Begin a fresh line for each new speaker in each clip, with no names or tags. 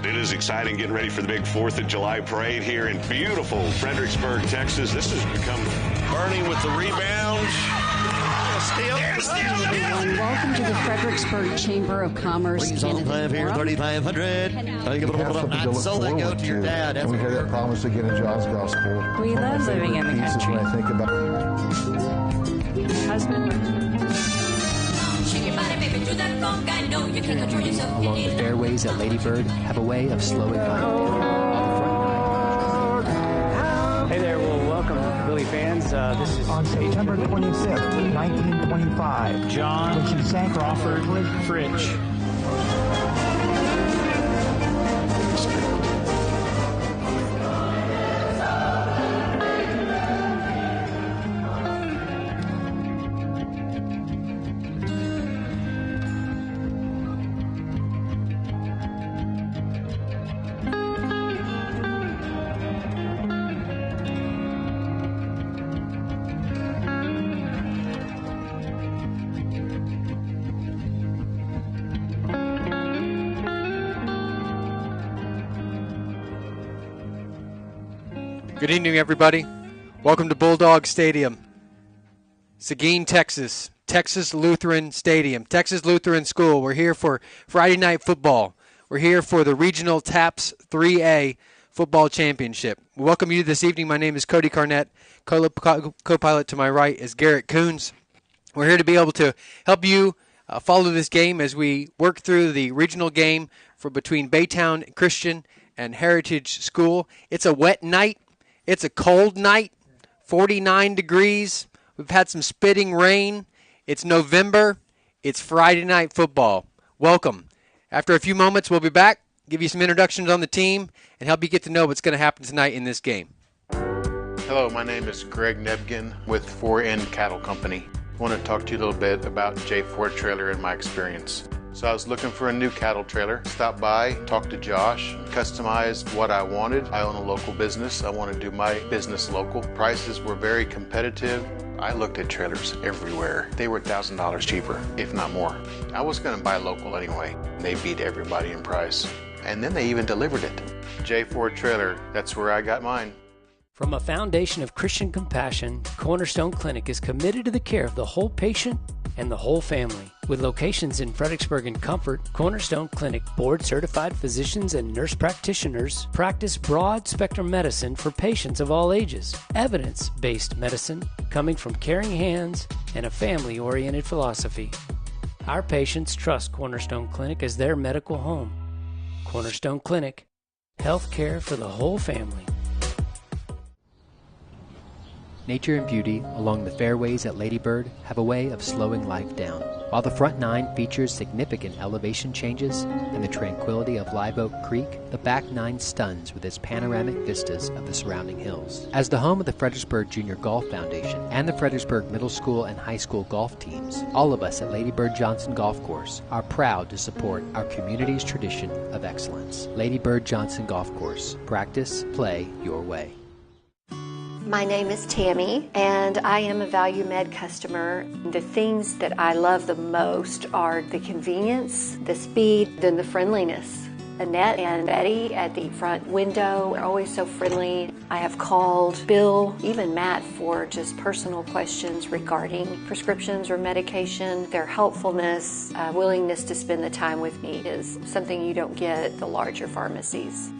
It is exciting getting ready for the big 4th of July parade here in beautiful Fredericksburg, Texas. This has become burning with the rebounds.
Steal.
Everyone, welcome to the Fredericksburg Chamber of Commerce.
Please all time here, 3,500. So they go to your dad.
And we hear that promise again in John's Gospel.
We love living in the country.
When I think about
Husband.
Along the fairways at Lady Bird have a way of slowing down.
Hey there, well, welcome, Billy fans. This is
on September 25th, 1925.
John
when she sank
Crawford Fritch.
Good evening, everybody. Welcome to Bulldog Stadium, Seguin, Texas, Texas Lutheran Stadium, Texas Lutheran School. We're here for Friday night football. We're here for the Regional TAPS 3A Football Championship. We welcome you this evening. My name is Cody Carnett. Co-pilot to my right is Garrett Kunz. We're here to be able to help you follow this game as we work through the regional game for between Baytown Christian and Heritage School. It's a wet night. It's a cold night, 49 degrees. We've had some spitting rain. It's November. It's Friday night football. Welcome. After a few moments, we'll be back, give you some introductions on the team, and help you get to know what's going to happen tonight in this game.
Hello, my name is Greg Nebgen with 4N Cattle Company. I want to talk to you a little bit about J4 Trailer and my experience. So I was looking for a new cattle trailer, stopped by, talked to Josh, customized what I wanted. I own a local business. I want to do my business local. Prices were very competitive. I looked at trailers everywhere. They were $1,000 cheaper, if not more. I was going to buy local anyway. They beat everybody in price. And then they even delivered it. J4 Trailer, that's where I got mine.
From a foundation of Christian compassion, Cornerstone Clinic is committed to the care of the whole patient and the whole family. With locations in Fredericksburg and Comfort, Cornerstone Clinic board-certified physicians and nurse practitioners practice broad-spectrum medicine for patients of all ages. Evidence-based medicine coming from caring hands and a family-oriented philosophy. Our patients trust Cornerstone Clinic as their medical home. Cornerstone Clinic, health care for the whole family. Nature and beauty along the fairways at Lady Bird have a way of slowing life down. While the front nine features significant elevation changes and the tranquility of Live Oak Creek, the back nine stuns with its panoramic vistas of the surrounding hills. As the home of the Fredericksburg Junior Golf Foundation and the Fredericksburg Middle School and High School golf teams, all of us at Lady Bird Johnson Golf Course are proud to support our community's tradition of excellence. Lady Bird Johnson Golf Course. Practice, play your way.
My name is Tammy, and I am a Value Med customer. The things that I love the most are the convenience, the speed, and the friendliness. Annette and Betty at the front window are always so friendly. I have called Bill, even Matt, for just personal questions regarding prescriptions or medication. Their helpfulness, willingness to spend the time with me is something you don't get at the larger pharmacies.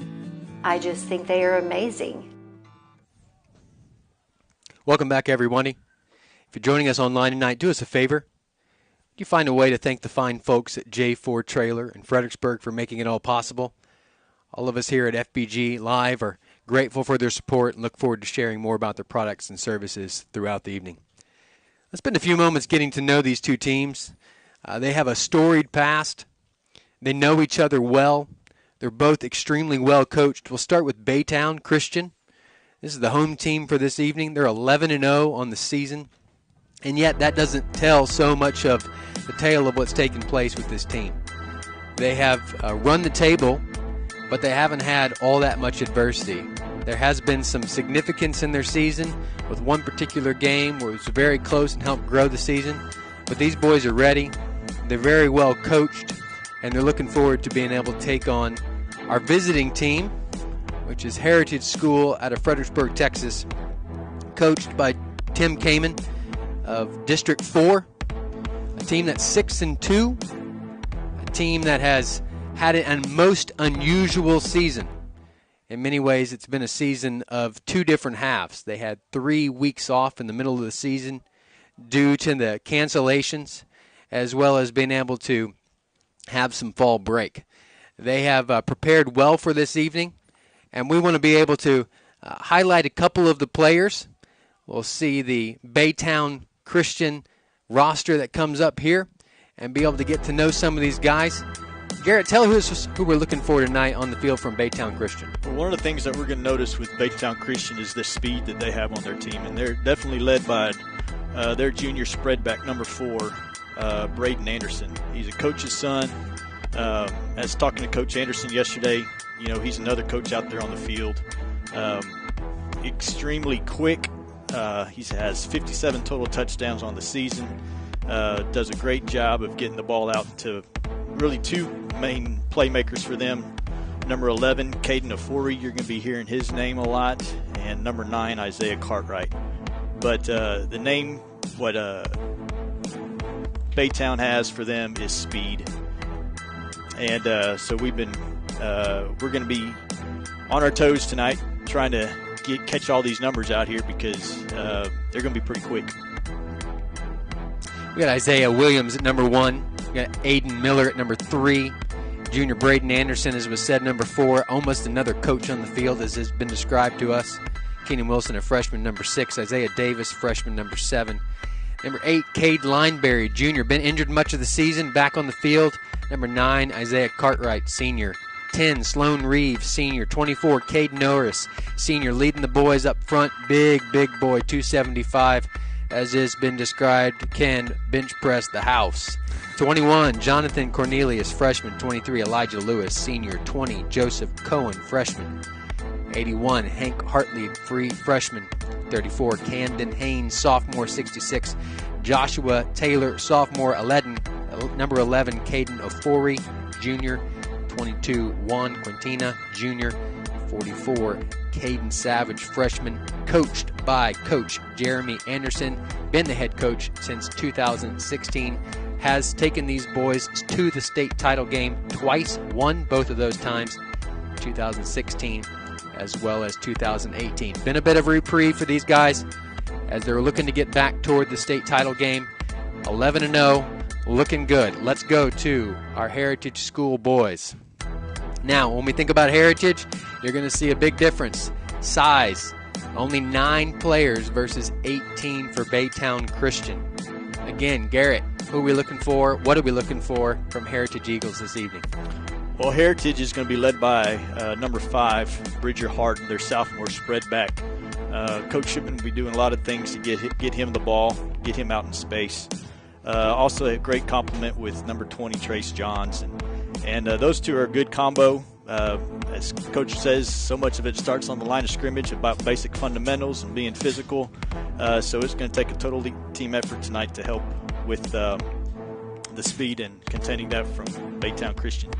I just think they are amazing.
Welcome back, everybody. If you're joining us online tonight, do us a favor. Would you find a way to thank the fine folks at J4 Trailer in Fredericksburg for making it all possible? All of us here at FBG Live are grateful for their support and look forward to sharing more about their products and services throughout the evening. Let's spend a few moments getting to know these two teams. They have a storied past. They know each other well. They're both extremely well coached. We'll start with Baytown Christian. This is the home team for this evening. They're 11-0 on the season, and yet that doesn't tell so much of the tale of what's taken place with this team. They have run the table, but they haven't had all that much adversity. There has been some significance in their season with one particular game where it was very close and helped grow the season, but these boys are ready. They're very well coached, and they're looking forward to being able to take on Our visiting team, which is Heritage School out of Fredericksburg, Texas, coached by Tim Kamen of District 4, a team that's 6-2, a team that has had a most unusual season. In many ways, it's been a season of two different halves. They had 3 weeks off in the middle of the season due to the cancellations, as well as being able to have some fall break. They have prepared well for this evening, and we want to be able to highlight a couple of the players. We'll see the Baytown Christian roster that comes up here and be able to get to know some of these guys. Garrett, tell who we're looking for tonight on the field from Baytown Christian.
Well, one of the things that we're going to notice with Baytown Christian is the speed that they have on their team, and they're definitely led by their junior spread back, number 4, Braden Anderson. He's a coach's son. As talking to Coach Anderson yesterday, he's another coach out there on the field. Extremely quick. He has 57 total touchdowns on the season. Does a great job of getting the ball out to really 2 main playmakers for them. Number 11, Caden Ofori, you're going to be hearing his name a lot, and number 9, Isaiah Cartwright. But the name, what Baytown has for them is speed. And so we're going to be on our toes tonight trying to catch all these numbers out here because they're going to be pretty quick.
We got Isaiah Williams at number 1. We got Aiden Miller at number 3. Junior Braden Anderson, as was said, number 4. Almost another coach on the field, as has been described to us. Keenan Wilson, a freshman, number 6. Isaiah Davis, freshman, number 7. Number 8, Cade Lineberry, junior. Been injured much of the season, back on the field. Number 9, Isaiah Cartwright, senior. 10, Sloan Reeves, senior. 24, Cade Norris, senior, leading the boys up front. Big boy, 275. As has been described, can bench press the house. 21, Jonathan Cornelius, freshman. 23, Elijah Lewis, senior. 20, Joseph Cohen, freshman. 81, Hank Hartley, freshman. 34, Camden Haynes, sophomore. 66, Joshua Taylor, sophomore. 11, number 11, Caden Ofori, junior. 22, Juan Quintina, junior. 44, Caden Savage, freshman, coached by Coach Jeremy Anderson, been the head coach since 2016, has taken these boys to the state title game twice, won both of those times, 2016 as well as 2018. Been a bit of a reprieve for these guys as they're looking to get back toward the state title game. 11-0, looking good. Let's go to our Heritage School boys. Now, when we think about Heritage, you're going to see a big difference. Size, only 9 players versus 18 for Baytown Christian. Again, Garrett, who are we looking for? What are we looking for from Heritage Eagles this evening?
Well, Heritage is going to be led by number 5, Bridger Harden, their sophomore spread back. Coach Shipman will be doing a lot of things to get him the ball, get him out in space. Also a great compliment with number 20, Trace Johns. And those two are a good combo. As Coach says, so much of it starts on the line of scrimmage about basic fundamentals and being physical. So it's going to take a total team effort tonight to help with the speed and containing that from Baytown Christian.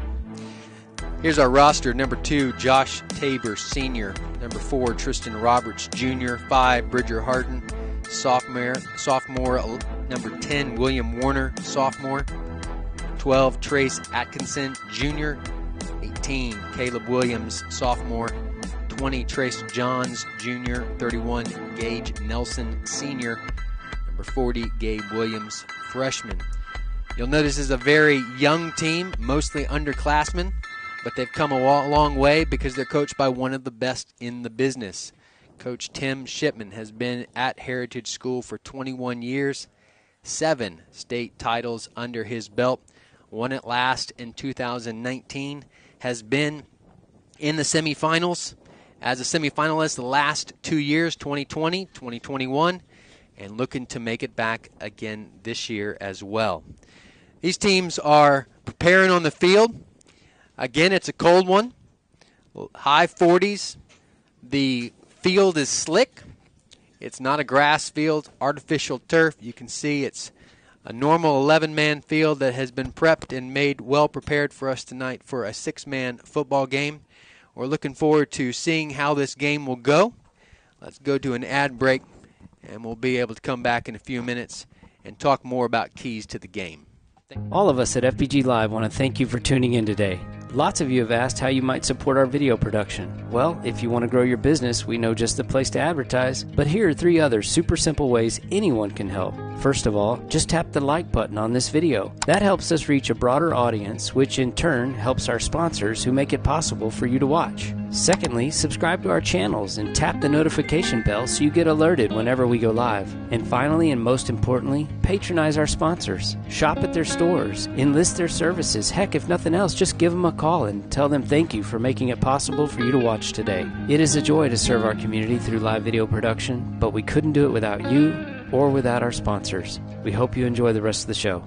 Here's our roster. Number 2, Josh Tabor, senior. Number 4, Tristan Roberts, junior. 5, Bridger Harden, sophomore. Number 10, William Warner, sophomore. 12, Trace Atkinson, junior. 18, Caleb Williams, sophomore. 20, Trace Johns, junior. 31, Gage Nelson, senior. Number 40, Gabe Williams, freshman. You'll notice this is a very young team, mostly underclassmen, but they've come a long way because they're coached by one of the best in the business. Coach Tim Shipman has been at Heritage School for 21 years, 7 state titles under his belt, won it last in 2019, has been in the semifinals as a semifinalist the last 2 years, 2020, 2021, and looking to make it back again this year as well. These teams are preparing on the field. Again, it's a cold one, high 40s. The field is slick. It's not a grass field, artificial turf. You can see it's A normal 11-man field that has been prepped and made well prepared for us tonight for a 6-man football game. We're looking forward to seeing how this game will go. Let's go to an ad break, and we'll be able to come back in a few minutes and talk more about keys to the game.
All of us at FPG Live want to thank you for tuning in today. Lots of you have asked how you might support our video production. Well, if you want to grow your business, we know just the place to advertise, but here are 3 other super simple ways anyone can help. First of all, just tap the like button on this video. That helps us reach a broader audience, which in turn helps our sponsors who make it possible for you to watch. Secondly, subscribe to our channels and tap the notification bell so you get alerted whenever we go live. And finally, and most importantly, patronize our sponsors. Shop at their stores, enlist their services. Heck, if nothing else, just give them a call and tell them thank you for making it possible for you to watch today. It is a joy to serve our community through live video production, but we couldn't do it without you or without our sponsors. We hope you enjoy the rest of the show.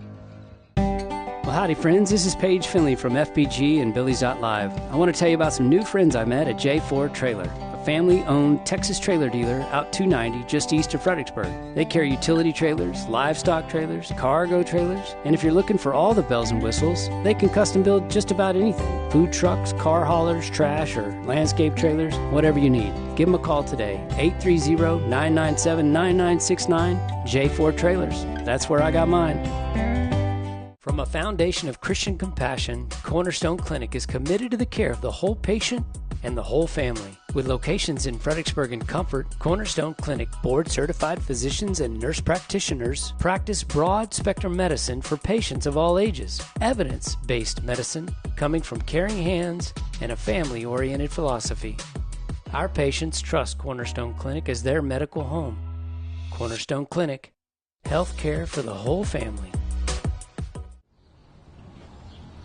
Well, howdy friends, this is Paige Finley from FPG and Billy's.Live. I want to tell you about some new friends I met at J4 Trailer, a family-owned Texas trailer dealer out 290 just east of Fredericksburg. They carry utility trailers, livestock trailers, cargo trailers, and if you're looking for all the bells and whistles, they can custom build just about anything. Food trucks, car haulers, trash, or landscape trailers, whatever you need. Give them a call today, 830-997-9969, J4 Trailers. That's where I got mine. From a foundation of Christian compassion, Cornerstone Clinic is committed to the care of the whole patient and the whole family. With locations in Fredericksburg and Comfort, Cornerstone Clinic board-certified physicians and nurse practitioners practice broad-spectrum medicine for patients of all ages. Evidence-based medicine coming from caring hands and a family-oriented philosophy. Our patients trust Cornerstone Clinic as their medical home. Cornerstone Clinic, health care for the whole family.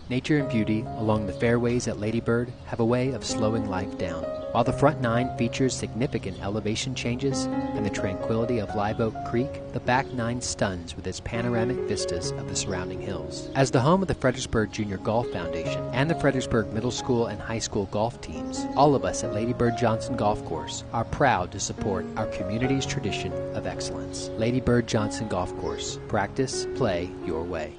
Nature and beauty along the fairways at Lady Bird have a way of slowing life down. While the front 9 features significant elevation changes and the tranquility of Live Oak Creek, the back 9 stuns with its panoramic vistas of the surrounding hills. As the home of the Fredericksburg Junior Golf Foundation and the Fredericksburg Middle School and High School golf teams, all of us at Lady Bird Johnson Golf Course are proud to support our community's tradition of excellence. Lady Bird Johnson Golf Course. Practice, play your way.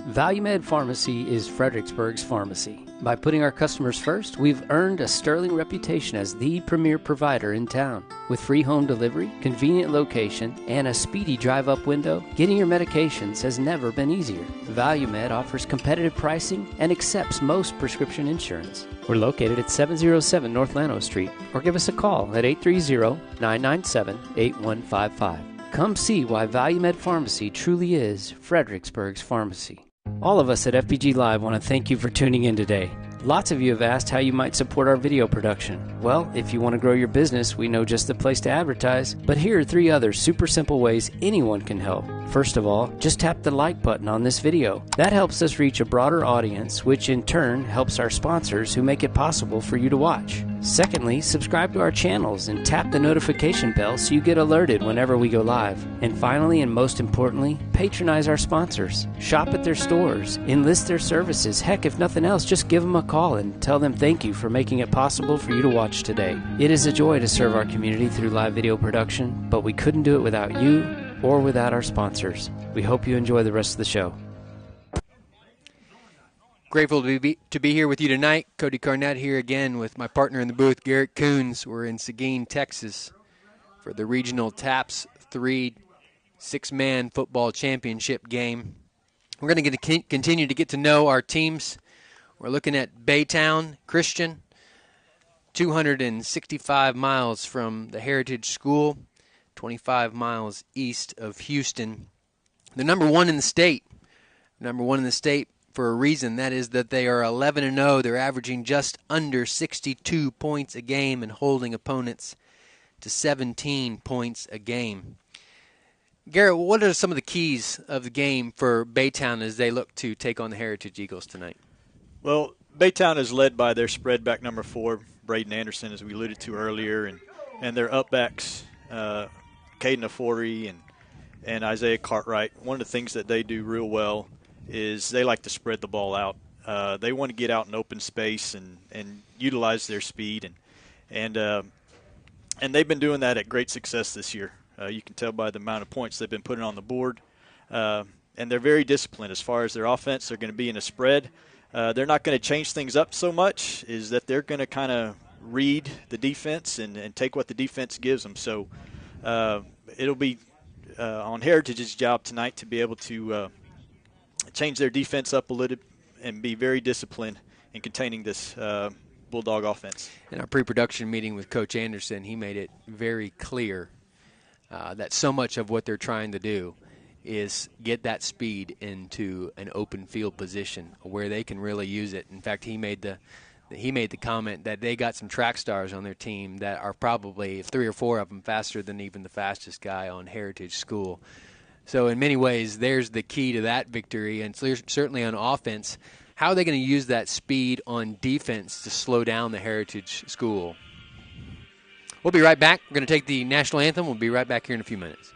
ValueMed Pharmacy is Fredericksburg's pharmacy. By putting our customers first, we've earned a sterling reputation as the premier provider in town. With free home delivery, convenient location, and a speedy drive-up window, getting your medications has never been easier. ValueMed offers competitive pricing and accepts most prescription insurance. We're located at 707 North Llano Street, or give us a call at 830-997-8155. Come see why ValueMed Pharmacy truly is Fredericksburg's pharmacy. All of us at FPG Live want to thank you for tuning in today. Lots of you have asked how you might support our video production. Well, if you want to grow your business, we know just the place to advertise, but here are 3 other super simple ways anyone can help. First of all, just tap the like button on this video. That helps us reach a broader audience, which in turn helps our sponsors who make it possible for you to watch. Secondly, subscribe to our channels and tap the notification bell so you get alerted whenever we go live. And finally, and most importantly, patronize our sponsors. Shop at their stores, enlist their services. Heck, if nothing else, just give them a call and tell them thank you for making it possible for you to watch today. It is a joy to serve our community through live video production, but we couldn't do it without you or without our sponsors. We hope you enjoy the rest of the show.
Grateful to be here with you tonight. Cody Carnett here again with my partner in the booth, Garrett Kunz. We're in Seguin, Texas for the Regional TAPS 3 6-man football championship game. We're going to continue to get to know our teams. We're looking at Baytown Christian, 265 miles from the Heritage School, 25 miles east of Houston. They're number 1 in the state. Number 1 in the state for a reason. That is that they are 11-0. They're averaging just under 62 points a game and holding opponents to 17 points a game. Garrett, what are some of the keys of the game for Baytown as they look to take on the Heritage Eagles tonight?
Well, Baytown is led by their spread back number 4, Braden Anderson, as we alluded to earlier, and their upbacks, Caden Afori and Isaiah Cartwright. One of the things that they do real well is they like to spread the ball out. They want to get out in open space and utilize their speed, and they've been doing that at great success this year. You can tell by the amount of points they've been putting on the board. and they're very disciplined as far as their offense. They're going to be in a spread. They're not going to change things up so much, is that they're going to kind of read the defense and take what the defense gives them. So it'll be on Heritage's job tonight to be able to change their defense up a little and be very disciplined in containing this Bulldog offense.
In our pre-production meeting with Coach Anderson, he made it very clear that so much of what they're trying to do is get that speed into an open field position where they can really use it. In fact, he made the comment that they got some track stars on their team that are probably 3 or 4 of them faster than even the fastest guy on Heritage School. So in many ways, there's the key to that victory, and certainly on offense. How are they going to use that speed on defense to slow down the Heritage School? We'll be right back. We're going to take the national anthem. We'll be right back here in a few minutes.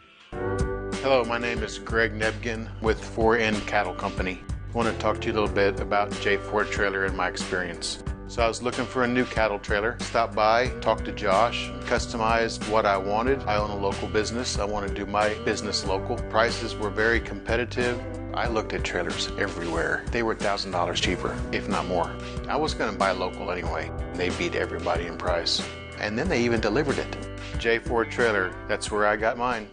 Hello, my name is Greg Nebgen with 4N Cattle Company. I want to talk to you a little bit about J4 Trailer and my experience. So I was looking for a new cattle trailer, stopped by, talked to Josh, customized what I wanted. I own a local business. I want to do my business local. Prices were very competitive. I looked at trailers everywhere. They were $1,000 cheaper, if not more. I was going to buy local anyway. They beat everybody in price. And then they even delivered it. J4 Trailer, that's where I got mine.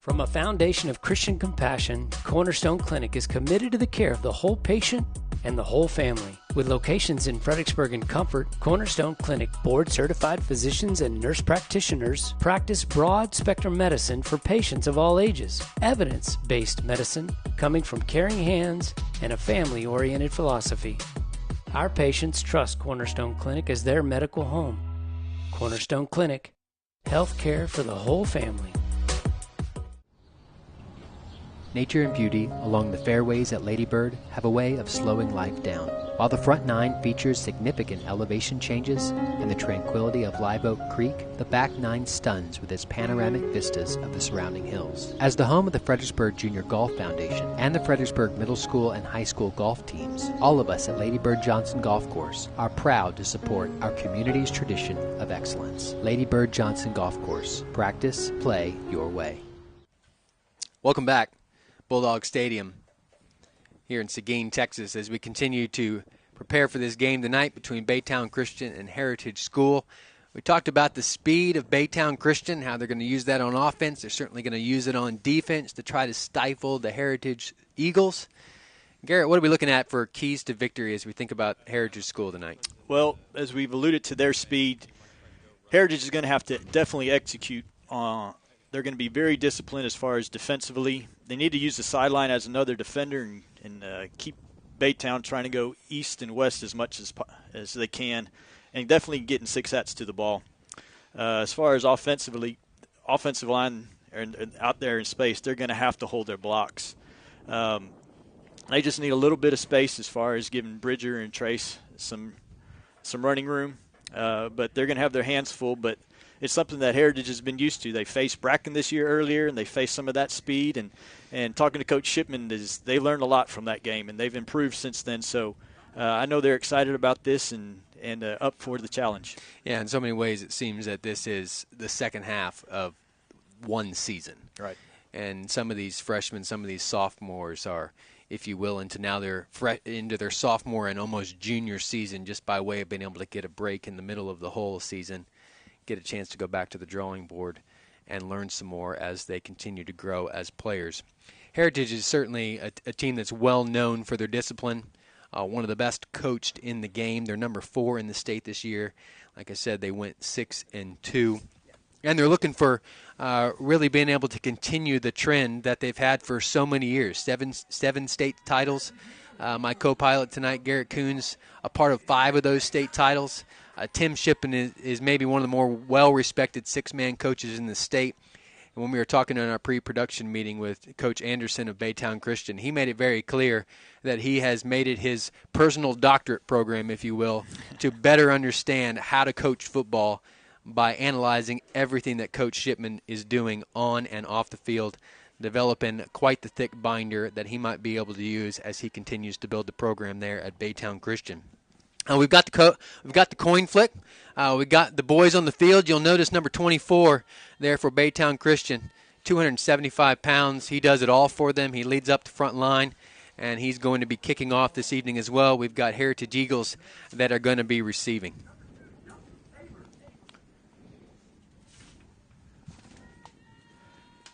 From a foundation of Christian compassion, Cornerstone Clinic is committed to the care of the whole patient and the whole family. With locations in Fredericksburg and Comfort, Cornerstone Clinic board-certified physicians and nurse practitioners practice broad-spectrum medicine for patients of all ages. Evidence-based medicine coming from caring hands and a family-oriented philosophy. Our patients trust Cornerstone Clinic as their medical home. Cornerstone Clinic, health care for the whole family.
Nature and beauty along the fairways at Lady Bird have a way of slowing life down. While the front 9 features significant elevation changes and the tranquility of Live Oak Creek, the back 9 stuns with its panoramic vistas of the surrounding hills. As the home of the Fredericksburg Junior Golf Foundation and the Fredericksburg Middle School and High School golf teams, all of us at Lady Bird Johnson Golf Course are proud to support our community's tradition of excellence. Lady Bird Johnson Golf Course. Practice, play your way.
Welcome back. Bulldog Stadium here in Seguin, Texas, as we continue to prepare for this game tonight between Baytown Christian and Heritage School. We talked about the speed of Baytown Christian, how they're going to use that on offense. They're certainly going to use it on defense to try to stifle the Heritage Eagles. Garrett, what are we looking at for keys to victory as we think about Heritage School tonight?
Well, as we've alluded to their speed, Heritage is going to have to definitely execute on. They're going to be very disciplined as far as defensively. They need to use the sideline as another defender and keep Baytown trying to go east and west as much as they can, and definitely getting 6 hats to the ball. As far as offensive line out there in space, they're going to have to hold their blocks. They just need a little bit of space as far as giving Bridger and Trace some running room, but they're going to have their hands full. But it's something that Heritage has been used to. They faced Bracken this year earlier, and they faced some of that speed. And talking to Coach Shipman, they learned a lot from that game, and they've improved since then. So I know they're excited about this and up for the challenge.
Yeah, in so many ways it seems that this is the second half of one season.
Right.
And some of these freshmen, some of these sophomores are, if you will, into their sophomore and almost junior season just by way of being able to get a break in the middle of the whole season, get a chance to go back to the drawing board and learn some more as they continue to grow as players. Heritage is certainly a team that's well known for their discipline, one of the best coached in the game. They're number 4 in the state this year. Like I said, they went 6-2. And they're looking for really being able to continue the trend that they've had for so many years. Seven state titles. My co-pilot tonight, Garrett Kunz, a part of 5 of those state titles. Tim Shippen is maybe one of the more well-respected 6-man coaches in the state. And when we were talking in our pre-production meeting with Coach Anderson of Baytown Christian, he made it very clear that he has made it his personal doctorate program, if you will, to better understand how to coach football by analyzing everything that Coach Shipman is doing on and off the field, developing quite the thick binder that he might be able to use as he continues to build the program there at Baytown Christian. We've got the coin flick. We got the boys on the field. You'll notice number 24 there for Baytown Christian. 275 pounds. He does it all for them. He leads up the front line, and he's going to be kicking off this evening as well. We've got Heritage Eagles that are going to be receiving.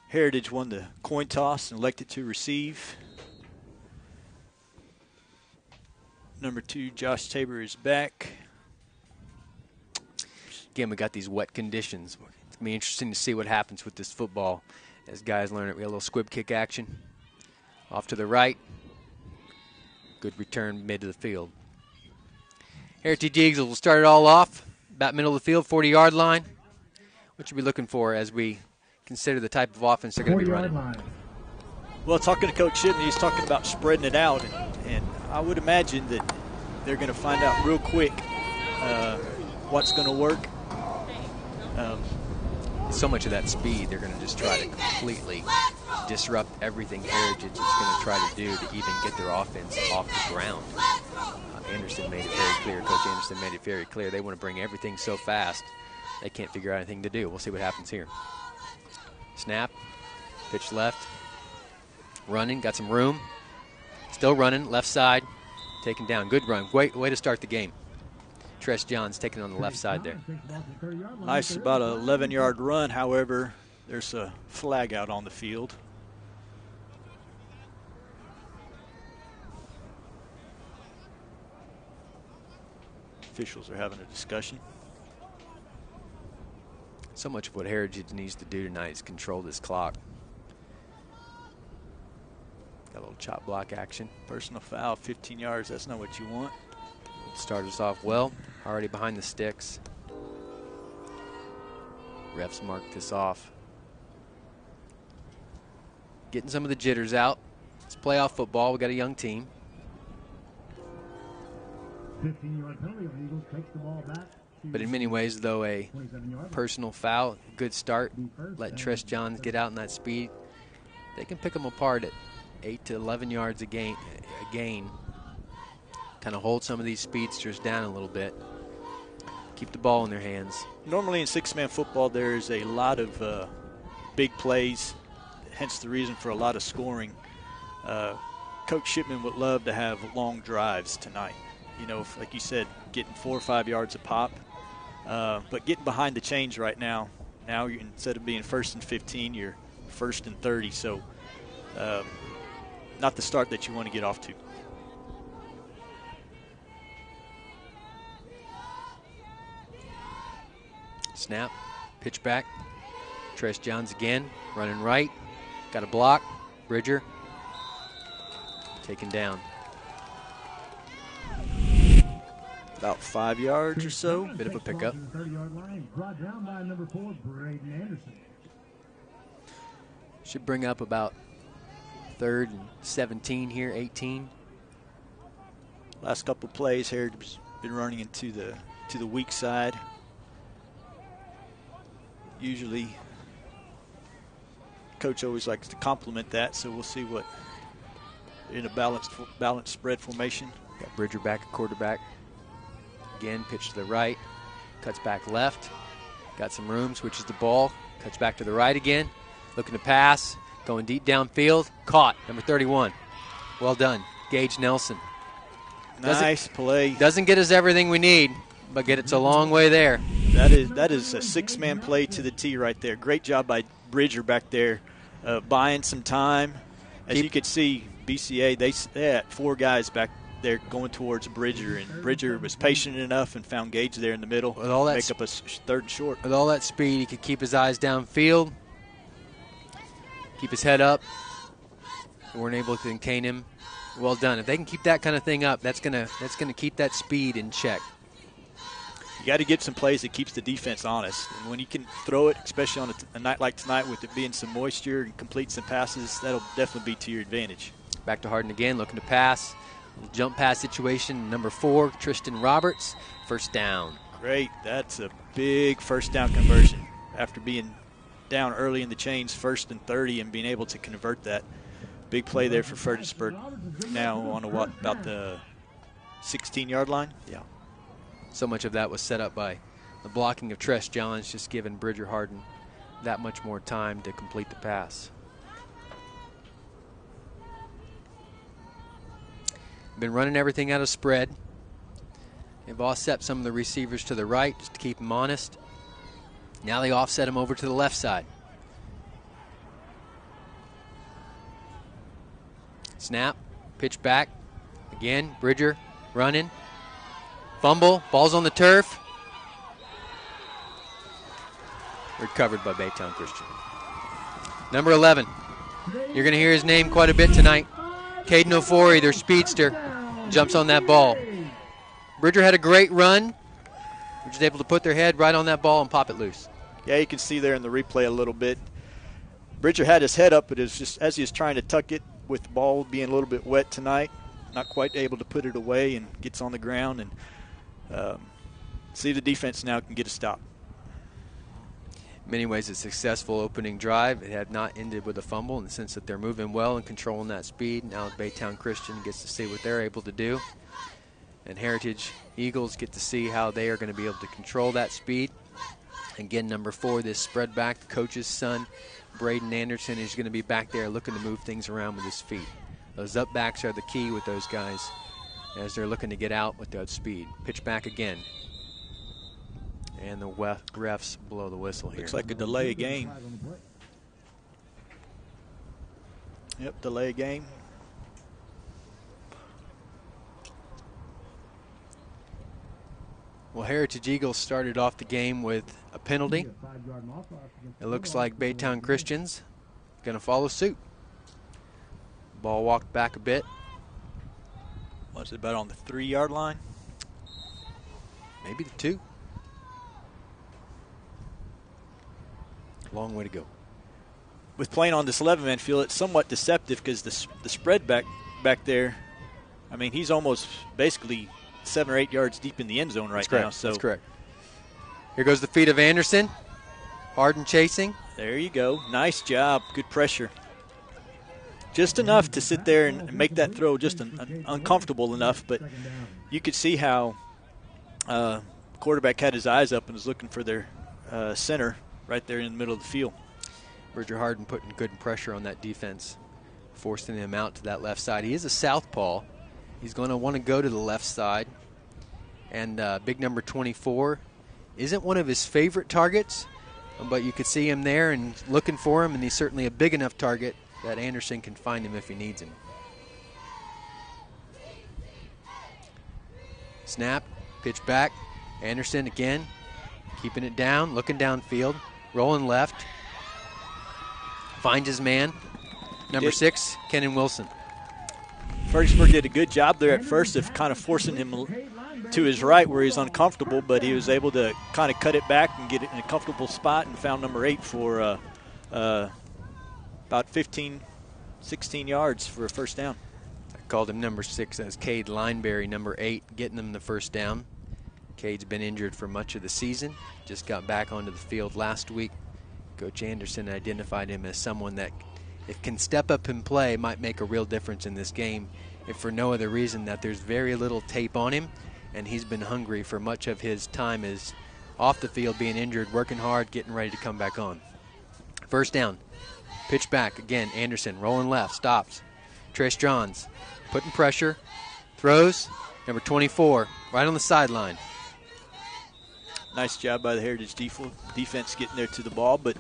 Heritage won the coin toss and elected to receive. Number 2, Josh Tabor, is back.
Again, we got these wet conditions. It's going to be interesting to see what happens with this football as guys learn it. We got a little squib kick action. Off to the right. Good return mid to the field. Heritage Eagles will start it all off about middle of the field, 40-yard line. What should we be looking for as we consider the type of offense they're going to be running?
Well, talking to Coach Shipman, he's talking about spreading it out, and I would imagine that they're going to find out real quick what's going to work.
So much of that speed, they're going to just try to completely disrupt everything Heritage is going to try to do to even get their offense off the ground. Anderson made it very clear. Coach Anderson made it very clear. They want to bring everything so fast, they can't figure out anything to do. We'll see what happens here. Snap, pitch left, running, got some room. Still running, left side, taken down. Good run. Great way to start the game. Tress Johns taking on the left side there.
Nice, about an 11-yard run. However, there's a flag out on the field. Officials are having a discussion.
So much of what Heritage needs to do tonight is control this clock. Got a little chop block action.
Personal foul, 15 yards. That's not what you want.
Start us off well. Already behind the sticks. Refs mark this off. Getting some of the jitters out. It's playoff football. We got a young team.
15-yard penalty. Eagles takes the ball back.
But in many ways, though, a personal foul, good start. Let Tress Johns get out in that speed. They can pick them apart at 8 to 11 yards a gain. Kind of hold some of these speedsters down a little bit. Keep the ball in their hands.
Normally in six-man football, there's a lot of big plays, hence the reason for a lot of scoring. Coach Shipman would love to have long drives tonight. You know, like you said, getting 4 or 5 yards a pop. But getting behind the chains right now, instead of being 1st and 15, you're 1st and 30. So not the start that you want to get off to.
Snap, pitch back. Tress Johns again, running right. Got a block. Bridger taken down.
About 5 yards or so.
Bit of a pickup. Should bring up about 3rd and 17 here, 18.
Last couple plays here, been running into the weak side. Usually, coach always likes to compliment that, so we'll see what in a balanced spread formation.
Got Bridger back at quarterback. Again, pitch to the right, cuts back left. Got some room, switches the ball, cuts back to the right again. Looking to pass, going deep downfield. Caught, number 31. Well done, Gage Nelson.
Nice play.
Doesn't get us everything we need, but get us a long way there.
That is a 6-man play to the T right there. Great job by Bridger back there, buying some time. As you could see, BCA, they had 4 guys back there going towards Bridger, and Bridger was patient enough and found Gage there in the middle.
With all that
make up a 3rd and short.
With all that speed, he could keep his eyes downfield, keep his head up. We weren't able to contain him. Well done. If they can keep that kind of thing up, that's gonna keep that speed in check.
You got to get some plays that keeps the defense honest. And when you can throw it, especially on a night like tonight with it being some moisture, and complete some passes, that'll definitely be to your advantage.
Back to Harden again, looking to pass. Little jump pass situation. Number 4, Tristan Roberts. First down.
Great. That's a big first down conversion. After being down early in the chains, 1st and 30, and being able to convert that. Big play there for Fredericksburg. Now on about the 16-yard line?
Yeah. So much of that was set up by the blocking of Tress Johns, just giving Bridger Harden that much more time to complete the pass. Been running everything out of spread. They've offset some of the receivers to the right just to keep them honest. Now they offset them over to the left side. Snap, pitch back. Again, Bridger running. Fumble, ball's on the turf. Recovered by Baytown Christian. Number 11. You're going to hear his name quite a bit tonight. Caden Ofori, their speedster, jumps on that ball. Bridger had a great run. Was able to put their head right on that ball and pop it loose.
Yeah, you can see there in the replay a little bit. Bridger had his head up, but it was just as he was trying to tuck it with the ball being a little bit wet tonight, not quite able to put it away, and gets on the ground. And see the defense now can get a stop.
In many ways, a successful opening drive. It had not ended with a fumble in the sense that they're moving well and controlling that speed. Now Baytown Christian gets to see what they're able to do. And Heritage Eagles get to see how they are going to be able to control that speed. Again, number 4, this spread back, the coach's son, Braden Anderson, is going to be back there looking to move things around with his feet. Those up backs are the key with those guys as they're looking to get out with that speed. Pitch back again. And the refs blow the whistle here.
Looks like a delay of game. Yep, delay of game.
Well, Heritage Eagles started off the game with a penalty. It looks like Baytown Christian's going to follow suit. Ball walked back a bit.
Was it about on the 3-yard line?
Maybe the 2. Long way to go.
With playing on this 11-man field, it's somewhat deceptive because the spread back there, I mean, he's almost basically 7 or 8 yards deep in the end zone right now. So
that's correct. Here goes the feet of Anderson. Harden chasing.
There you go. Nice job. Good pressure. Just enough to sit there and make that throw just uncomfortable enough, but you could see how quarterback had his eyes up and was looking for their center right there in the middle of the field.
Bridger Harden putting good pressure on that defense, forcing him out to that left side. He is a southpaw. He's going to want to go to the left side. And big number 24 isn't one of his favorite targets, but you could see him there and looking for him, and he's certainly a big enough target that Anderson can find him if he needs him. Snap, pitch back. Anderson again, keeping it down, looking downfield, rolling left. Finds his man, number 6, Kenan Wilson.
Fredericksburg did a good job there at first of kind of forcing him to his right where he's uncomfortable, but he was able to kind of cut it back and get it in a comfortable spot and found number 8 for about 15, 16 yards for a first down.
I called him number 6 as Cade Lineberry, number 8, getting them the first down. Cade's been injured for much of the season, just got back onto the field last week. Coach Anderson identified him as someone that, if can step up and play, might make a real difference in this game, if for no other reason that there's very little tape on him, and he's been hungry for much of his time as off the field, being injured, working hard, getting ready to come back on. First down. Pitch back again. Anderson rolling left, stops. Trish Johns putting pressure, throws. Number 24 right on the sideline.
Nice job by the Heritage defense getting there to the ball, but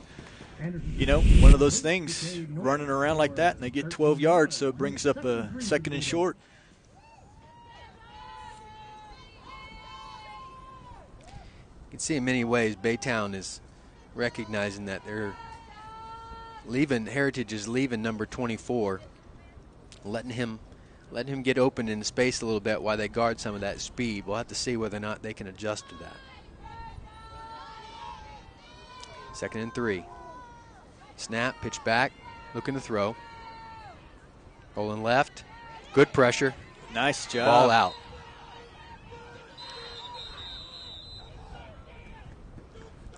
you know, one of those things, running around like that, and they get 12 yards, so it brings up a 2nd and short.
You can see in many ways Baytown is recognizing that they're leaving, Heritage is leaving number 24, letting him get open in space a little bit while they guard some of that speed. We'll have to see whether or not they can adjust to that. 2nd and 3. Snap, pitch back, looking to throw. Rolling left, good pressure.
Nice job.
Ball out.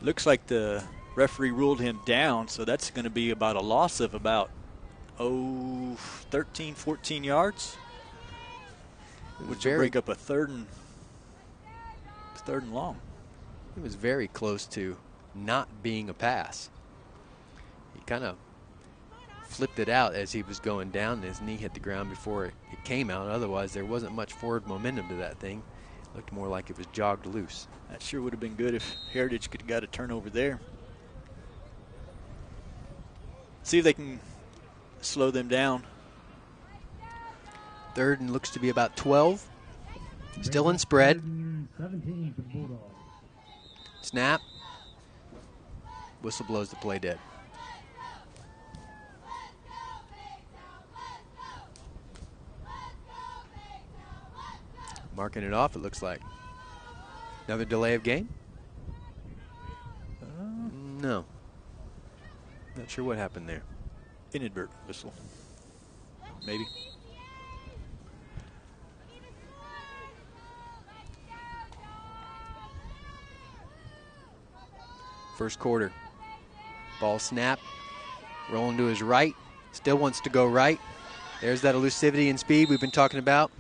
Looks like the referee ruled him down, so that's going to be about a loss of about 13, 14 yards, which will break up a third and long.
It was very close to not being a pass. kind of flipped it out as he was going down, and his knee hit the ground before it came out. Otherwise, there wasn't much forward momentum to that thing. It looked more like it was jogged loose.
That sure would have been good if Heritage could have got a turnover there. See if they can slow them down.
Third and looks to be about 12. Still in spread. Snap. Whistle blows the play dead. Marking it off, it looks like. Another delay of game? No. Not sure what happened there.
Inadvertent whistle. Maybe.
First quarter. Ball snap. Rolling to his right. Still wants to go right. There's that elusivity and speed we've been talking about.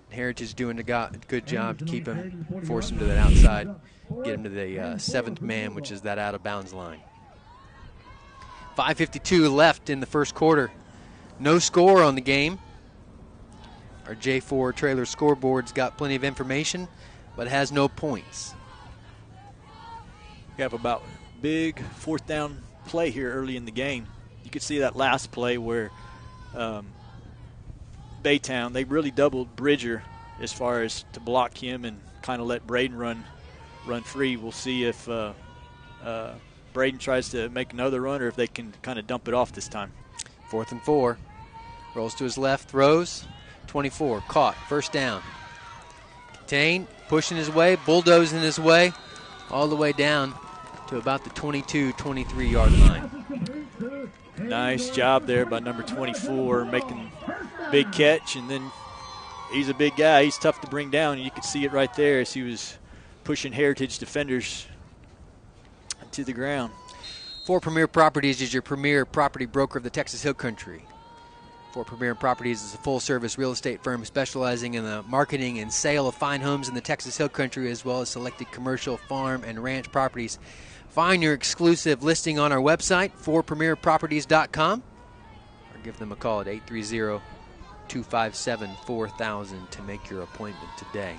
Heritage doing a good job to keep him, force him to that outside, get him to the seventh man, which is that out-of-bounds line. 5:52 left in the first quarter. No score on the game. Our J4 trailer scoreboard's got plenty of information, but has no points.
We have about big fourth down play here early in the game. You could see that last play where Baytown, they really doubled Bridger as far as to block him and kind of let Braden run free. We'll see if Braden tries to make another run or if they can kind of dump it off this time.
4th and 4. Rolls to his left, throws. 24, caught, first down. Contained, pushing his way, bulldozing his way, all the way down to about the 22-23 yard line.
Nice job there by number 24, making big catch, and then he's a big guy. He's tough to bring down, and you could see it right there as he was pushing Heritage defenders to the ground.
4 Premier Properties is your premier property broker of the Texas Hill Country. 4 Premier Properties is a full-service real estate firm specializing in the marketing and sale of fine homes in the Texas Hill Country, as well as selected commercial, farm, and ranch properties. Find your exclusive listing on our website, 4premierproperties.com, or give them a call at 830-257-4000 to make your appointment today.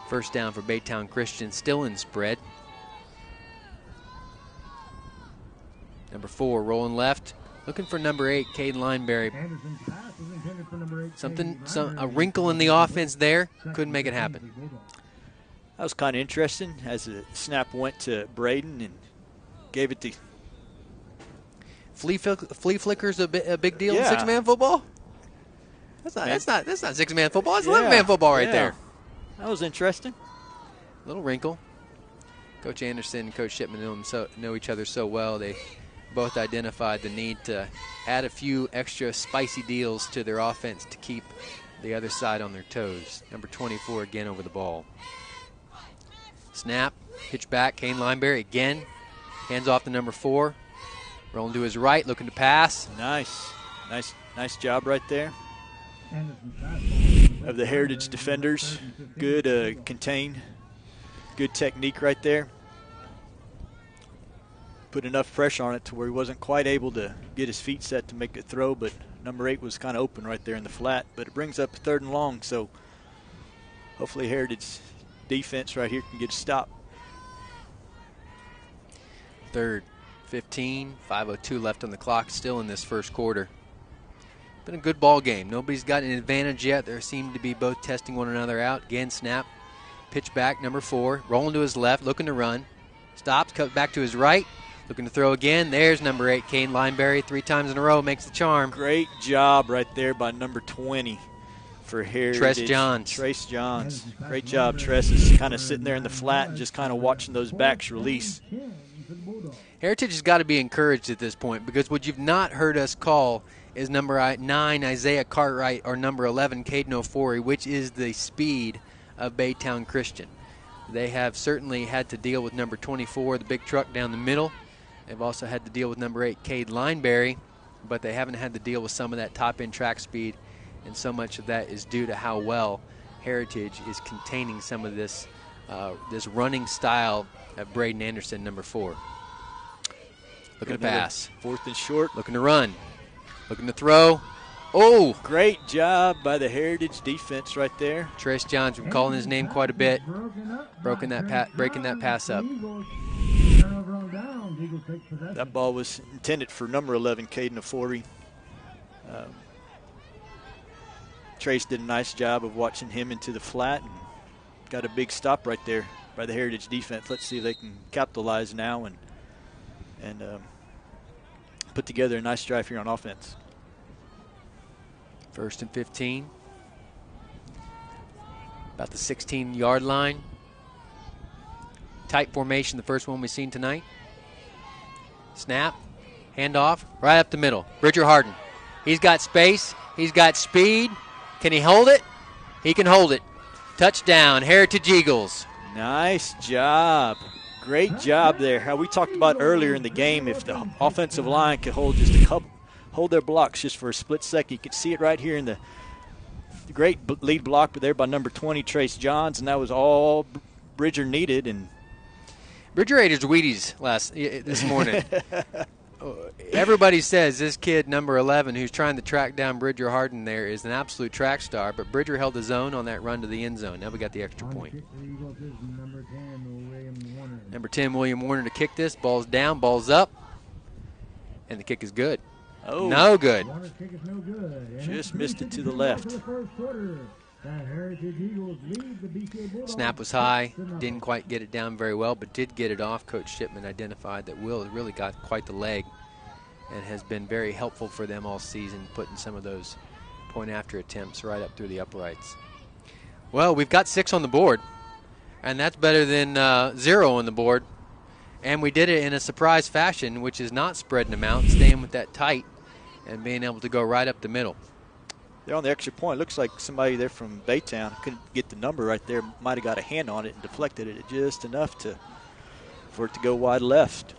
First down for Baytown Christian, still in spread. Number 4, rolling left, looking for number 8, Caden Lineberry. A wrinkle in the offense there, couldn't make it happen.
That was kind of interesting as the snap went to Braden and gave it to.
Flea flicker's a big deal in six-man football? That's not six-man football. That's 11-man football right there.
That was interesting.
Little wrinkle. Coach Anderson and Coach Shipman know each other so well. They both identified the need to add a few extra spicy deals to their offense to keep the other side on their toes. Number 24 again over the ball. Snap, pitch back, Kane Lineberry again. Hands off to number 4. Rolling to his right, looking to pass.
Nice job right there of the Heritage defenders. Good contain, good technique right there. Put enough pressure on it to where he wasn't quite able to get his feet set to make a throw, but number 8 was kind of open right there in the flat. But it brings up 3rd and long, so hopefully Heritage defense right here can get a stop.
3rd, 15, 5:02 left on the clock, still in this first quarter. Been a good ball game. Nobody's got an advantage yet. There seem to be both testing one another out. Again, snap, pitch back, number 4, rolling to his left, looking to run. Stops, cut back to his right, looking to throw again. There's number 8, Kane Lineberry, 3 times in a row, makes the charm.
Great job right there by number 20 for Heritage. Trace Johns. Great job. Tress is kind of sitting there in the flat and just kind of watching those backs release.
Heritage has got to be encouraged at this point, because what you've not heard us call is number 9, Isaiah Cartwright, or number 11, Caden Ofori, which is the speed of Baytown Christian. They have certainly had to deal with number 24, the big truck down the middle. They've also had to deal with number 8, Cade Lineberry, but they haven't had to deal with some of that top-end track speed, and so much of that is due to how well Heritage is containing some of this running style of Braden Anderson, number 4. Looking to pass.
4th and short.
Looking to run. Looking to throw. Oh!
Great job by the Heritage defense right there.
Trace Johns, been calling his name quite a bit. Breaking that pass up.
That ball was intended for number 11, Caden Afori. Trace did a nice job of watching him into the flat and got a big stop right there by the Heritage defense. Let's see if they can capitalize now and put together a nice drive here on offense.
1st and 15. About the 16-yard line. Tight formation, the first one we've seen tonight. Snap, handoff, right up the middle. Bridger Harden. He's got space. He's got speed. Can he hold it? He can hold it. Touchdown, Heritage Eagles.
Nice job. Great job there. How we talked about earlier in the game, if the offensive line could hold just a couple, hold their blocks just for a split second. You can see it right here in the great lead block there by number 20, Trace Johns, and that was all Bridger needed. And
Bridger ate his Wheaties this morning. Everybody says this kid, number 11, who's trying to track down Bridger Harden there, is an absolute track star, but Bridger held his own on that run to the end zone. Now we got the extra point. Number 10, William Warner to kick this. Ball's down, ball's up, and the kick is good.
Oh.
No good.
Just missed it to the left.
Snap was high, didn't quite get it down very well, but did get it off. Coach Shipman identified that Will has really got quite the leg and has been very helpful for them all season, putting some of those point-after attempts right up through the uprights. Well, we've got 6 on the board, and that's better than 0 on the board. And we did it in a surprise fashion, which is not spreading them out, staying with that tight, and being able to go right up the middle.
They're on the extra point. Looks like somebody there from Baytown couldn't get the number right there. Might have got a hand on it and deflected it just enough for it to go wide left.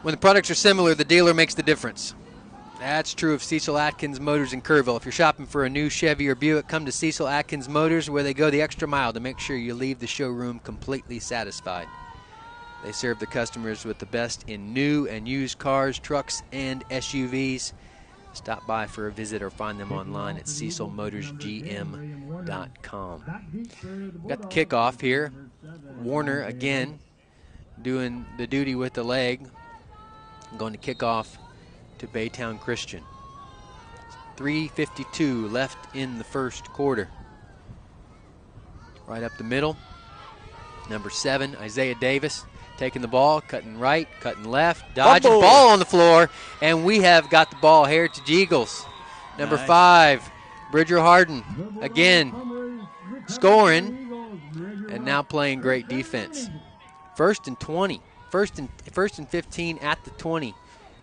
When the products are similar, the dealer makes the difference. That's true of Cecil Atkins Motors in Kerrville. If you're shopping for a new Chevy or Buick, come to Cecil Atkins Motors, where they go the extra mile to make sure you leave the showroom completely satisfied. They serve the customers with the best in new and used cars, trucks, and SUVs. Stop by for a visit or find them online at cecilmotorsgm.com. Got the kickoff here. Warner again doing the duty with the leg. Going to kick off to Baytown Christian. 3:52 left in the first quarter. Right up the middle. Number 7, Isaiah Davis. Taking the ball, cutting right, cutting left, dodging, ball on the floor, and we have got the ball, Heritage Eagles. Number 5, Bridger Harden, again, scoring, and now playing great defense. 1st and 20, first and 15 at the 20,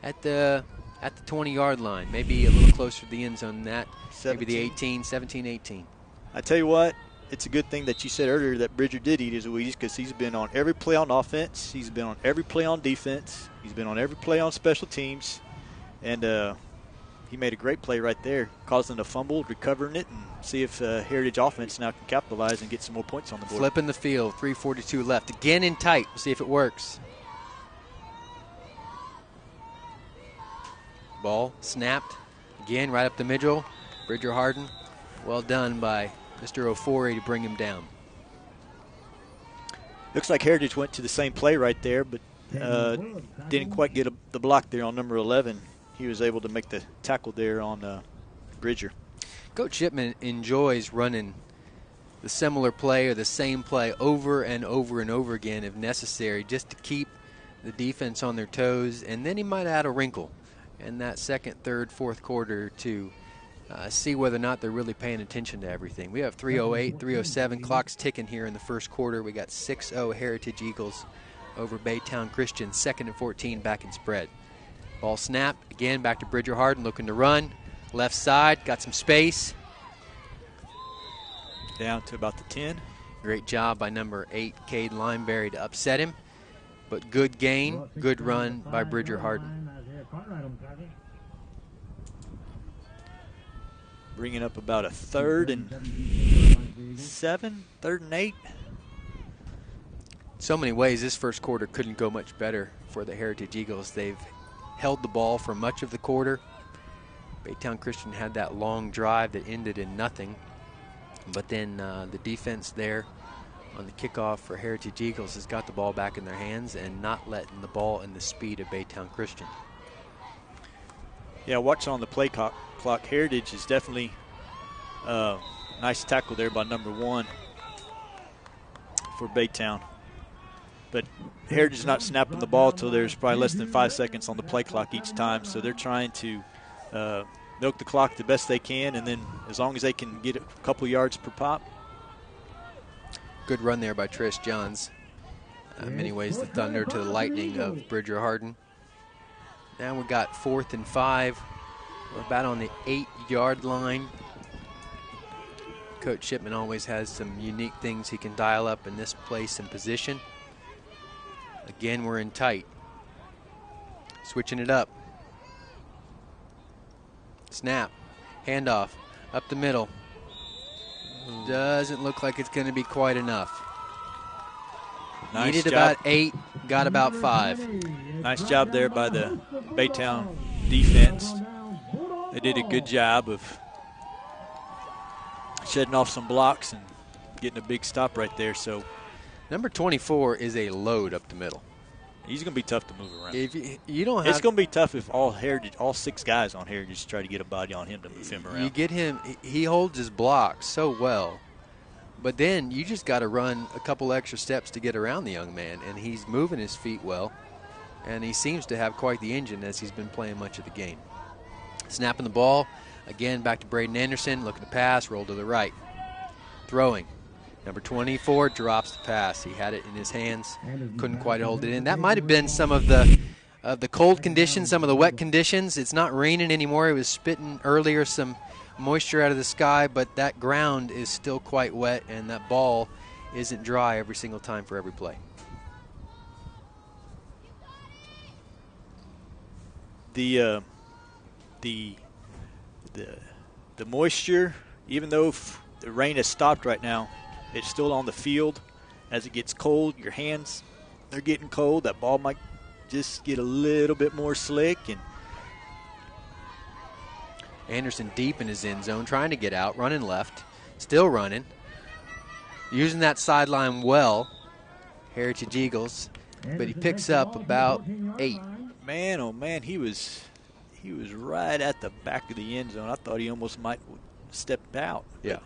at the 20-yard line, maybe a little closer to the end zone than that, 17. Maybe the 18, 17, 18.
I tell you what, it's a good thing that you said earlier that Bridger did eat his Wheaties, because he's been on every play on offense. He's been on every play on defense. He's been on every play on special teams. And he made a great play right there, causing a fumble, recovering it, and see if Heritage offense now can capitalize and get some more points on the board.
Flipping the field, 3:42 left. Again in tight. We'll see if it works. Ball snapped. Again, right up the middle. Bridger Harden. Well done by Mr. Ofori to bring him down.
Looks like Heritage went to the same play right there, but didn't quite get the block there on number 11. He was able to make the tackle there on Bridger.
Coach Shipman enjoys running the similar play or the same play over and over and over again if necessary, just to keep the defense on their toes, and then he might add a wrinkle in that second, third, fourth quarter to see whether or not they're really paying attention to everything. We have 3:08, 3:07, clock's ticking here in the first quarter. We got 6-0 Heritage Eagles over Baytown Christian, 2nd and 14 back in spread. Ball snapped, again back to Bridger Harden, looking to run. Left side, got some space.
Down to about the 10.
Great job by number 8, Cade Lineberry, to upset him. But good gain, good run by Bridger Harden.
Bringing up about a 3rd and 7, 3rd and 8.
so many ways, this first quarter couldn't go much better for the Heritage Eagles. They've held the ball for much of the quarter. Baytown Christian had that long drive that ended in nothing. But then the defense there on the kickoff for Heritage Eagles has got the ball back in their hands and not letting the ball in the speed of Baytown Christian.
Yeah, watching on the play clock, Heritage is definitely nice tackle there by number 1 for Baytown. But Heritage is not snapping the ball till there's probably less than 5 seconds on the play clock each time, so they're trying to milk the clock the best they can, and then as long as they can get a couple yards per pop.
Good run there by Trish Johns. In many ways, the thunder to the lightning of Bridger Hardin. Now we got 4th and 5. We're about on the 8-yard line. Coach Shipman always has some unique things he can dial up in this place and position. Again, we're in tight. Switching it up. Snap. Handoff. Up the middle. Doesn't look like it's going to be quite enough.
Nice
Needed
job.
about 8, got about 5.
Nice job there by the Baytown defense. They did a good job of shedding off some blocks and getting a big stop right there. So
number 24 is a load up the middle.
He's going to be tough to move around.
If you don't have,
it's going to be tough if all 6 guys on Heritage try to get a body on him to move him around.
You get him, he holds his blocks so well, but then you just got to run a couple extra steps to get around the young man, and he's moving his feet well, and he seems to have quite the engine as he's been playing much of the game. Snapping the ball, again back to Braden Anderson, looking to pass, roll to the right. Throwing. Number 24 drops the pass. He had it in his hands, couldn't quite hold it in. That might have been some of the cold conditions, some of the wet conditions. It's not raining anymore. It was spitting earlier some moisture out of the sky, but that ground is still quite wet, and that ball isn't dry every single time for every play.
The moisture, even though the rain has stopped right now, it's still on the field. As it gets cold, your hands, they're getting cold. That ball might just get a little bit more slick. And
Anderson deep in his end zone, trying to get out, running left, still running, using that sideline well, Heritage Eagles, but he picks up about 8.
Man, oh man, he was right at the back of the end zone. I thought he almost might step out.
Yeah.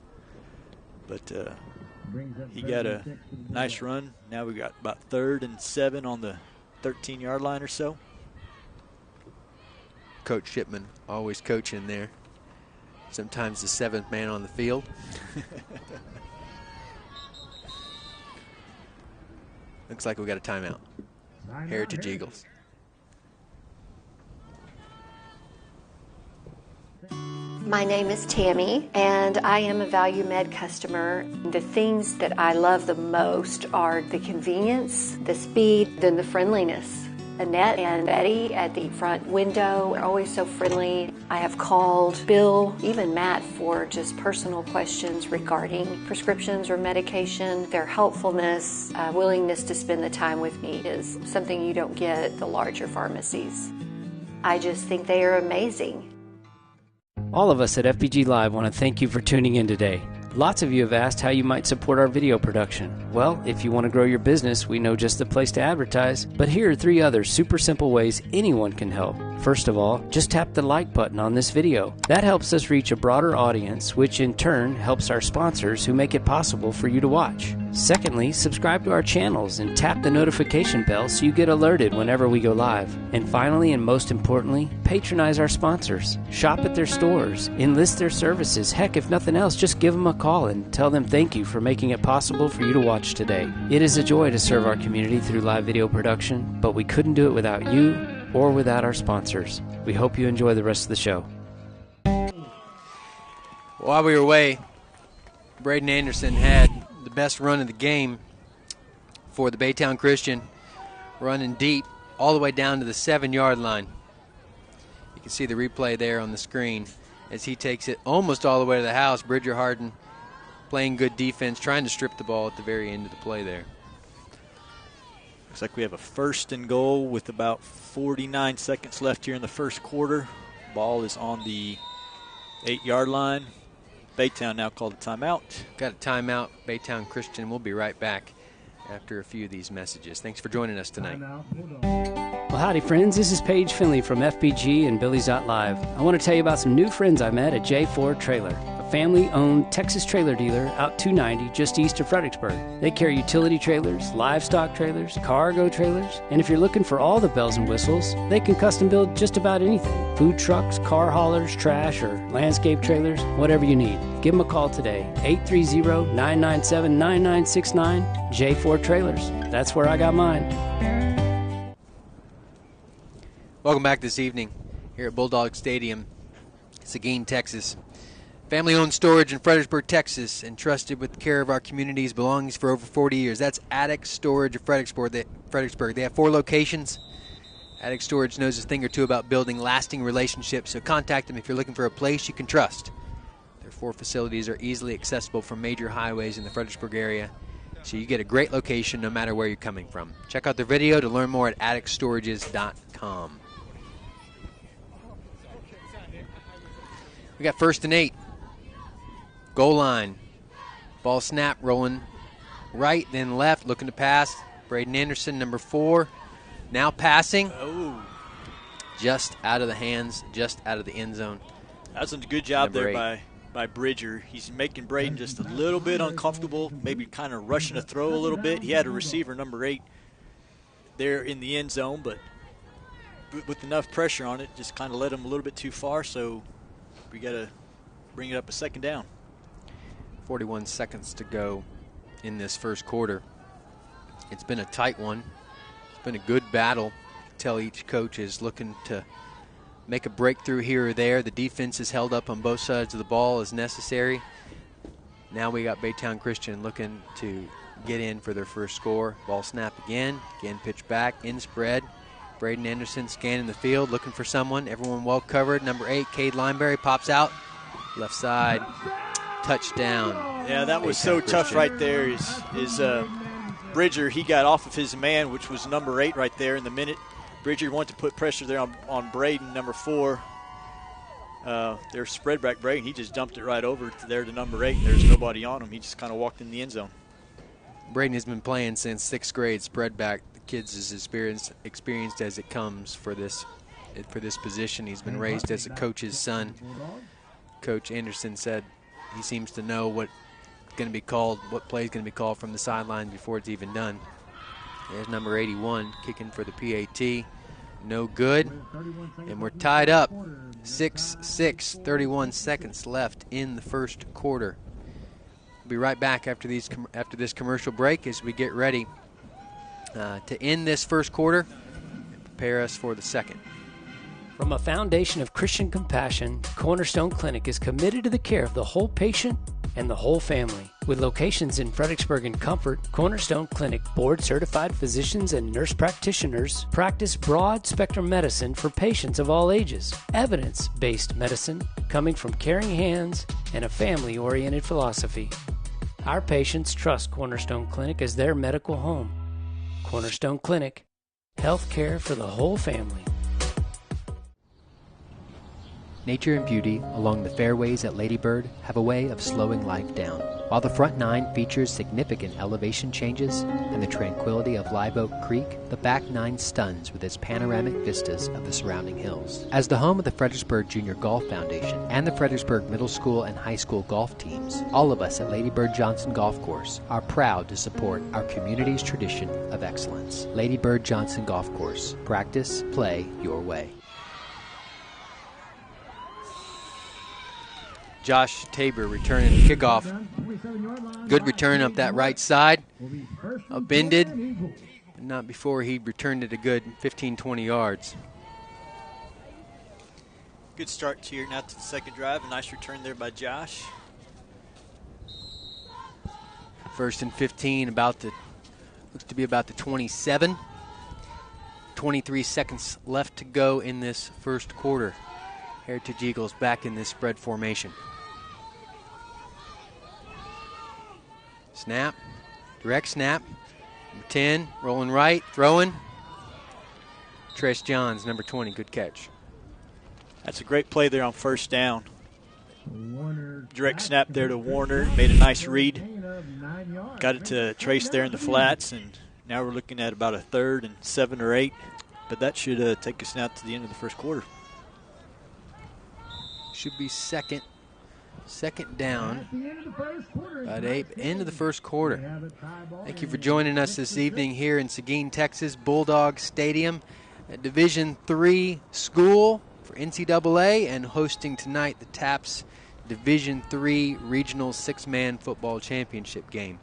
But he got a nice run. Now we got about 3rd and 7 on the 13-yard line or so.
Coach Shipman always coaching there. Sometimes the 7th man on the field. Looks like we got a timeout. Heritage Eagles.
My name is Tammy, and I am a Value Med customer. The things that I love the most are the convenience, the speed, then the friendliness. Annette and Betty at the front window are always so friendly. I have called Bill, even Matt, for just personal questions regarding prescriptions or medication. Their helpfulness, willingness to spend the time with me is something you don't get at the larger pharmacies. I just think they are amazing.
All of us at FPG Live want to thank you for tuning in today. Lots of you have asked how you might support our video production. Well, if you want to grow your business, we know just the place to advertise. But here are 3 other super simple ways anyone can help. First of all, just tap the like button on this video. That helps us reach a broader audience, which in turn helps our sponsors who make it possible for you to watch. Secondly, subscribe to our channels and tap the notification bell so you get alerted whenever we go live. And finally, and most importantly, patronize our sponsors. Shop at their stores, enlist their services. Heck, if nothing else, just give them a call and tell them thank you for making it possible for you to watch today. It is a joy to serve our community through live video production, but we couldn't do it without you or without our sponsors. We hope you enjoy the rest of the show.
While we were away, Braden Anderson had the best run of the game for the Baytown Christian, running deep all the way down to the 7-yard line. You can see the replay there on the screen as he takes it almost all the way to the house. Bridger Hardin playing good defense, trying to strip the ball at the very end of the play there.
Looks like we have a 1st and goal with about 49 seconds left here in the first quarter. Ball is on the 8-yard line. Baytown now called a timeout.
Got a timeout, Baytown Christian. We'll be right back after a few of these messages. Thanks for joining us tonight.
Well, howdy, friends. This is Paige Finley from FPG and Billy's Live. I want to tell you about some new friends I met at J4 Trailer, a family-owned Texas trailer dealer out 290 just east of Fredericksburg. They carry utility trailers, livestock trailers, cargo trailers, and if you're looking for all the bells and whistles, they can custom build just about anything. Food trucks, car haulers, trash, or landscape trailers, whatever you need. Give them a call today, 830-997-9969, J4 Trailers. That's where I got mine.
Welcome back this evening here at Bulldog Stadium, Seguin, Texas. Family-owned storage in Fredericksburg, Texas, entrusted with the care of our community's belongings for over 40 years. That's Attic Storage of Fredericksburg. They have 4 locations. Attic Storage knows a thing or two about building lasting relationships, so contact them if you're looking for a place you can trust. Their 4 facilities are easily accessible from major highways in the Fredericksburg area, so you get a great location no matter where you're coming from. Check out their video to learn more at atticstorages.com. We got 1st and 8. Goal line. Ball snap, rolling right, then left, looking to pass. Braden Anderson, number 4, now passing.
Oh.
Just out of the hands, just out of the end zone.
That's a good job
Number
there
8.
by Bridger. He's making Braden just a little bit uncomfortable, maybe kind of rushing to throw a little bit. He had a receiver, number 8, there in the end zone, but with enough pressure on it, just kind of led him a little bit too far, so we got to bring it up a 2nd down.
41 seconds to go in this first quarter. It's been a tight one. It's been a good battle. Tell each coach is looking to make a breakthrough here or there. The defense is held up on both sides of the ball as necessary. Now we got Baytown Christian looking to get in for their first score. Ball snap again pitch back, in spread. Braden Anderson scanning the field, looking for someone. Everyone well covered. Number 8, Cade Lineberry pops out. Left side, touchdown.
Yeah, that was so tough right there. Is Bridger, he got off of his man, which was number 8 right there. In the minute Bridger wanted to put pressure there on Braden, number 4. Their spread back Braden, he just dumped it right over to there to number 8. There's nobody on him. He just kind of walked in the end zone.
Braden has been playing since 6th grade, spread back. The kid's as experienced as it comes for this position. He's been raised as a coach's son. Coach Anderson said he seems to know what play is going to be called from the sideline before it's even done. There's number 81 kicking for the PAT. No good. And we're tied up. 6-6, 31 seconds left in the first quarter. We'll be right back after this commercial break as we get ready to end this first quarter and prepare us for the second.
From a foundation of Christian compassion, Cornerstone Clinic is committed to the care of the whole patient and the whole family. With locations in Fredericksburg and Comfort, Cornerstone Clinic board-certified physicians and nurse practitioners practice broad-spectrum medicine for patients of all ages. Evidence-based medicine coming from caring hands and a family-oriented philosophy. Our patients trust Cornerstone Clinic as their medical home. Cornerstone Clinic, health care for the whole family.
Nature and beauty along the fairways at Lady Bird have a way of slowing life down. While the front 9 features significant elevation changes and the tranquility of Live Oak Creek, the back 9 stuns with its panoramic vistas of the surrounding hills. As the home of the Fredericksburg Junior Golf Foundation and the Fredericksburg Middle School and High School golf teams, all of us at Lady Bird Johnson Golf Course are proud to support our community's tradition of excellence. Lady Bird Johnson Golf Course. Practice, play your way.
Josh Tabor returning the kickoff. Good return up that right side. Upended, but not before he returned it a good 15-20 yards.
Good start here now to the second drive. A nice return there by Josh.
1st and 15, looks to be about the 27. 23 seconds left to go in this first quarter. Heritage Eagles back in this spread formation. Snap, direct snap, Number 10, rolling right, throwing. Trish Johns, number 20, good catch.
That's a great play there on first down. Direct snap there to Warner, made a nice read. Got it to Trace there in the flats, and now we're looking at about a 3rd and 7 or 8. But that should take us now to the end of the first quarter.
Should be second down. About end of the first quarter. Thank you for joining us this evening here in Seguin, Texas, Bulldog Stadium, a Division III school for NCAA, and hosting tonight the TAPS Division III Regional 6-Man Football Championship game.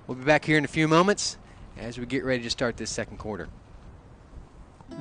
We'll be back here in a few moments as we get ready to start this second quarter.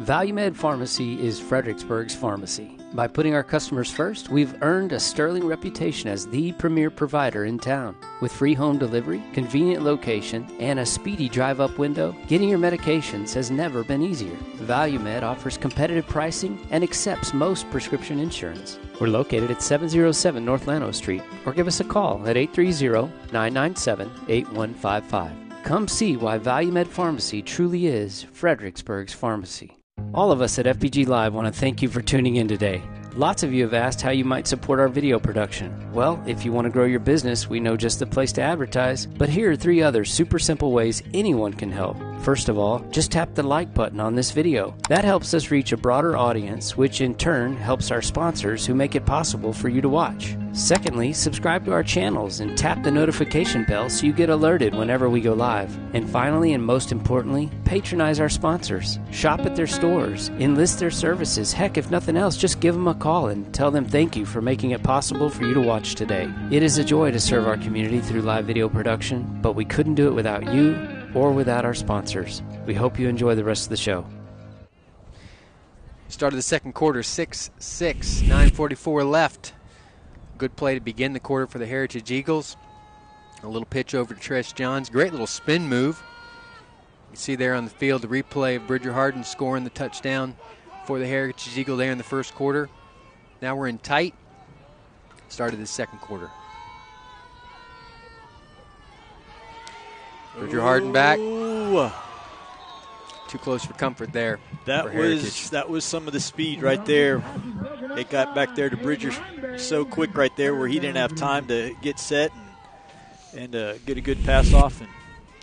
ValueMed Pharmacy is Fredericksburg's pharmacy. By putting our customers first, we've earned a sterling reputation as the premier provider in town. With free home delivery, convenient location, and a speedy drive-up window, getting your medications has never been easier. ValueMed offers competitive pricing and accepts most prescription insurance. We're located at 707 North Llano Street, or give us a call at 830-997-8155. Come see why ValueMed Pharmacy truly is Fredericksburg's pharmacy. All of us at FBG Live want to thank you for tuning in today. Lots of you have asked how you might support our video production. Well, if you want to grow your business, we know just the place to advertise. But here are 3 other super simple ways anyone can help. First of all, just tap the like button on this video. That helps us reach a broader audience, which in turn helps our sponsors who make it possible for you to watch. Secondly, subscribe to our channels and tap the notification bell so you get alerted whenever we go live. And finally, and most importantly, patronize our sponsors. Shop at their stores, enlist their services. Heck, if nothing else, just give them a call and tell them thank you for making it possible for you to watch today. It is a joy to serve our community through live video production, but we couldn't do it without you or without our sponsors. We hope you enjoy the rest of the show.
Start of the second quarter, 6-6, 9:44 left. Good play to begin the quarter for the Heritage Eagles. A little pitch over to Trish Johns. Great little spin move. You see there on the field the replay of Bridger Harden scoring the touchdown for the Heritage Eagle there in the first quarter. Now we're in tight. Start of the second quarter. Bridger Harden back. Too close for comfort there.
That was some of the speed right there. It got back there to Bridger so quick right there where he didn't have time to get set and get a good pass off, and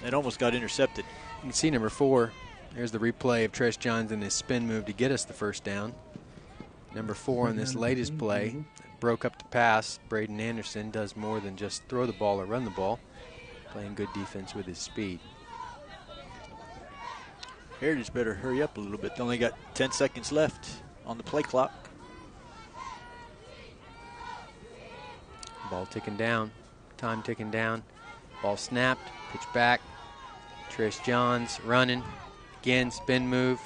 it almost got intercepted.
You can see number 4. There's the replay of Trish Johns in his spin move to get us the first down. Number 4 in this latest play broke up the pass. Braden Anderson does more than just throw the ball or run the ball, playing good defense with his speed.
Heritage better hurry up a little bit. They only got 10 seconds left on the play clock.
Ball ticking down, time ticking down. Ball snapped, pitch back. Trish Johns running. Again, spin move,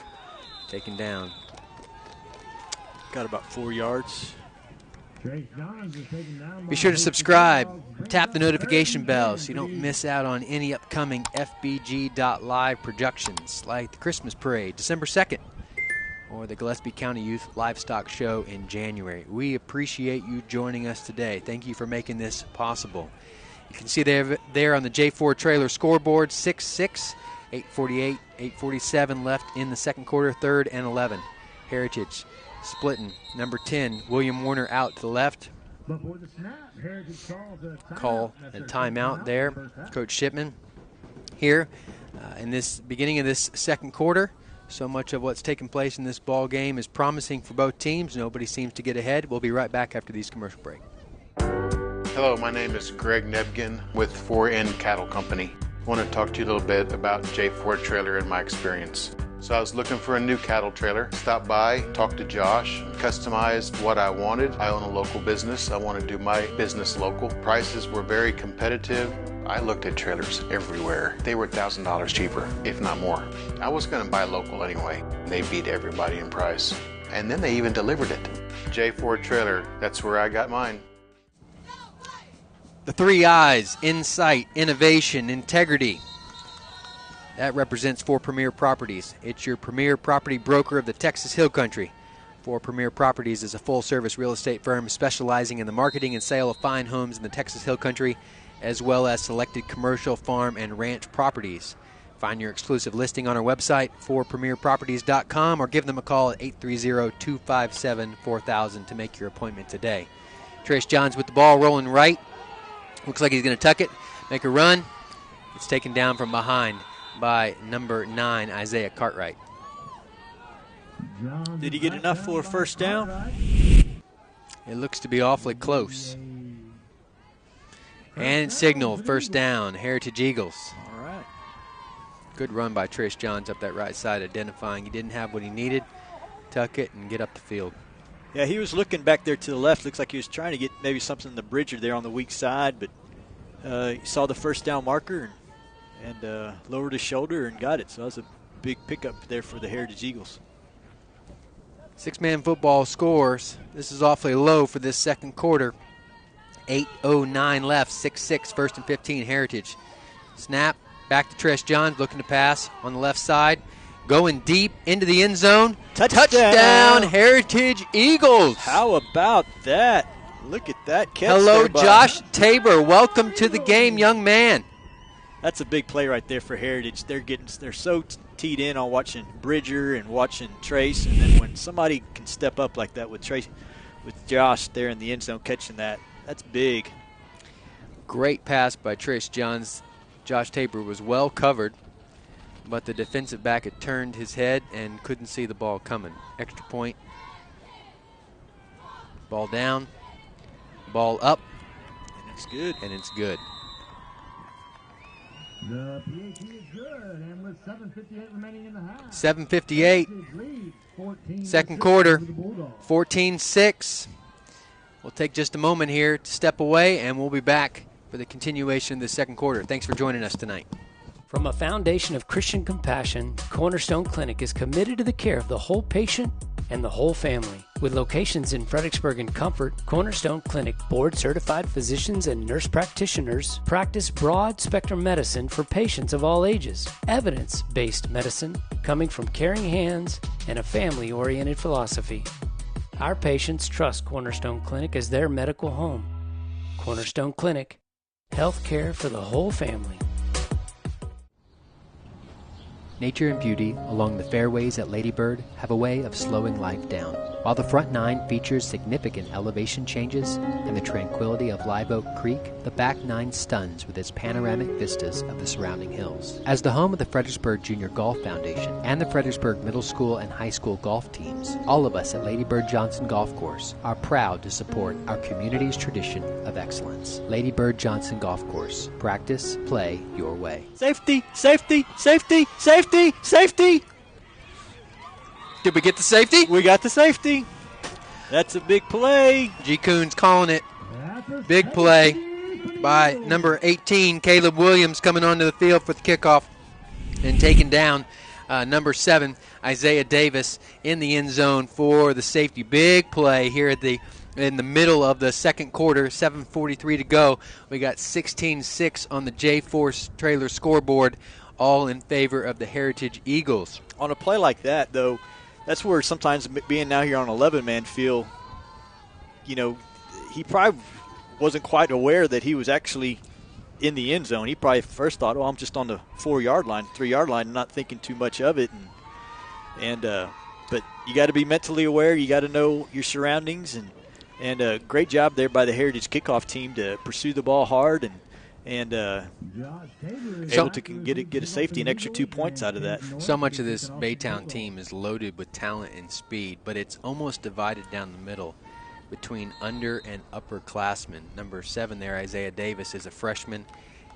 taken down.
Got about 4 yards.
Be sure to subscribe, tap the notification bell so you don't miss out on any upcoming FBG.live productions like the Christmas Parade, December 2nd, or the Gillespie County Youth Livestock Show in January. We appreciate you joining us today. Thank you for making this possible. You can see there on the J4 trailer scoreboard, 6-6, 8:48, 8:47 left in the second quarter, 3rd and 11. Heritage splitting. Number 10, William Warner out to the left. Call a timeout there. Coach Shipman here in this beginning of this second quarter. So much of what's taking place in this ball game is promising for both teams. Nobody seems to get ahead. We'll be right back after these commercial break.
Hello, my name is Greg Nebgen with 4N Cattle Company. I want to talk to you a little bit about J4 trailer and my experience. So I was looking for a new cattle trailer, stopped by, talked to Josh, customized what I wanted. I own a local business. I want to do my business local. Prices were very competitive. I looked at trailers everywhere. They were $1,000 cheaper, if not more. I was going to buy local anyway. They beat everybody in price. And then they even delivered it. J4 trailer, that's where I got mine.
The 3 I's, insight, innovation, integrity. That represents 4 Premier Properties. It's your premier property broker of the Texas Hill Country. 4 Premier Properties is a full-service real estate firm specializing in the marketing and sale of fine homes in the Texas Hill Country, as well as selected commercial, farm, and ranch properties. Find your exclusive listing on our website, forpremierproperties.com, or give them a call at 830-257-4000 to make your appointment today. Trace Johns with the ball rolling right. Looks like he's going to tuck it, make a run. It's taken down from behind by number 9, Isaiah Cartwright.
Did he get enough for a first down?
It looks to be awfully close. And signal, first down, Heritage Eagles.
All right.
Good run by Trace Johns up that right side, identifying he didn't have what he needed. Tuck it and get up the field.
Yeah, he was looking back there to the left. Looks like he was trying to get maybe something in the Bridger there on the weak side, but he saw the first down marker and lowered his shoulder and got it. So that was a big pickup there for the Heritage Eagles.
6-man football scores. This is awfully low for this second quarter. 8:09 left, 6-6, first and 15, Heritage. Snap, back to Trace Johns, looking to pass on the left side. Going deep into the end zone. Touchdown, Heritage Eagles.
How about that? Look at that catch.
Hello, Josh Tabor. Welcome to the game, young man.
That's a big play right there for Heritage. They're so teed in on watching Bridger and watching Trace, and then when somebody can step up like that with Trace, with Josh there in the end zone catching that, that's big.
Great pass by Trace Johns. Josh Tabor was well covered, but the defensive back had turned his head and couldn't see the ball coming. Extra point. Ball down. Ball up.
And it's good.
And it's good.
The PAT is good, and with 7:58 remaining in the half.
7:58. Second quarter. 14-6. We'll take just a moment here to step away, and we'll be back for the continuation of the second quarter. Thanks for joining us tonight.
From a foundation of Christian compassion, Cornerstone Clinic is committed to the care of the whole patient and the whole family. With locations in Fredericksburg and Comfort, Cornerstone Clinic board-certified physicians and nurse practitioners practice broad-spectrum medicine for patients of all ages. Evidence-based medicine coming from caring hands and a family-oriented philosophy. Our patients trust Cornerstone Clinic as their medical home. Cornerstone Clinic, health care for the whole family.
Nature and beauty along the fairways at Lady Bird have a way of slowing life down. While the front nine features significant elevation changes and the tranquility of Live Oak Creek, the back nine stuns with its panoramic vistas of the surrounding hills. As the home of the Fredericksburg Junior Golf Foundation and the Fredericksburg Middle School and High School golf teams, all of us at Lady Bird Johnson Golf Course are proud to support our community's tradition of excellence. Lady Bird Johnson Golf Course. Practice, play your way.
Safety, safety, safety, safety, safety.
Did we get the safety?
We got the safety. That's a big play.
G. Kunz calling it. Big play by number 18, Caleb Williams, coming onto the field for the kickoff and taking down number 7, Isaiah Davis, in the end zone for the safety. Big play here in the middle of the second quarter, 7:43 to go. We got 16-6 on the J4 trailer scoreboard, all in favor of the Heritage Eagles.
On a play like that, though, that's where sometimes being now here on 11-man field, he probably wasn't quite aware that he was actually in the end zone. He probably first thought, I'm just on the 4-yard line, 3-yard line, not thinking too much of it. But you got to be mentally aware. You got to know your surroundings. And a great job there by the Heritage kickoff team to pursue the ball hard and able to get a safety, an extra 2 points out of that.
So much of this Baytown team is loaded with talent and speed, but it's almost divided down the middle between under and upperclassmen. Number 7 there, Isaiah Davis, is a freshman.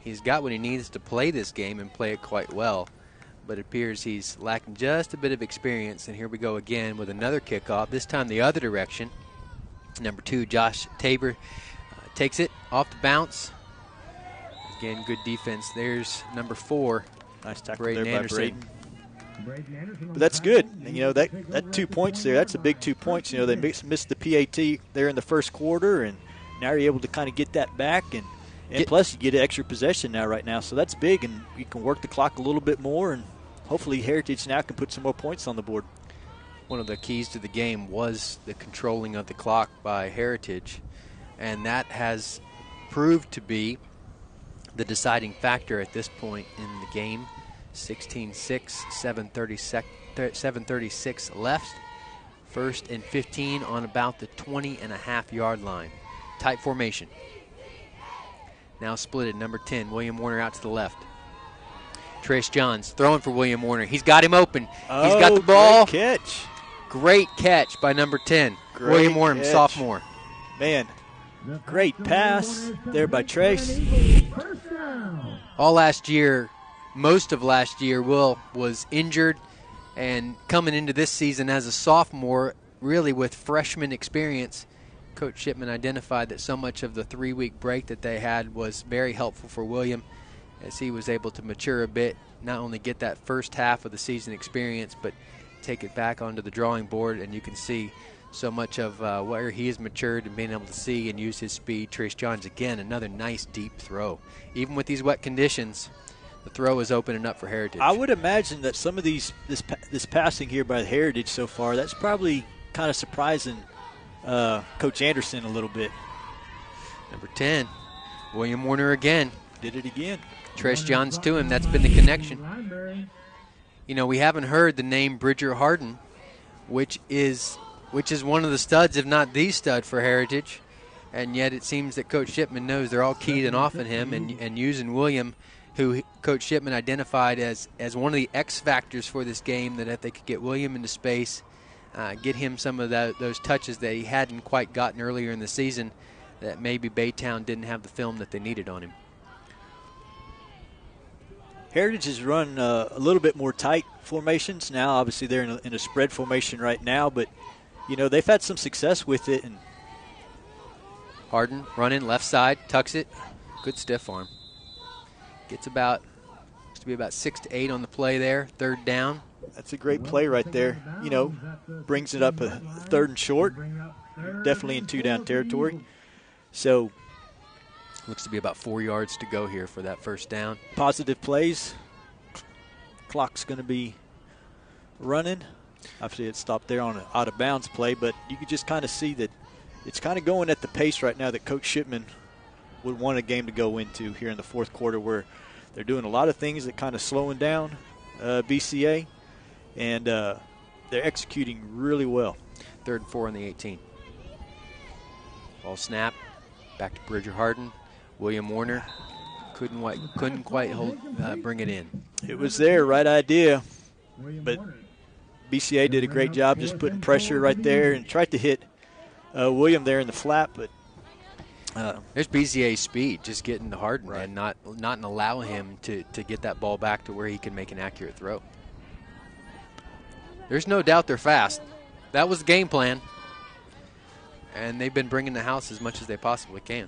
He's got what he needs to play this game and play it quite well, but it appears he's lacking just a bit of experience. And here we go again with another kickoff, this time the other direction. Number 2, Josh Tabor, takes it off the bounce. Again, good defense. There's number 4.
Nice tackle
Braden
there by
Anderson.
Braden. But that's good. And, that 2 points there, that's a big 2 points. They missed the PAT there in the first quarter, and now you're able to kind of get that back. And plus, you get an extra possession right now. So that's big, and you can work the clock a little bit more, and hopefully Heritage now can put some more points on the board.
One of the keys to the game was the controlling of the clock by Heritage, and that has proved to be the deciding factor at this point in the game. 16-6, 7:36 left. 1st and 15 on about the 20.5-yard line. Tight formation. Now split at number 10. William Warner out to the left. Trace Johns throwing for William Warner. He's got him open. He's got the ball.
Great catch.
Great catch by number 10. William Warner, sophomore.
Man, great pass there by Trace.
All last year, most of last year, Will was injured, and coming into this season as a sophomore, really with freshman experience, Coach Shipman identified that so much of the 3-week break that they had was very helpful for William as he was able to mature a bit, not only get that first half of the season experience, but take it back onto the drawing board, and you can see so much of where he has matured and being able to see and use his speed. Trace Johns, again, another nice deep throw. Even with these wet conditions, the throw is opening up for Heritage.
I would imagine that some of this passing here by the Heritage so far, that's probably kind of surprising Coach Anderson a little bit.
Number 10, William Warner again.
Did it again.
Trace Johns to him. That's been the connection. You know, we haven't heard the name Bridger Harden, which is one of the studs, if not the stud, for Heritage. And yet it seems that Coach Shipman knows they're all keying off on him and using William, who Coach Shipman identified as one of the X factors for this game, that if they could get William into space, get him some of those touches that he hadn't quite gotten earlier in the season, that maybe Baytown didn't have the film that they needed on him.
Heritage has run a little bit more tight formations now. Obviously, they're in a spread formation right now, but you know they've had some success with it. And
Harden running left side, tucks it, good stiff arm. Gets looks to be about 6 to 8 on the play there. 3rd down.
That's a great play right there. You know, brings it up a 3rd and short. Definitely in 2-down territory. So.
Looks to be about 4 yards to go here for that 1st down.
Positive plays. Clock's going to be running. Obviously, it stopped there on an out-of-bounds play, but you could just kind of see that it's kind of going at the pace right now that Coach Shipman would want a game to go into here in the 4th quarter, where they're doing a lot of things that kind of slowing down BCA, and they're executing really well.
3rd and 4 on the 18. Ball snap. Back to Bridger Harden. William Warner couldn't quite bring it in.
It was there, right idea, but BCA did a great job just putting pressure right there and tried to hit William there in the flat, but
there's BCA's speed, just getting to Harden and not allow him to get that ball back to where he can make an accurate throw. There's no doubt they're fast. That was the game plan, and they've been bringing the house as much as they possibly can.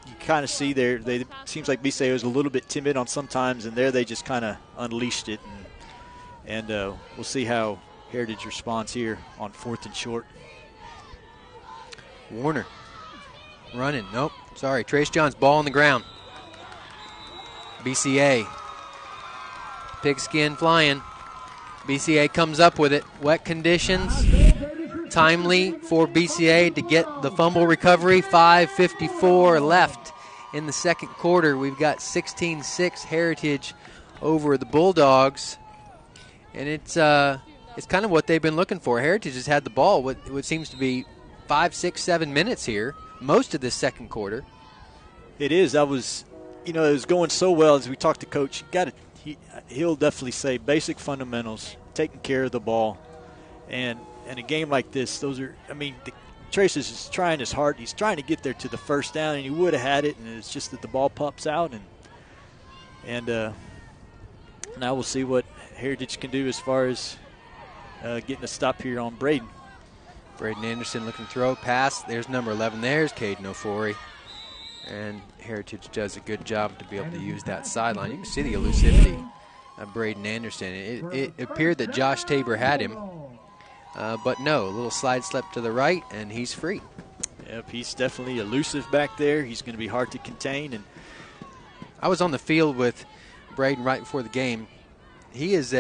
You kind of see there, it seems like BCA was a little bit timid on sometimes, and there they just kind of unleashed it. And we'll see how Heritage responds here on 4th and short.
Warner running. Nope. Sorry. Trace Johns, ball on the ground. BCA. Pigskin flying. BCA comes up with it. Wet conditions. Timely for BCA to get the fumble recovery. 5:54 left in the 2nd quarter. We've got 16-6 Heritage over the Bulldogs. And it's kind of what they've been looking for. Heritage has had the ball what seems to be 5, 6, 7 minutes here, most of this 2nd quarter.
It is. It was going so well as we talked to Coach. He'll definitely say basic fundamentals, taking care of the ball, and a game like this, Trace is just trying his hard. He's trying to get there to the 1st down, and he would have had it, and it's just that the ball pops out, and now we'll see what Heritage can do as far as getting a stop here on Braden.
Braden Anderson looking to throw, pass. There's number 11. There's Caden Ofori. And Heritage does a good job to be able to use that sideline. You can see the elusivity of Braden Anderson. It appeared that Josh Tabor had him, but no, a little slide slip to the right, and he's free.
Yep, he's definitely elusive back there. He's going to be hard to contain. And
I was on the field with Braden right before the game. He is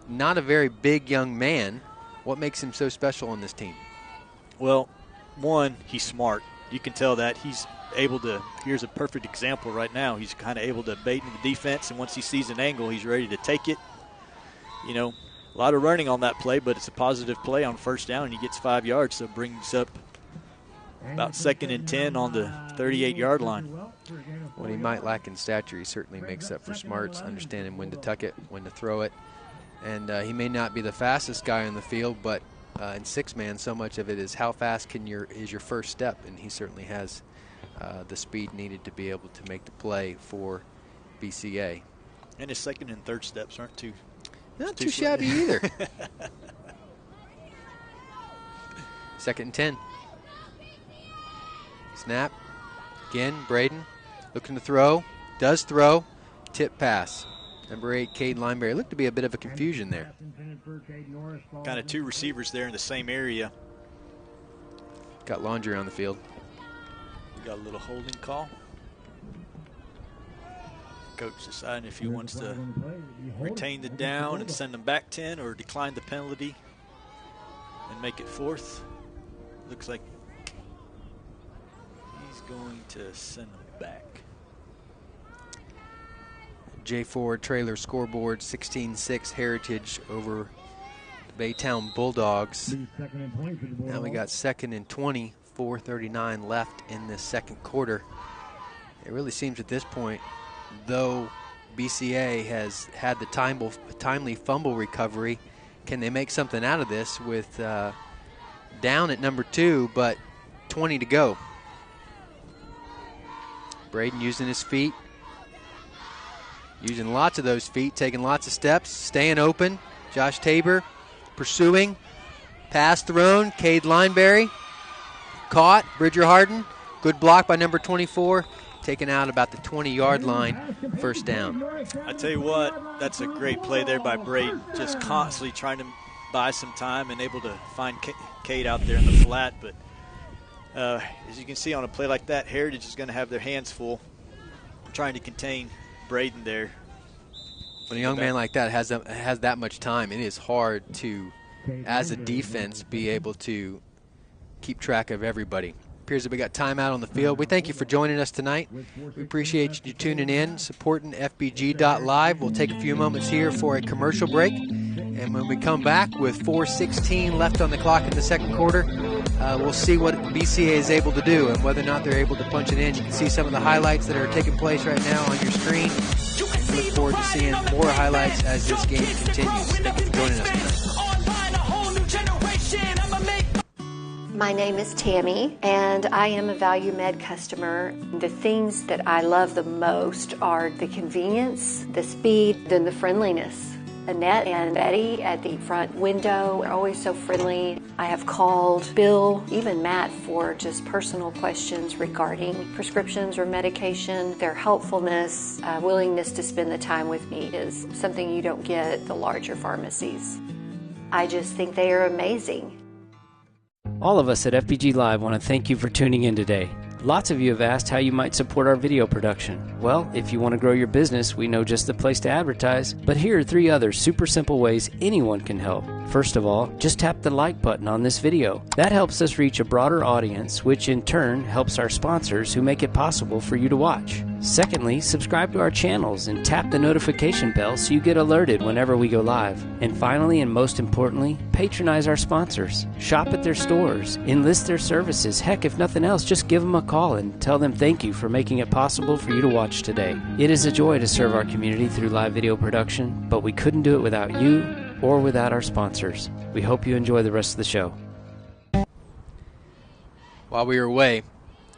not a very big young man. What makes him so special on this team?
Well, one, he's smart. you can tell that he's able to. Here's a perfect example right now. He's kind of able to bait in the defense, and once he sees an angle, he's ready to take it. You know, a lot of running on that play, but it's a positive play on first down, and he gets 5 yards, so it brings up about 2nd and 10 on the 38-yard line.
What he might lack in stature, he certainly makes up for smarts, understanding when to tuck it, when to throw it. And he may not be the fastest guy on the field, but in six-man, so much of it is how fast is your first step, and he certainly has the speed needed to be able to make the play for BCA.
And his second and third steps aren't too
shabby either. 2nd and 10. Snap. Again, Braden looking to throw. Does throw. Tip pass. Number 8, Cade Lineberry. Looked to be a bit of a confusion there.
Kind of 2 receivers there in the same area.
Got Laundry on the field.
We got a little holding call. Coach deciding if he wants to retain the down and send them back 10 or decline the penalty and make it 4th. Looks like he's going to send them back.
J4 trailer scoreboard 16-6 Heritage over the Baytown Bulldogs. Now we got 2nd and 20, 4:39 left in this second quarter. It really seems at this point, though BCA has had the timely fumble recovery, can they make something out of this with down at number 2, but 20 to go. Braden using his feet. Using lots of those feet, taking lots of steps, staying open. Josh Tabor pursuing. Pass thrown. Cade Lineberry. Caught. Bridger Harden. Good block by number 24. Taken out about the 20-yard line. First down.
I tell you what, that's a great play there by Braden. Just constantly trying to buy some time and able to find Cade out there in the flat. But as you can see on a play like that, Heritage is going to have their hands full trying to contain Braden there.
When a young man like that has that much time, it is hard to, as a defense, be able to keep track of everybody. Appears that we got timeout on the field. We thank you for joining us tonight. We appreciate you tuning in, supporting FBG.live. We'll take a few moments here for a commercial break. And when we come back with 4:16 left on the clock in the second quarter, we'll see what BCA is able to do and whether or not they're able to punch it in. You can see some of the highlights that are taking place right now on your screen. We look forward to seeing more highlights as this game continues. Thank you for joining us tonight.
My name is Tammy, and I am a Value Med customer. The things that I love the most are the convenience, the speed, then the friendliness. Annette and Eddie at the front window are always so friendly. I have called Bill, even Matt, for just personal questions regarding prescriptions or medication. Their helpfulness, willingness to spend the time with me is something you don't get at the larger pharmacies. I just think they are amazing.
All of us at FBG Live want to thank you for tuning in today. Lots of you have asked how you might support our video production. Well, if you want to grow your business, we know just the place to advertise. But here are 3 other super simple ways anyone can help. First of all, just tap the like button on this video. That helps us reach a broader audience, which in turn helps our sponsors who make it possible for you to watch. Secondly, subscribe to our channels and tap the notification bell so you get alerted whenever we go live. And finally, and most importantly, patronize our sponsors. Shop at their stores, enlist their services. Heck, if nothing else, just give them a call and tell them thank you for making it possible for you to watch today. It is a joy to serve our community through live video production, but we couldn't do it without you or without our sponsors. We hope you enjoy the rest of the show.
While we were away,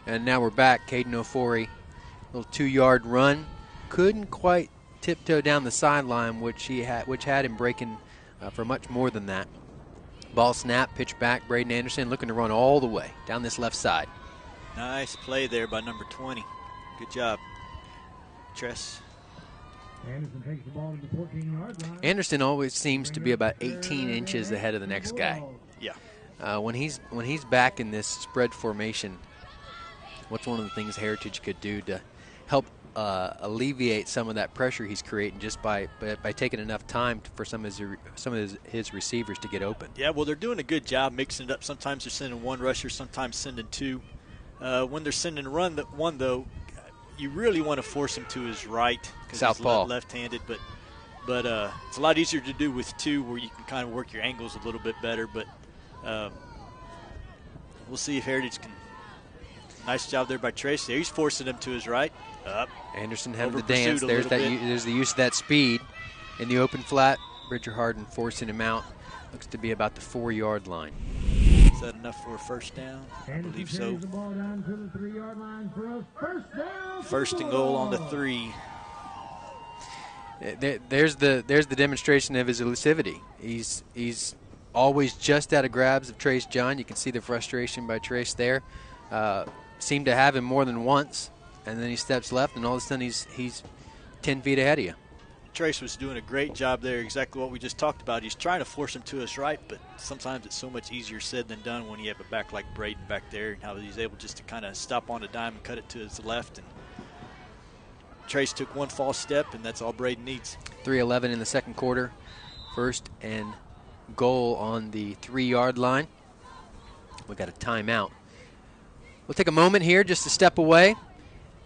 and now we're back, Caden Ofori, little 2-yard run, couldn't quite tiptoe down the sideline, which had him breaking for much more than that. Ball snap, pitch back, Braden Anderson looking to run all the way down this left side.
Nice play there by number 20. Good job, Tress.
Anderson takes the ball to the 14-yard line.
Anderson always seems to be about 18 inches ahead of the next guy.
Yeah.
When he's back in this spread formation, what's one of the things Heritage could do to help alleviate some of that pressure he's creating just by taking enough time for some of his receivers to get open?
Yeah, well, they're doing a good job mixing it up. Sometimes they're sending 1 rusher, sometimes sending 2. When they're sending one, though, you really want to force him to his right because he's left-handed. But it's a lot easier to do with two where you can kind of work your angles a little bit better. But we'll see if Heritage can. Nice job there by Trace. There he's forcing him to his right. Up.
Anderson having the dance. There's the use of that speed in the open flat. Bridger Harden forcing him out. Looks to be about the 4-yard line.
Is that enough for a first down? I believe so.
The ball down to the 3-yard line for a first down.
First and goal on the 3.
There's the demonstration of his elusivity. He's always just out of grabs of Trace John. You can see the frustration by Trace there. Seemed to have him more than once, and then he steps left, and all of a sudden he's 10 feet ahead of you.
Trace was doing a great job there, exactly what we just talked about. He's trying to force him to his right, but sometimes it's so much easier said than done when you have a back like Braden back there, and how he's able just to kind of stop on a dime and cut it to his left. And Trace took one false step, and that's all Braden needs.
3:11 in the second quarter. First and goal on the 3-yard line. We got a timeout. We'll take a moment here just to step away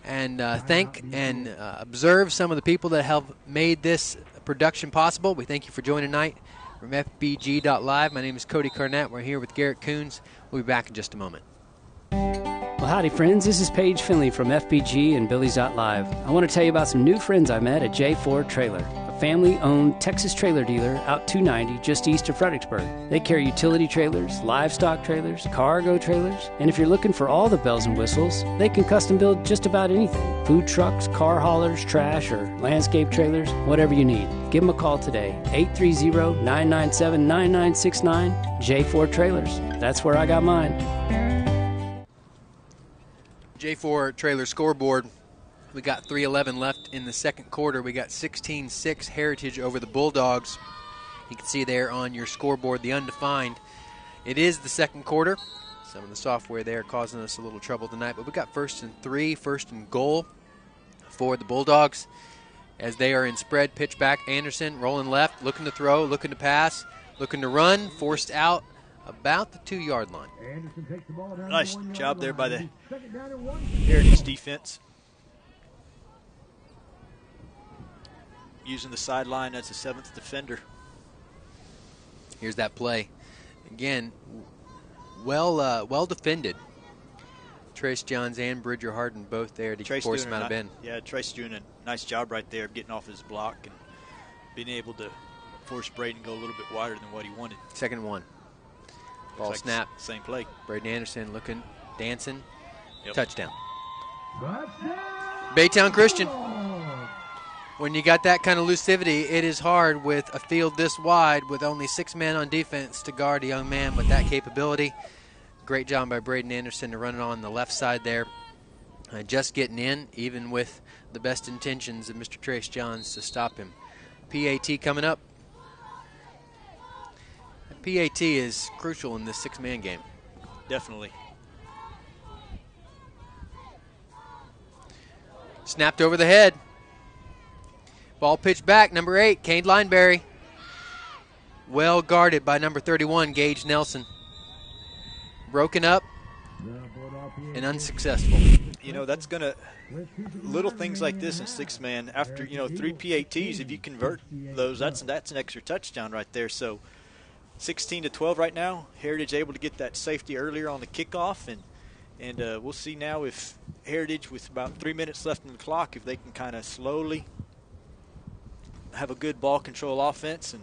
and thank and observe some of the people that have made this production possible. We thank you for joining tonight from FBG.live. My name is Cody Carnett. We're here with Garrett Kunz. We'll be back in just a moment.
Well, howdy, friends. This is Paige Finley from FBG and Billy's.live. I want to tell you about some new friends I met at J4 Trailer, a family-owned Texas trailer dealer out 290 just east of Fredericksburg. They carry utility trailers, livestock trailers, cargo trailers, and if you're looking for all the bells and whistles, they can custom build just about anything. Food trucks, car haulers, trash, or landscape trailers, whatever you need. Give them a call today, 830-997-9969, J4 Trailers. That's where I got mine.
J4 Trailer scoreboard. We got 3:11 left in the second quarter. We got 16-6 Heritage over the Bulldogs. You can see there on your scoreboard the undefined. It is the second quarter. Some of the software there causing us a little trouble tonight, but we got 1st and 3, 1st and goal for the Bulldogs as they are in spread. Pitch back. Anderson rolling left, looking to throw, looking to pass, looking to run, forced out about the 2-yard line.
Nice job there by the Heritage defense. Using the sideline as a 7th defender.
Here's that play. Again, well defended. Trace Johns and Bridger Harden both there to force him out of bend.
Yeah, Trace doing a nice job right there, getting off his block and being able to force Braden to go a little bit wider than what he wanted.
2nd and 1. Ball
like
snap.
Same play.
Braden Anderson looking, dancing.
Yep.
Touchdown. Baytown Christian. When you got that kind of lucidity, it is hard with a field this wide with only 6 men on defense to guard a young man with that capability. Great job by Braden Anderson to run it on the left side there. Just getting in, even with the best intentions of Mr. Trace Johns to stop him. PAT coming up. PAT is crucial in this 6-man game.
Definitely.
Snapped over the head. Ball pitched back, number 8, Kane Lineberry. Well guarded by number 31, Gage Nelson. Broken up and unsuccessful.
You know, that's going to – little things like this in 6-man, after, 3 PATs, if you convert those, that's an extra touchdown right there. So 16-12 right now. Heritage able to get that safety earlier on the kickoff, and we'll see now if Heritage, with about 3 minutes left in the clock, if they can kind of slowly have a good ball control offense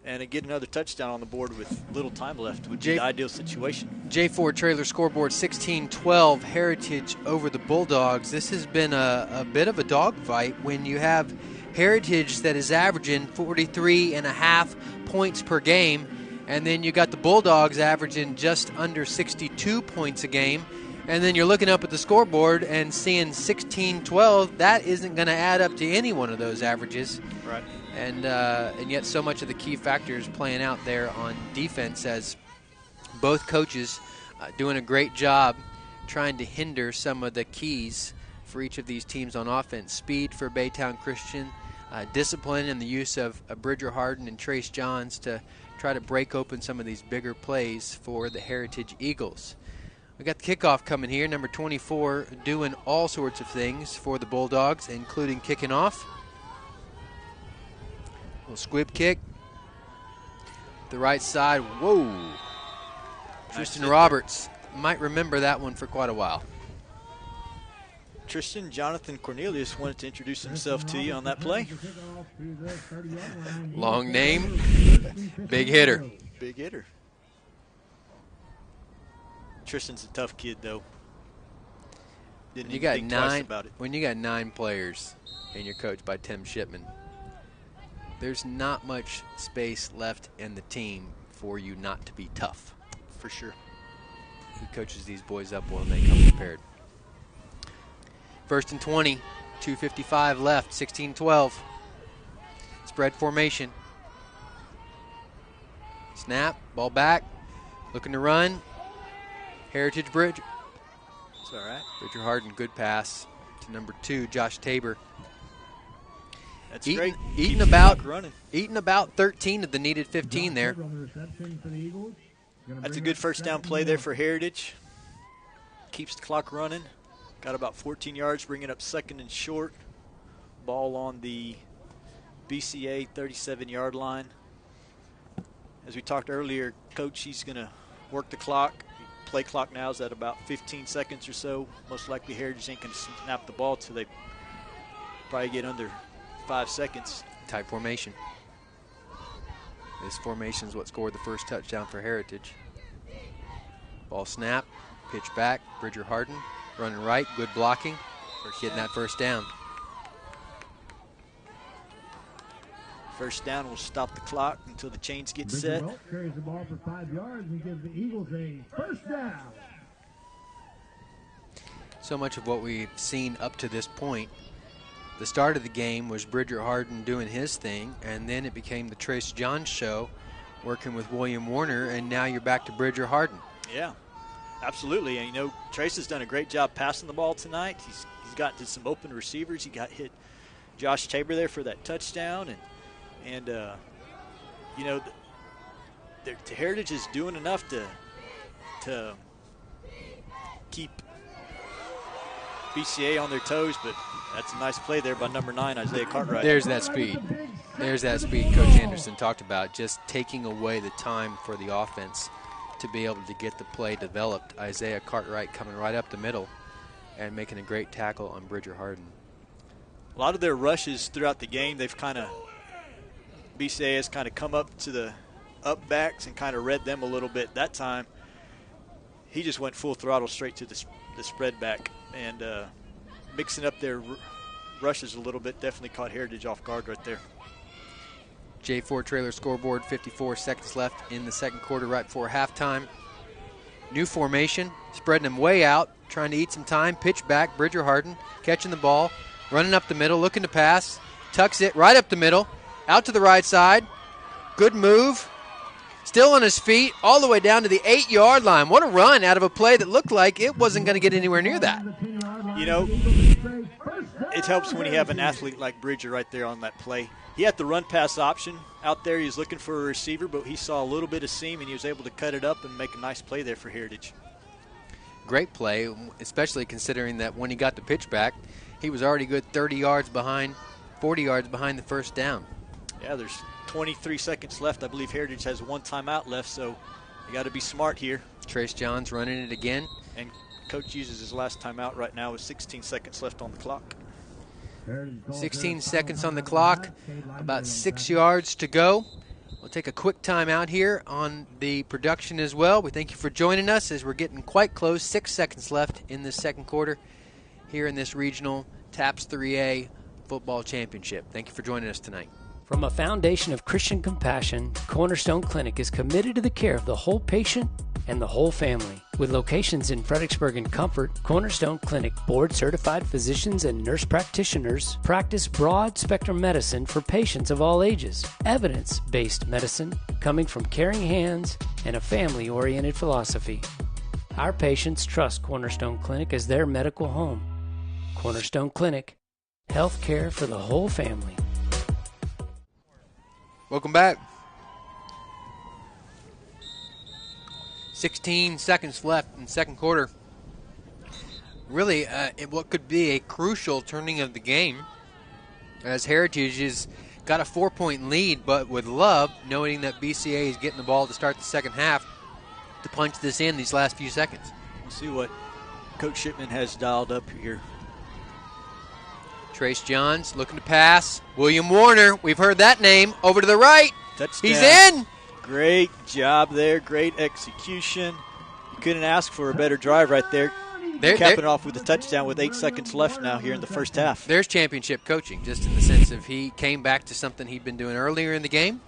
and get another touchdown on the board with little time left would be the ideal situation.
J4 Trailer scoreboard 16-12 Heritage over the Bulldogs. This has been a bit of a dogfight when you have Heritage that is averaging 43.5 points per game, and then you got the Bulldogs averaging just under 62 points a game, and then you're looking up at the scoreboard and seeing 16-12. That isn't going to add up to any one of those averages.
Right.
And yet so much of the key factors playing out there on defense as both coaches doing a great job trying to hinder some of the keys for each of these teams on offense. Speed for Baytown Christian, discipline and the use of Bridger Harden and Trace Johns to try to break open some of these bigger plays for the Heritage Eagles. We got the kickoff coming here. Number 24 doing all sorts of things for the Bulldogs, including kicking off. Little squib kick. The right side. Whoa. Nice. Tristan Roberts might remember that one for quite a while.
Tristan Jonathan Cornelius wanted to introduce himself to you on that play.
Long name, big hitter.
Big hitter. Tristan's a tough kid, though. Didn't even think twice about it.
When you got 9 players and you're coached by Tim Shipman, there's not much space left in the team for you not to be tough.
For sure.
He coaches these boys up well and they come prepared. 1st and 20, 2:55 left, 16-12. Spread formation. Snap, ball back, looking to run. Heritage Bridge.
It's all right.
Bridger Harden, good pass to number 2, Josh Tabor.
That's great.
Eating about 13 of the needed 15 there.
That's a good first down play there for Heritage. Keeps the clock running. Got about 14 yards, bringing up 2nd and short. Ball on the BCA 37-yard line. As we talked earlier, Coach, he's going to work the clock. Play clock now is at about 15 seconds or so. Most likely Heritage ain't going to snap the ball till they probably get under 5 seconds.
Tight formation. This formation is what scored the first touchdown for Heritage. Ball snap, pitch back, Bridger Harden running right, good blocking, getting that first down.
First down will stop the clock until the chains get set.
Carries the ball for 5 yards and gives the Eagles a first down.
So much of what we've seen up to this point, the start of the game was Bridger Harden doing his thing, and then it became the Trace Johns show, working with William Warner, and now you're back to Bridger Harden.
Yeah, absolutely. And, you know, Trace has done a great job passing the ball tonight. He's got to some open receivers. He got hit Josh Tabor there for that touchdown, and you know, the Heritage is doing enough to keep BCA on their toes, but that's a nice play there by number 9, Isaiah Cartwright.
There's that speed. There's that speed Coach Anderson talked about, just taking away the time for the offense to be able to get the play developed. Isaiah Cartwright coming right up the middle and making a great tackle on Bridger Harden.
A lot of their rushes throughout the game, BCA has kind of come up to the up backs and kind of read them a little bit. That time, he just went full throttle straight to the spread back, and mixing up their rushes a little bit definitely caught Heritage off guard right there.
J4 trailer scoreboard, 54 seconds left in the second quarter, right before halftime. New formation, spreading them way out, trying to eat some time. Pitch back, Bridger Harden catching the ball, running up the middle, looking to pass, tucks it right up the middle, out to the right side. Good move. Still on his feet, all the way down to the 8-yard line. What a run out of a play that looked like it wasn't going to get anywhere near that.
You know, it helps when you have an athlete like Bridger right there on that play. He had the run-pass option out there. He was looking for a receiver, but he saw a little bit of seam, and he was able to cut it up and make a nice play there for Heritage.
Great play, especially considering that when he got the pitch back, he was already good 30 yards behind, 40 yards behind the first down.
Yeah, there's 23 seconds left. I believe Heritage has 1 timeout left, so you got to be smart here.
Trace Johns running it again.
And Coach uses his last timeout right now with 16 seconds left on the clock.
16 seconds on the clock, about 6 yards to go. We'll take a quick timeout here on the production as well. We thank you for joining us as we're getting quite close. 6 seconds left in the second quarter here in this regional TAPS 3A football championship. Thank you for joining us tonight.
From a foundation of Christian compassion, Cornerstone Clinic is committed to the care of the whole patient and the whole family. With locations in Fredericksburg and Comfort, Cornerstone Clinic board-certified physicians and nurse practitioners practice broad-spectrum medicine for patients of all ages. Evidence-based medicine coming from caring hands and a family-oriented philosophy. Our patients trust Cornerstone Clinic as their medical home. Cornerstone Clinic, health care for the whole family.
Welcome back. 16 seconds left in the second quarter. Really, what could be a crucial turning of the game, as Heritage has got a 4-point lead, but with love, knowing that BCA is getting the ball to start the second half to punch this in these last few seconds.
We'll see what Coach Shipman has dialed up here.
Trace Johns looking to pass. William Warner, we've heard that name, over to the right.
Touchdown.
He's in.
Great job there, great execution. You couldn't ask for a better drive right there. Capping it off with a touchdown with 8 seconds left now here in the first half.
There's championship coaching, just in the sense of he came back to something he'd been doing earlier in the game.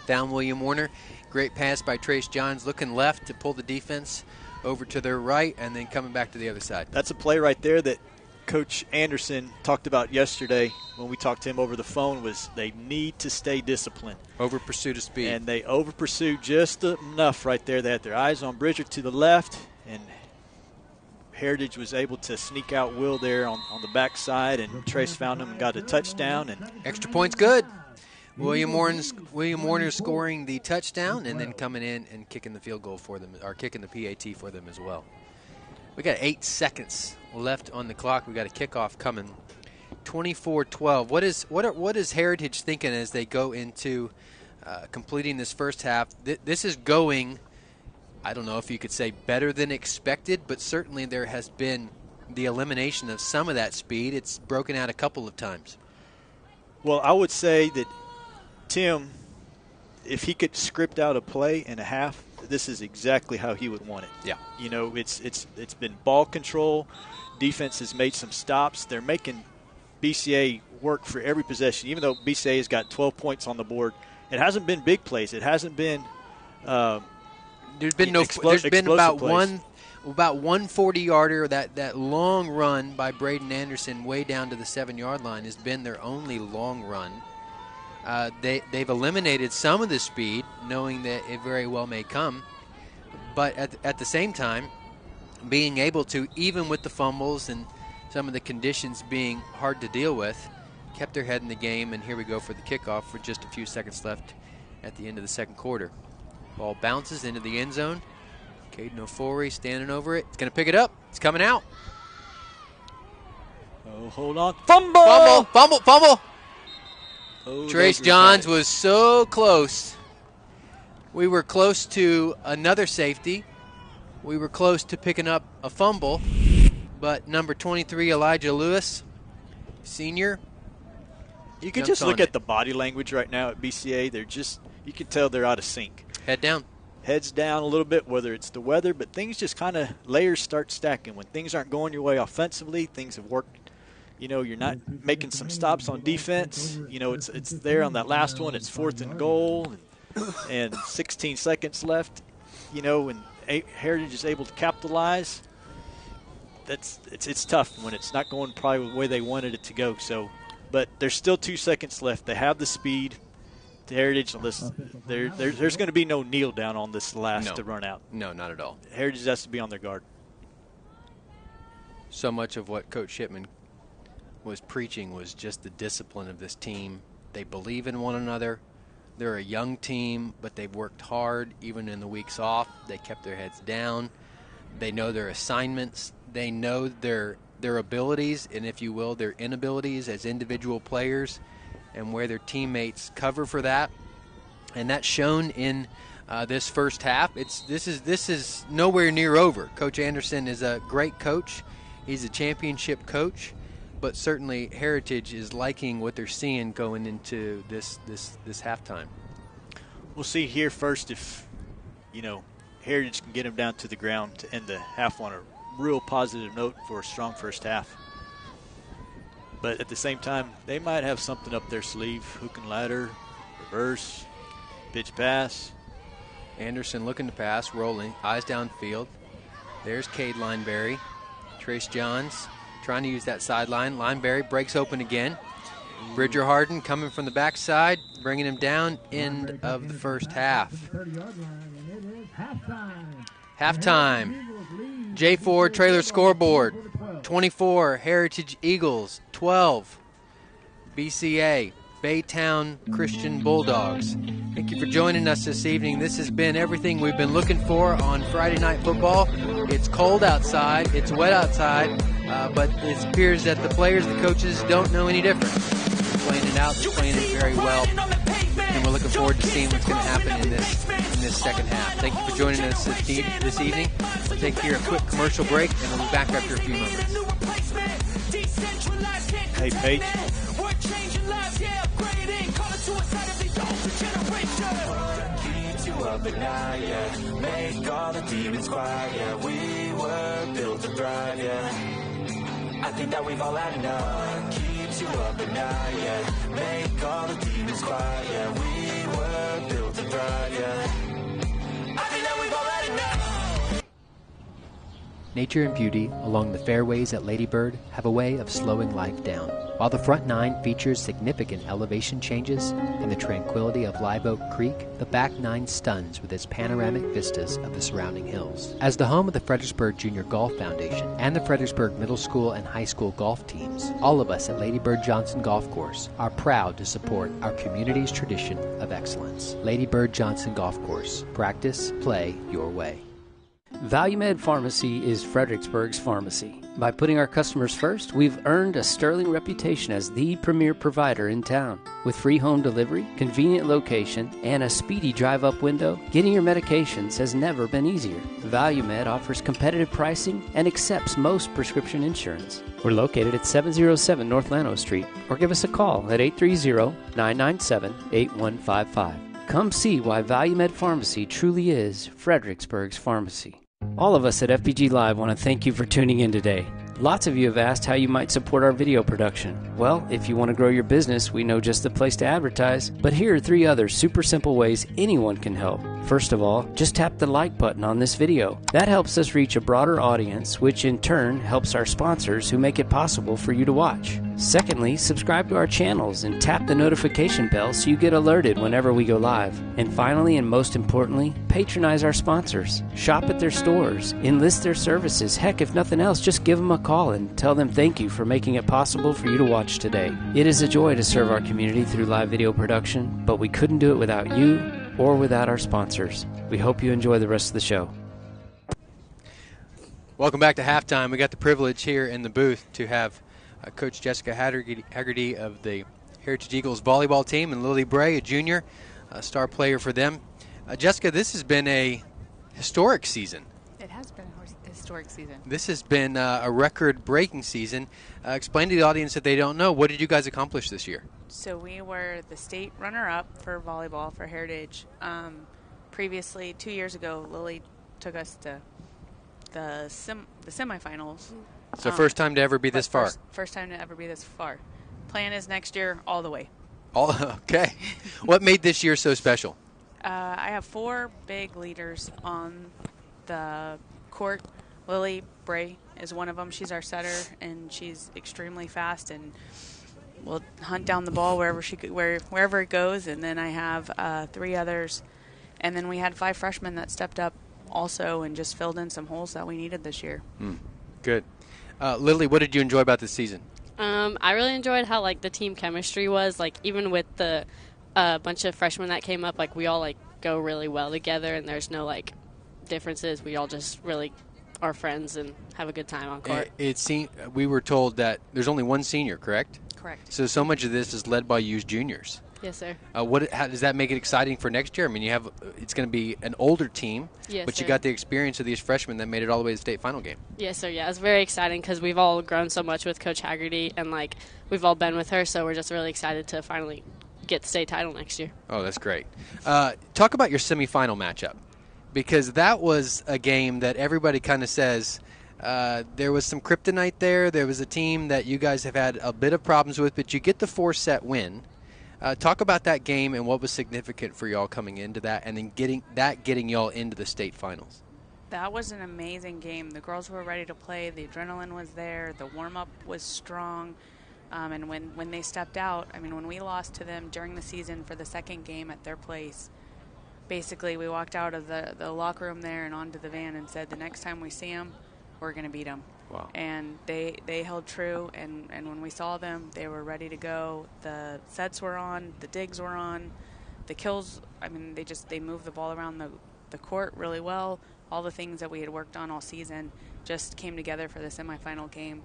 Found William Warner. Great pass by Trace Johns, looking left to pull the defense over to their right and then coming back to the other side.
That's a play right there that Coach Anderson talked about yesterday when we talked to him over the phone, was they need to stay disciplined.
Over pursuit of speed.
And they over pursued just enough right there. They had their eyes on Bridger to the left, and Heritage was able to sneak out Will there on the backside, and Trace found him and got a touchdown. And
extra points good. William Warner scoring the touchdown and then coming in and kicking the field goal for them, or kicking the PAT for them as well. We got 8 seconds left on the clock. We got a kickoff coming. 24-12. What is Heritage thinking as they go into completing this first half? This is going, I don't know if you could say better than expected, but certainly there has been the elimination of some of that speed. It's broken out a couple of times.
Well, I would say that Tim, if he could script out a play and a half, this is exactly how he would want it.
Yeah.
You know, it's been ball control. Defense has made some stops. They're making BCA work for every possession, even though BCA has got 12 points on the board. It hasn't been big plays. It hasn't been
there's been about
plays.
one 40-yarder, that long run by Braden Anderson way down to the 7-yard line has been their only long run. They've eliminated some of the speed, knowing that it very well may come. But at the same time, being able to, even with the fumbles and some of the conditions being hard to deal with, kept their head in the game. And here we go for the kickoff for just a few seconds left at the end of the second quarter. Ball bounces into the end zone. Caden Ofori standing over it. It's going to pick it up. It's coming out.
Oh, hold on. Fumble!
Fumble!
Oh,
Trace Johns was so close. We were close to another safety. We were close to picking up a fumble. But number 23, Elijah Lewis, senior.
You can just look at the body language right now at BCA. They're just, you can tell they're out of sync.
Head down.
Heads down a little bit, whether it's the weather, but things just kind of, layers start stacking. When things aren't going your way offensively, things have worked. You know, you're not making some stops on defense. You know, it's there on that last one. It's 4th and goal and 16 seconds left. You know, and Heritage is able to capitalize. It's tough when it's not going probably the way they wanted it to go. So, but there's still 2 seconds left. They have the speed. The Heritage, there's going to be no kneel down on this last to run out.
No, not at all.
Heritage has to be on their guard.
So much of what Coach Shipman was preaching was just the discipline of this team. They believe in one another. They're a young team, but they've worked hard even in the weeks off. They kept their heads down. They know their assignments. They know their abilities, and if you will, their inabilities as individual players, and where their teammates cover for that. And that's shown in this first half. This is nowhere near over. Coach Anderson is a great coach. He's a championship coach. But certainly Heritage is liking what they're seeing going into this halftime.
We'll see here first if, you know, Heritage can get them down to the ground to end the half on a real positive note for a strong first half. But at the same time, they might have something up their sleeve. Hook and ladder, reverse, pitch pass.
Anderson looking to pass, rolling, eyes downfield. There's Cade Lineberry. Trace Johns trying to use that sideline. Lineberry breaks open again. Bridger Harden coming from the backside, bringing him down. End of the first half. Halftime. J4 trailer scoreboard. 24 Heritage Eagles, 12 BCA Baytown Christian Bulldogs. Thank Thank you for joining us this evening. This has been everything we've been looking for on Friday Night Football. It's cold outside, it's wet outside, but it appears that the players, the coaches, don't know any different. They're playing it out, they're playing it very well, and we're looking forward to seeing what's going to happen in this second half. Thank you for joining us this evening. We'll take here a quick commercial break, and we'll be back after a few moments.
Hey, Paige.
Up at night, yeah. Make all the demons quiet, yeah. We were built to thrive, yeah. I think that we've all had enough. Keeps you up at night, yeah. Make all the demons quiet, yeah. We were built to thrive, yeah. I think that we've all had enough.
Nature and beauty along the fairways at Lady Bird have a way of slowing life down. While the front nine features significant elevation changes and the tranquility of Live Oak Creek, the back nine stuns with its panoramic vistas of the surrounding hills. As the home of the Fredericksburg Junior Golf Foundation and the Fredericksburg Middle School and High School golf teams, all of us at Lady Bird Johnson Golf Course are proud to support our community's tradition of excellence. Lady Bird Johnson Golf Course. Practice, play your way.
ValueMed Pharmacy is Fredericksburg's pharmacy. By putting our customers first, we've earned a sterling reputation as the premier provider in town. With free home delivery, convenient location, and a speedy drive-up window, getting your medications has never been easier. ValueMed offers competitive pricing and accepts most prescription insurance. We're located at 707 North Llano Street, or give us a call at 830-997-8155. Come see why ValueMed Pharmacy truly is Fredericksburg's pharmacy. All of us at FPG Live want to thank you for tuning in today. Lots of you have asked how you might support our video production. Well, if you want to grow your business, we know just the place to advertise. But here are 3 other super simple ways anyone can help. First of all, just tap the like button on this video. That helps us reach a broader audience, which in turn helps our sponsors who make it possible for you to watch. Secondly, subscribe to our channels and tap the notification bell so you get alerted whenever we go live. And finally, and most importantly, patronize our sponsors. Shop at their stores, enlist their services. Heck, if nothing else, just give them a call and tell them thank you for making it possible for you to watch today. It is a joy to serve our community through live video production, but we couldn't do it without you or without our sponsors. We hope you enjoy the rest of the show.
Welcome back to halftime. We got the privilege here in the booth to have Coach Jessica Haggerty of the Heritage Eagles volleyball team, and Lily Bray, a junior, a star player for them. Jessica, this has been a historic season.
It has been a historic season.
This has been a record-breaking season. Explain to the audience that they don't know, what did you guys accomplish this year?
So we were the state runner-up for volleyball for Heritage. Previously, 2 years ago, Lily took us to the semifinals.
So first time to ever be this far.
First time to ever be this far. Plan is next year all the way.
Okay. What made this year so special?
I have 4 big leaders on the court. Lily Bray is one of them. She's our setter, and she's extremely fast and will hunt down the ball wherever it goes. And then I have 3 others. And then we had 5 freshmen that stepped up also and just filled in some holes that we needed this year.
Good. Lily, what did you enjoy about this season?
I really enjoyed how the team chemistry was. Even with the bunch of freshmen that came up, we all go really well together, and there's no differences. We all just really are friends and have a good time on court.
We were told that there's only one senior, correct?
Correct.
So much of this is led by you juniors.
Yes, sir.
How does that make it exciting for next year? I mean, it's going to be an older team,
yes,
but
sir.
You got the experience of these freshmen that made it all the way to the state final game.
Yes, sir. Yeah, it's very exciting because we've all grown so much with Coach Haggerty, and we've all been with her, so we're just really excited to finally get the state title next year.
Oh, that's great. Talk about your semifinal matchup, because that was a game that everybody kind of says there was some kryptonite there. There was a team that you guys have had a bit of problems with, but you get the 4-set win. Talk about that game and what was significant for y'all coming into that, and then getting y'all into the state finals.
That was an amazing game. The girls were ready to play. The adrenaline was there. The warm-up was strong. And when they stepped out, when we lost to them during the season for the second game at their place, basically we walked out of the locker room there and onto the van and said, the next time we see them, we're going to beat them.
Wow.
And they held true, and when we saw them, they were ready to go. The sets were on, the digs were on, the kills, I mean, they move the ball around the court really well. All the things that we had worked on all season just came together for the semifinal game.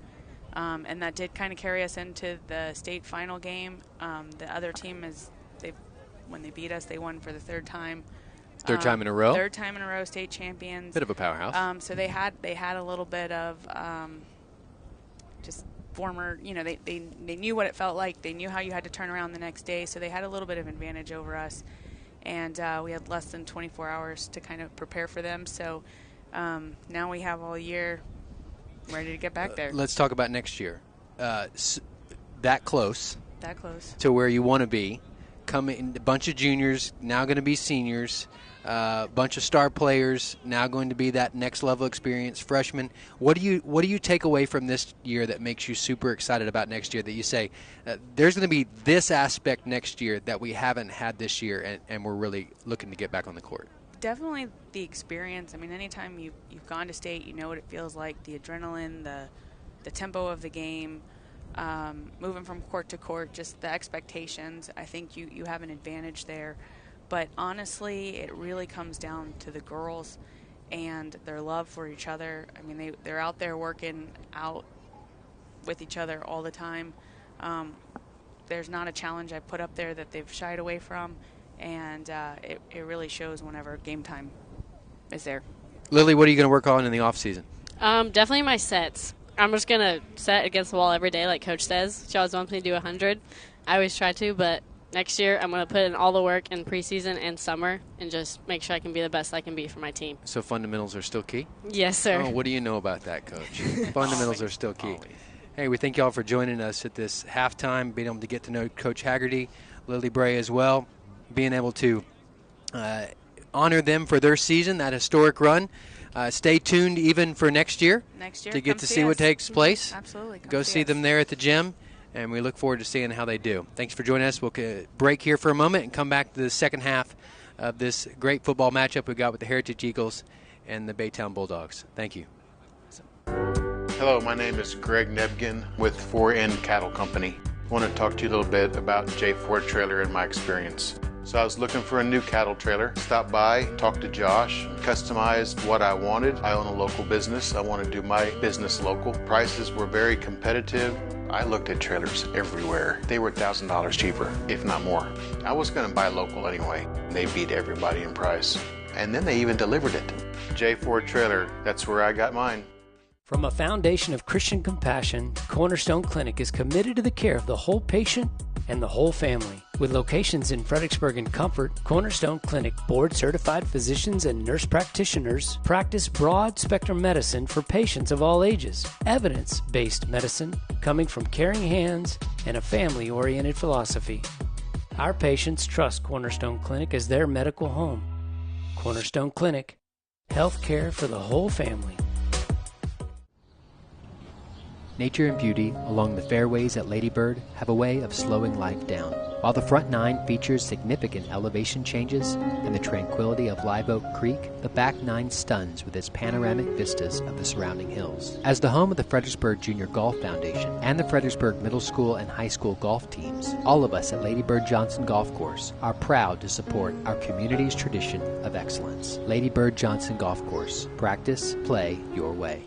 And that did kind of carry us into the state final game. The other team when they beat us, they won for the third time.
Third time in a row?
Third time in a row, state champions.
Bit of a powerhouse.
So they had a little bit of just former, they knew what it felt like. They knew how you had to turn around the next day. So they had a little bit of advantage over us. And we had less than 24 hours to kind of prepare for them. So now we have all year ready to get back there.
Let's talk about next year. That close.
That close.
To where you want to be. A bunch of juniors, now going to be seniors. A bunch of star players, now going to be that next level experience. Freshmen. What do you take away from this year that makes you super excited about next year, that you say, there's going to be this aspect next year that we haven't had this year, and we're really looking to get back on the court?
Definitely the experience. I mean, anytime you've gone to state, you know what it feels like, the adrenaline, the tempo of the game, moving from court to court, just the expectations. I think you have an advantage there. But honestly, it really comes down to the girls and their love for each other. I mean, they're out there working out with each other all the time. There's not a challenge I put up there that they've shied away from, and it really shows whenever game time is there.
Lily, what are you going to work on in the off season?
Definitely my sets. I'm just going to set against the wall every day like Coach says. She always wants me to do 100. I always try to, but next year I'm going to put in all the work in preseason and summer and just make sure I can be the best I can be for my team.
So fundamentals are still key?
Yes, sir.
Oh, what do you know about that, Coach? Fundamentals are still key. Always. Hey, we thank you all for joining us at this halftime, being able to get to know Coach Haggerty, Lily Bray as well, being able to honor them for their season, that historic run. Stay tuned even for next year to get to see what takes place.
Absolutely.
Go see them there at the gym, and we look forward to seeing how they do. Thanks for joining us. We'll break here for a moment and come back to the second half of this great football matchup we got with the Heritage Eagles and the Baytown Bulldogs. Thank you.
Hello, my name is Greg Nebgen with 4N Cattle Company. I want to talk to you a little bit about J4 Trailer and my experience. So I was looking for a new cattle trailer, stopped by, talked to Josh, customized what I wanted. I own a local business. I want to do my business local. Prices were very competitive. I looked at trailers everywhere. They were $1,000 cheaper, if not more. I was going to buy local anyway. They beat everybody in price. And then they even delivered it. J4 Trailer, that's where I got mine.
From a foundation of Christian compassion, Cornerstone Clinic is committed to the care of the whole patient and the whole family. With locations in Fredericksburg and Comfort, Cornerstone Clinic board-certified physicians and nurse practitioners practice broad-spectrum medicine for patients of all ages. Evidence-based medicine coming from caring hands and a family-oriented philosophy. Our patients trust Cornerstone Clinic as their medical home. Cornerstone Clinic, health care for the whole family.
Nature and beauty along the fairways at Lady Bird have a way of slowing life down. While the front nine features significant elevation changes and the tranquility of Live Oak Creek, the back nine stuns with its panoramic vistas of the surrounding hills. As the home of the Fredericksburg Junior Golf Foundation and the Fredericksburg Middle School and High School golf teams, all of us at Lady Bird Johnson Golf Course are proud to support our community's tradition of excellence. Lady Bird Johnson Golf Course. Practice, play your way.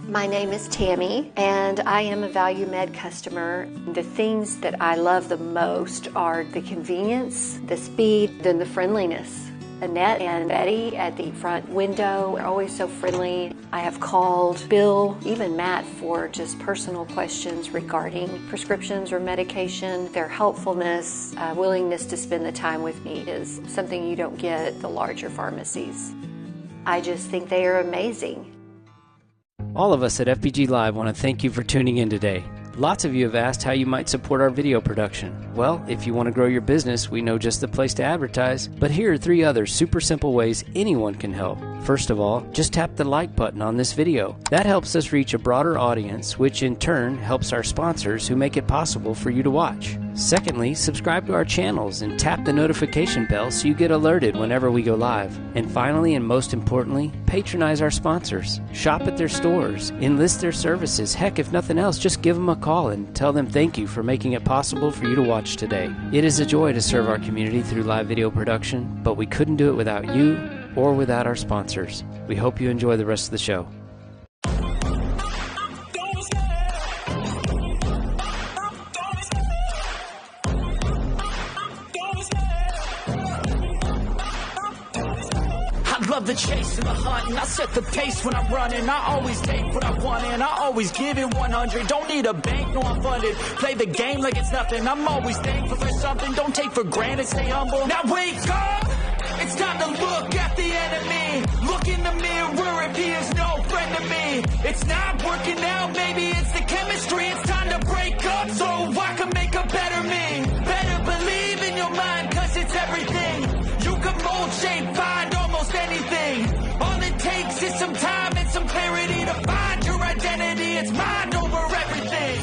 My name is Tammy, and I am a Value Med customer. The things that I love the most are the convenience, the speed, then the friendliness. Annette and Betty at the front window are always so friendly. I have called Bill, even Matt, for just personal questions regarding prescriptions or medication. Their helpfulness, willingness to spend the time with me is something you don't get at the larger pharmacies. I just think they are amazing.
All of us at FPG Live want to thank you for tuning in today. Lots of you have asked how you might support our video production. Well, if you want to grow your business, we know just the place to advertise. But here are 3 other super simple ways anyone can help. First of all, just tap the like button on this video. That helps us reach a broader audience, which in turn helps our sponsors who make it possible for you to watch. Secondly, subscribe to our channels and tap the notification bell so you get alerted whenever we go live. And finally, and most importantly, patronize our sponsors. Shop at their stores, enlist their services. Heck, if nothing else, just give them a call and tell them thank you for making it possible for you to watch today. It is a joy to serve our community through live video production, but we couldn't do it without you or without our sponsors. We hope you enjoy the rest of the show.
Love the chase and the hunt, and I set the pace when I'm running. I always take what I want and I always give it 100. Don't need a bank, no I'm funded. Play the game like it's nothing. I'm always thankful for something. Don't take for granted, stay humble. Now wake up! It's time to look at the enemy. Look in the mirror if he is no friend to me. It's not working out, maybe it's the chemistry. It's time to break up so I can make a better me. Better believe in your mind, cause it's everything. You can mold, shape, find almost anything. All it takes is some time and some clarity to find your identity. It's mind over everything.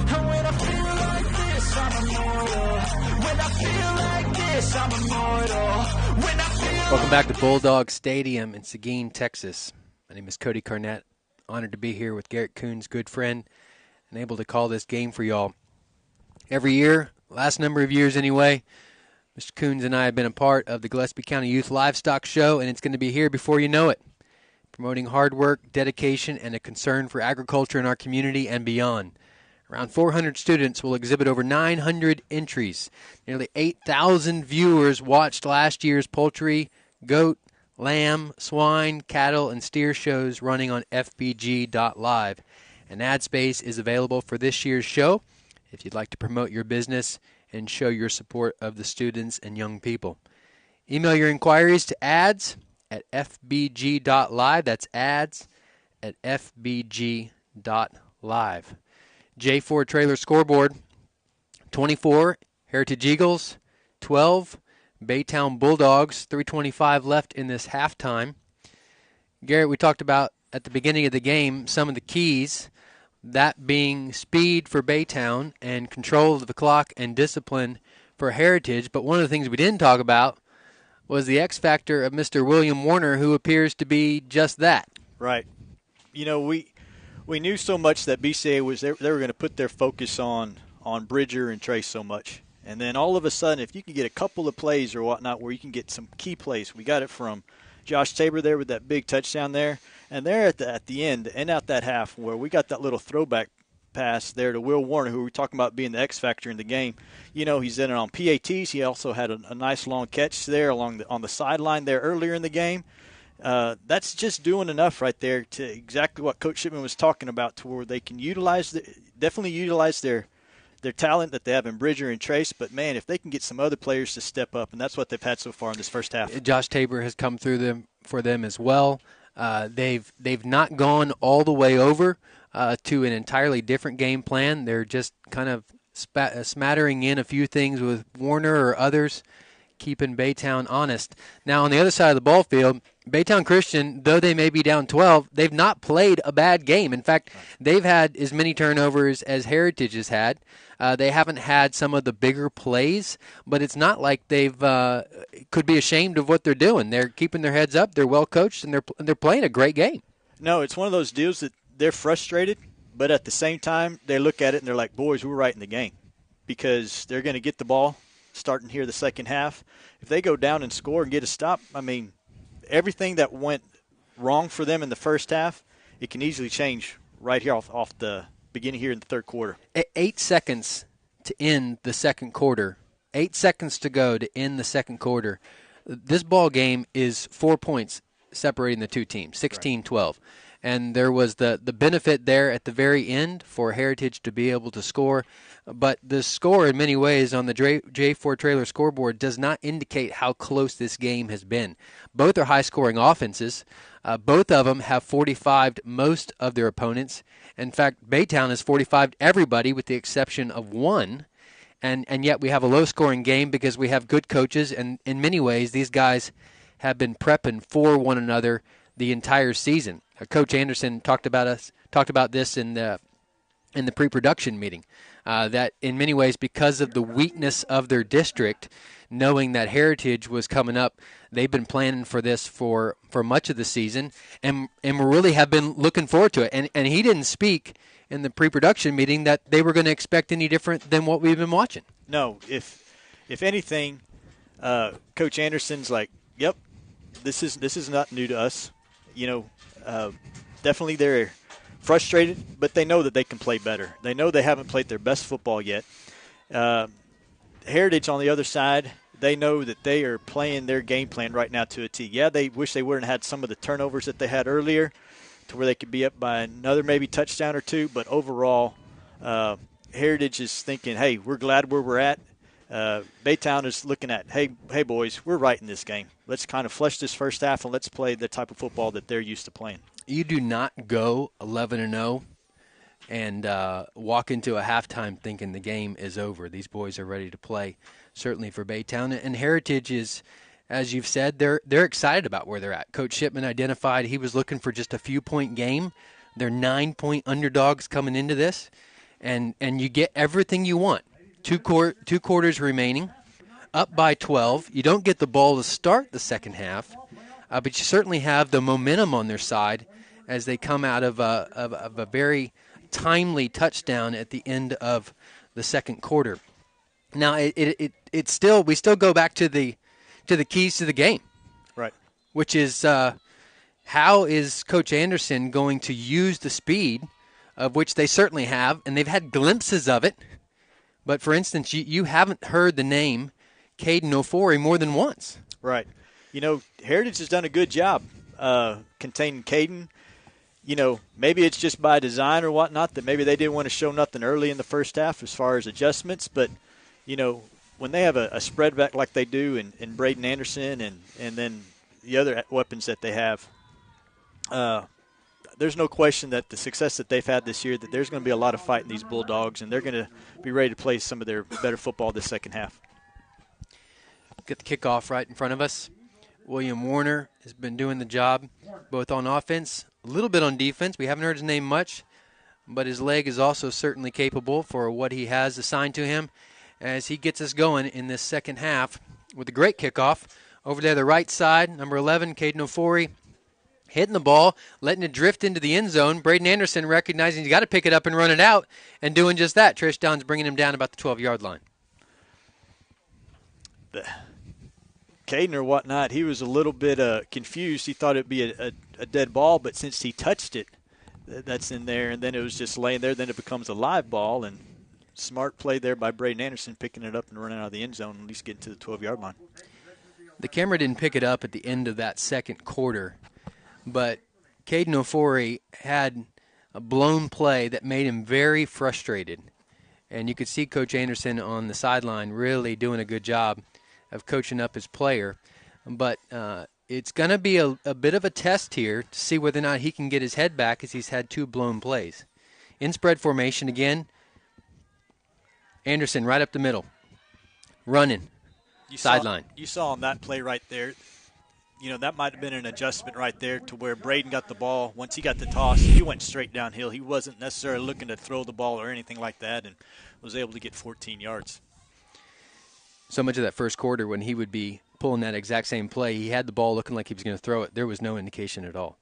And when I feel like this, I'm immortal. When I feel like this, I'm immortal. When I feel
Welcome back to Bulldog Stadium in Seguin, Texas. My name is Cody Carnett. Honored to be here with Garrett, Kunz, good friend, and able to call this game for y'all. Every year, last number of years anyway, Mr. Kunz and I have been a part of the Gillespie County Youth Livestock Show, and it's going to be here before you know it, promoting hard work, dedication, and a concern for agriculture in our community and beyond. Around 400 students will exhibit over 900 entries. Nearly 8,000 viewers watched last year's poultry, goat, lamb, swine, cattle, and steer shows running on FBG.live. An ad space is available for this year's show if you'd like to promote your business and show your support of the students and young people. Email your inquiries to ads at FBG.live. That's ads at FBG.live. J4 trailer scoreboard, 24 Heritage Eagles, 12 Baytown Bulldogs, 3:25 left in this halftime. Garrett, we talked about at the beginning of the game some of the keys, that being speed for Baytown and control of the clock and discipline for Heritage. But one of the things we didn't talk about was the X factor of Mr. William Warner, who appears to be just that.
Right. You know, we knew so much that BCA was they were going to put their focus on Bridger and Trace so much. And then all of a sudden, if you can get a couple of plays or whatnot where you can get some key plays, we got it from Josh Tabor there with that big touchdown there. And there at the end, end out that half where we got that little throwback pass there to Will Warner, who we're talking about being the X factor in the game. You know, he's in it on PATs. He also had a nice long catch there on the sideline there earlier in the game. That's just doing enough right there to exactly what Coach Shipman was talking about, to where they can definitely utilize their talent that they have in Bridger and Trace. But, man, if they can get some other players to step up, and that's what they've had so far in this first half.
Josh Tabor has come through for them as well. They've not gone all the way over to an entirely different game plan. They're just kind of smattering in a few things with Warner or others, keeping Baytown honest. Now, on the other side of the ball field, Baytown Christian, though they may be down 12, they've not played a bad game. In fact, they've had as many turnovers as Heritage has had. They haven't had some of the bigger plays, but it's not like they've could be ashamed of what they're doing. They're keeping their heads up. They're well coached, and they're playing a great game.
No, it's one of those deals that they're frustrated, but at the same time, they look at it and they're like, boys, we're right in the game, because they're going to get the ball starting here the second half. If they go down and score and get a stop, I mean, everything that went wrong for them in the first half, it can easily change right here off the beginning here in the third quarter.
8 seconds to end the second quarter. 8 seconds to go to end the second quarter. This ball game is 4 points separating the two teams, 16-12. And there was the benefit there at the very end for Heritage to be able to score. But the score in many ways on the J4 trailer scoreboard does not indicate how close this game has been. Both are high-scoring offenses. Both of them have 45'd most of their opponents. In fact, Baytown has 45'd everybody with the exception of one. and yet we have a low-scoring game because we have good coaches, and in many ways these guys have been prepping for one another the entire season. Coach Anderson talked about this in the pre-production meeting, that in many ways, because of the weakness of their district, knowing that Heritage was coming up, they've been planning for this for much of the season, and really have been looking forward to it. And he didn't speak in the pre-production meeting that they were going to expect any different than what we've been watching.
No, if anything, Coach Anderson's like, yep, this is not new to us. Definitely they're frustrated, but they know that they can play better. They know they haven't played their best football yet. Heritage on the other side, they know that they are playing their game plan right now to a T. Yeah, they wish they wouldn't have had some of the turnovers that they had earlier to where they could be up by another maybe touchdown or two, but overall, Heritage is thinking, hey, we're glad where we're at. Baytown is looking at, hey boys, we're right in this game. Let's kind of flush this first half and let's play the type of football that they're used to playing.
You do not go 11-0 and walk into a halftime thinking the game is over. These boys are ready to play, certainly for Baytown. And Heritage is, as you've said, they're excited about where they're at. Coach Shipman identified he was looking for just a few-point game. They're 9-point underdogs coming into this, and you get everything you want. Two quarters remaining, up by 12. You don't get the ball to start the second half, but you certainly have the momentum on their side as they come out of a very timely touchdown at the end of the second quarter. Now, we still go back to the keys to the game,
right?
Which is how is Coach Anderson going to use the speed, of which they certainly have, and they've had glimpses of it. But, for instance, you haven't heard the name Caden Ofori more than once.
Right. Heritage has done a good job containing Caden. Maybe it's just by design or whatnot that maybe they didn't want to show nothing early in the first half as far as adjustments. But, when they have a spread back like they do in Braden Anderson and then the other weapons that they have, there's no question that the success that they've had this year, that there's going to be a lot of fight in these Bulldogs, and they're going to be ready to play some of their better football this second half.
Get the kickoff right in front of us. William Warner has been doing the job both on offense, a little bit on defense. We haven't heard his name much, but his leg is also certainly capable for what he has assigned to him as he gets us going in this second half with a great kickoff. Over there, the right side, number 11, Caden Ofori, hitting the ball, letting it drift into the end zone. Braden Anderson recognizing he's got to pick it up and run it out, and doing just that. Trish Dunn's bringing him down about the 12-yard line.
Caden or whatnot, he was a little bit confused. He thought it would be a dead ball, but since he touched it, that's in there, and then it was just laying there. Then it becomes a live ball, and smart play there by Braden Anderson, picking it up and running out of the end zone, at least getting to the 12-yard line.
The camera didn't pick it up at the end of that second quarter, but Caden Ofori had a blown play that made him very frustrated. And you could see Coach Anderson on the sideline really doing a good job of coaching up his player. But it's going to be a bit of a test here to see whether or not he can get his head back, as he's had two blown plays. In spread formation again, Anderson right up the middle, running, sideline.
You saw on that play right there, that might have been an adjustment right there to where Braden got the ball. Once he got the toss, he went straight downhill. He wasn't necessarily looking to throw the ball or anything like that, and was able to get 14 yards.
So much of that first quarter, when he would be pulling that exact same play, he had the ball looking like he was going to throw it. There was no indication at all.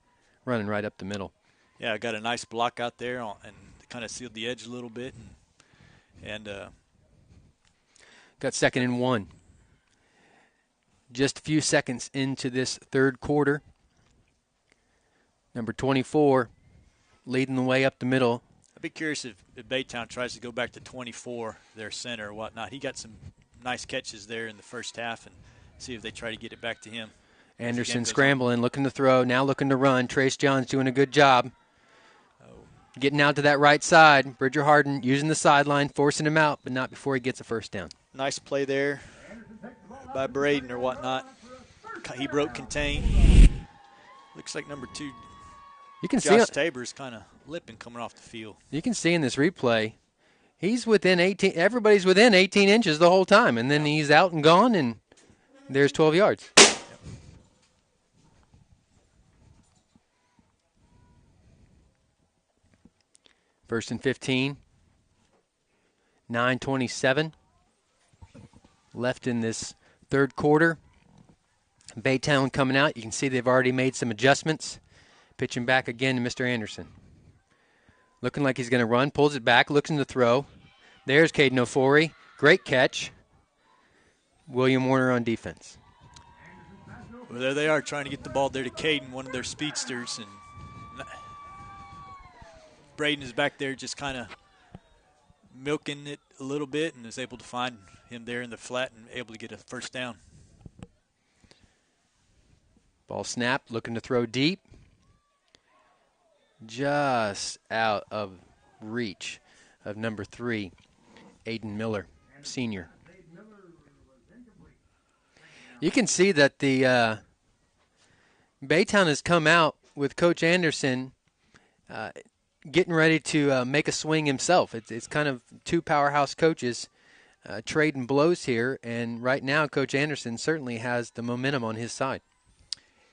Running right up the middle.
Yeah, got a nice block out there and kind of sealed the edge a little bit. And
got 2nd and 1. Just a few seconds into this third quarter. Number 24 leading the way up the middle.
I'd be curious if Baytown tries to go back to 24, their center or whatnot. He got some nice catches there in the first half, and see if they try to get it back to him.
Anderson scrambling, looking to throw, now looking to run. Trace Johns doing a good job. Getting out to that right side. Bridger Harden using the sideline, forcing him out, but not before he gets a first down.
Nice play there by Braden or whatnot. He broke contain. Looks like number 2,
you can
Josh
see
Tabor's kind of lipping coming off the field.
You can see in this replay, He's within 18. Everybody's within 18 inches the whole time, and then he's out and gone, and there's 12 yards. First and 15. 9:27 left in this third quarter. Baytown coming out. You can see they've already made some adjustments. Pitching back again to Mr. Anderson. Looking like he's going to run. Pulls it back. Looks in the throw. There's Caden Ofori. Great catch. William Warner on defense.
Well, there they are trying to get the ball there to Caden, one of their speedsters. And Braden is back there just kind of milking it a little bit and is able to find him there in the flat and able to get a first down.
Ball snapped, looking to throw deep. Just out of reach of number 3, Aiden Miller, senior. You can see that the Baytown has come out with Coach Anderson getting ready to make a swing himself. It's kind of two powerhouse coaches trading blows here, and right now Coach Anderson certainly has the momentum on his side.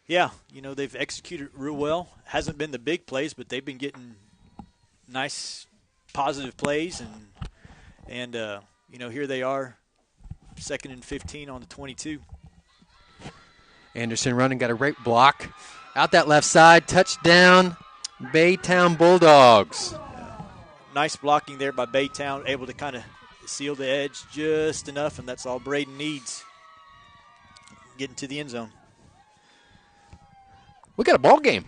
Yeah, they've executed real well. Hasn't been the big plays, but they've been getting nice, positive plays, and here they are, 2nd and 15 on the 22.
Anderson running, got a great block out that left side, touchdown, Baytown Bulldogs.
Nice blocking there by Baytown, able to kind of seal the edge just enough, and that's all Braden needs. Getting to the end zone.
We got a ball game.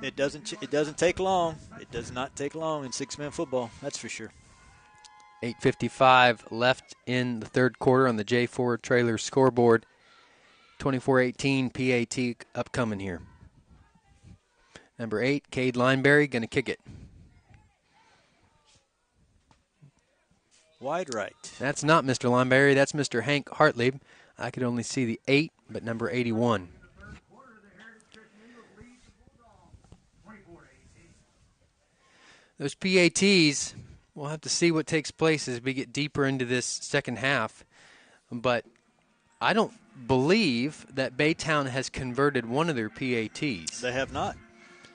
It doesn't take long. It does not take long in six-man football. That's for sure.
8:55 left in the third quarter on the J4 trailer scoreboard. 24-18 PAT upcoming here. Number 8, Cade Lineberry, going to kick it.
Wide right.
That's not Mr. Lineberry. That's Mr. Hank Hartlieb. I could only see the 8, but number 81. Those PATs, we'll have to see what takes place as we get deeper into this second half. But I don't believe that Baytown has converted one of their PATs.
They have not.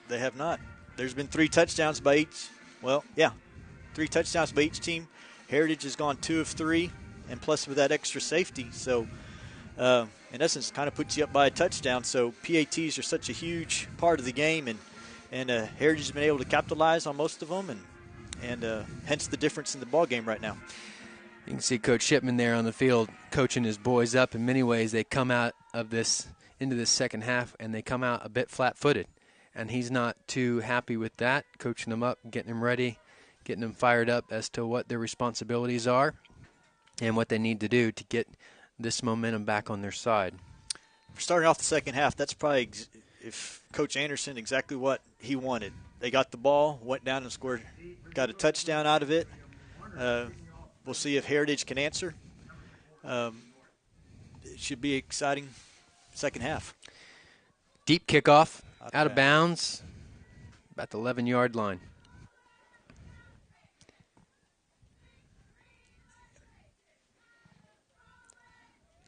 They have not. There's been 3 touchdowns by each. Well, yeah, 3 touchdowns by each team. Heritage has gone 2 of 3, and plus with that extra safety. So, in essence, kind of puts you up by a touchdown. So PATs are such a huge part of the game, and Heritage has been able to capitalize on most of them, and hence the difference in the ball game right now.
You can see Coach Shipman there on the field coaching his boys up. In many ways, they come out of this into this second half, and they come out a bit flat-footed. And he's not too happy with that, coaching them up, getting them ready, getting them fired up as to what their responsibilities are and what they need to do to get this momentum back on their side.
Starting off the second half, that's probably, if Coach Anderson, exactly what he wanted. They got the ball, went down and scored, got a touchdown out of it. We'll see if Heritage can answer. It should be an exciting second half.
Deep kickoff, out of bounds, about the 11-yard line.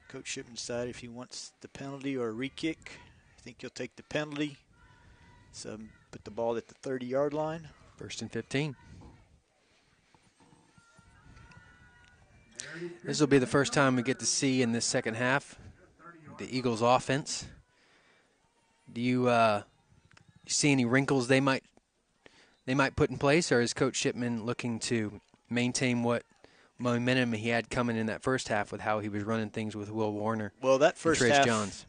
Coach Shipman decided if he wants the penalty or a re-kick. I think he'll take the penalty. So put the ball at the 30-yard line.
1st and 15. This will be the first time we get to see in this second half the Eagles' offense. Do you see any wrinkles they might put in place, or is Coach Shipman looking to maintain what momentum he had coming in that first half with how he was running things with Will Warner?
Well, that first half,
Johns.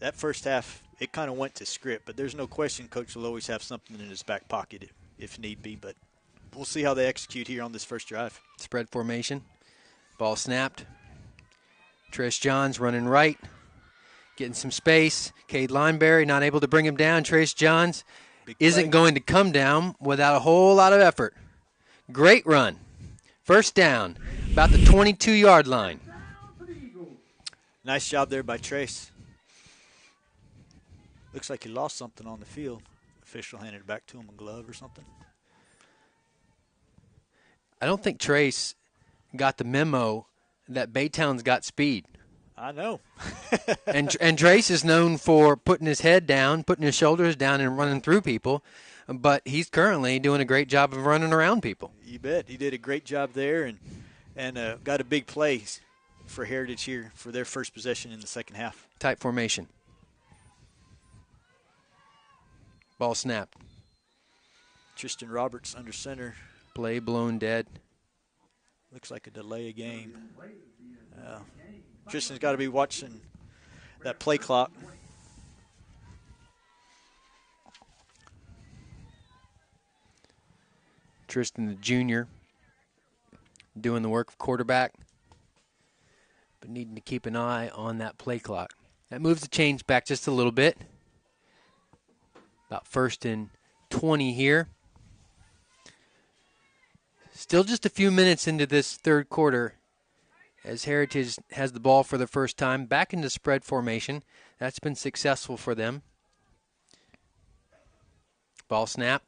it kind of went to script, but there's no question Coach will always have something in his back pocket if need be. But we'll see how they execute here on this first drive.
Spread formation. Ball snapped. Trish Johns running right. Getting some space. Cade Lineberry not able to bring him down. Trace Johns isn't going to come down without a whole lot of effort. Great run. First down. About the 22-yard line.
Nice job there by Trace. Looks like he lost something on the field. Official handed it back to him, a glove or something.
I don't think Trace got the memo that Baytown's got speed.
I know.
and Trace is known for putting his head down, putting his shoulders down, and running through people. But he's currently doing a great job of running around people.
You bet. He did a great job there and got a big play for Heritage here for their first possession in the second half.
Tight formation. Ball snapped.
Tristan Roberts under center.
Play blown dead.
Looks like a delay of game. Tristan's got to be watching that play clock.
Tristan, the junior, doing the work of quarterback, but needing to keep an eye on that play clock. That moves the chains back just a little bit. About 1st and 20 here. Still just a few minutes into this third quarter as Heritage has the ball for the first time, back into spread formation. That's been successful for them. Ball snap,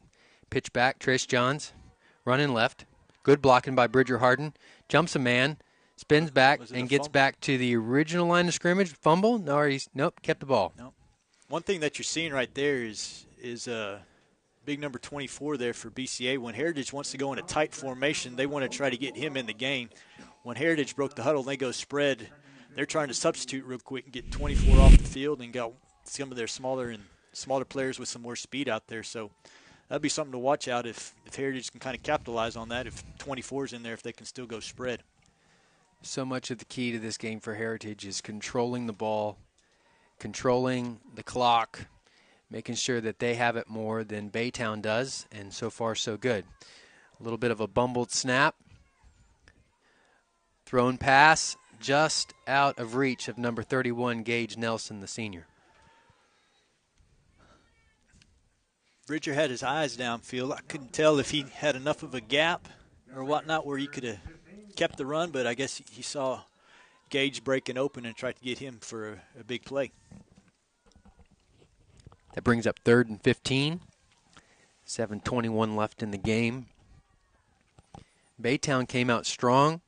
pitch back, Trish Johns, running left. Good blocking by Bridger Harden. Jumps a man, spins back, and gets back to the original line of scrimmage. Fumble? Nope, kept the ball.
Nope. One thing that you're seeing right there is big number 24 there for BCA. When Heritage wants to go in a tight formation, they want to try to get him in the game. When Heritage broke the huddle and they go spread, they're trying to substitute real quick and get 24 off the field and got some of their smaller players with some more speed out there. So that'd be something to watch out if Heritage can kind of capitalize on that, if 24's in there, if they can still go spread.
So much of the key to this game for Heritage is controlling the ball, controlling the clock, making sure that they have it more than Baytown does, and so far so good. A little bit of a bumbled snap. Thrown pass just out of reach of number 31, Gage Nelson, the senior.
Bridger had his eyes downfield. I couldn't tell if he had enough of a gap or whatnot where he could have kept the run, but I guess he saw Gage breaking open and tried to get him for a big play.
That brings up 3rd and 15. 7:21 left in the game. Baytown came out strong.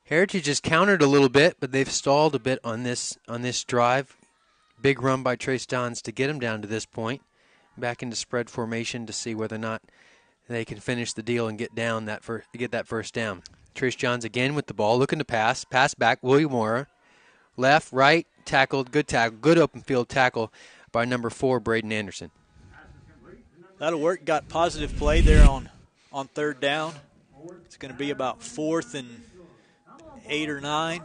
Heritage has countered a little bit, but they've stalled a bit on this drive. Big run by Trace Johns to get him down to this point. Back into spread formation to see whether or not they can finish the deal and get that first down. Trace Johns again with the ball, looking to pass. Pass back, William Mora. Left, right, tackled, good open field tackle by number 4, Braden Anderson.
That'll work. Got positive play there on 3rd down. It's going to be about 4th and 8 or 9.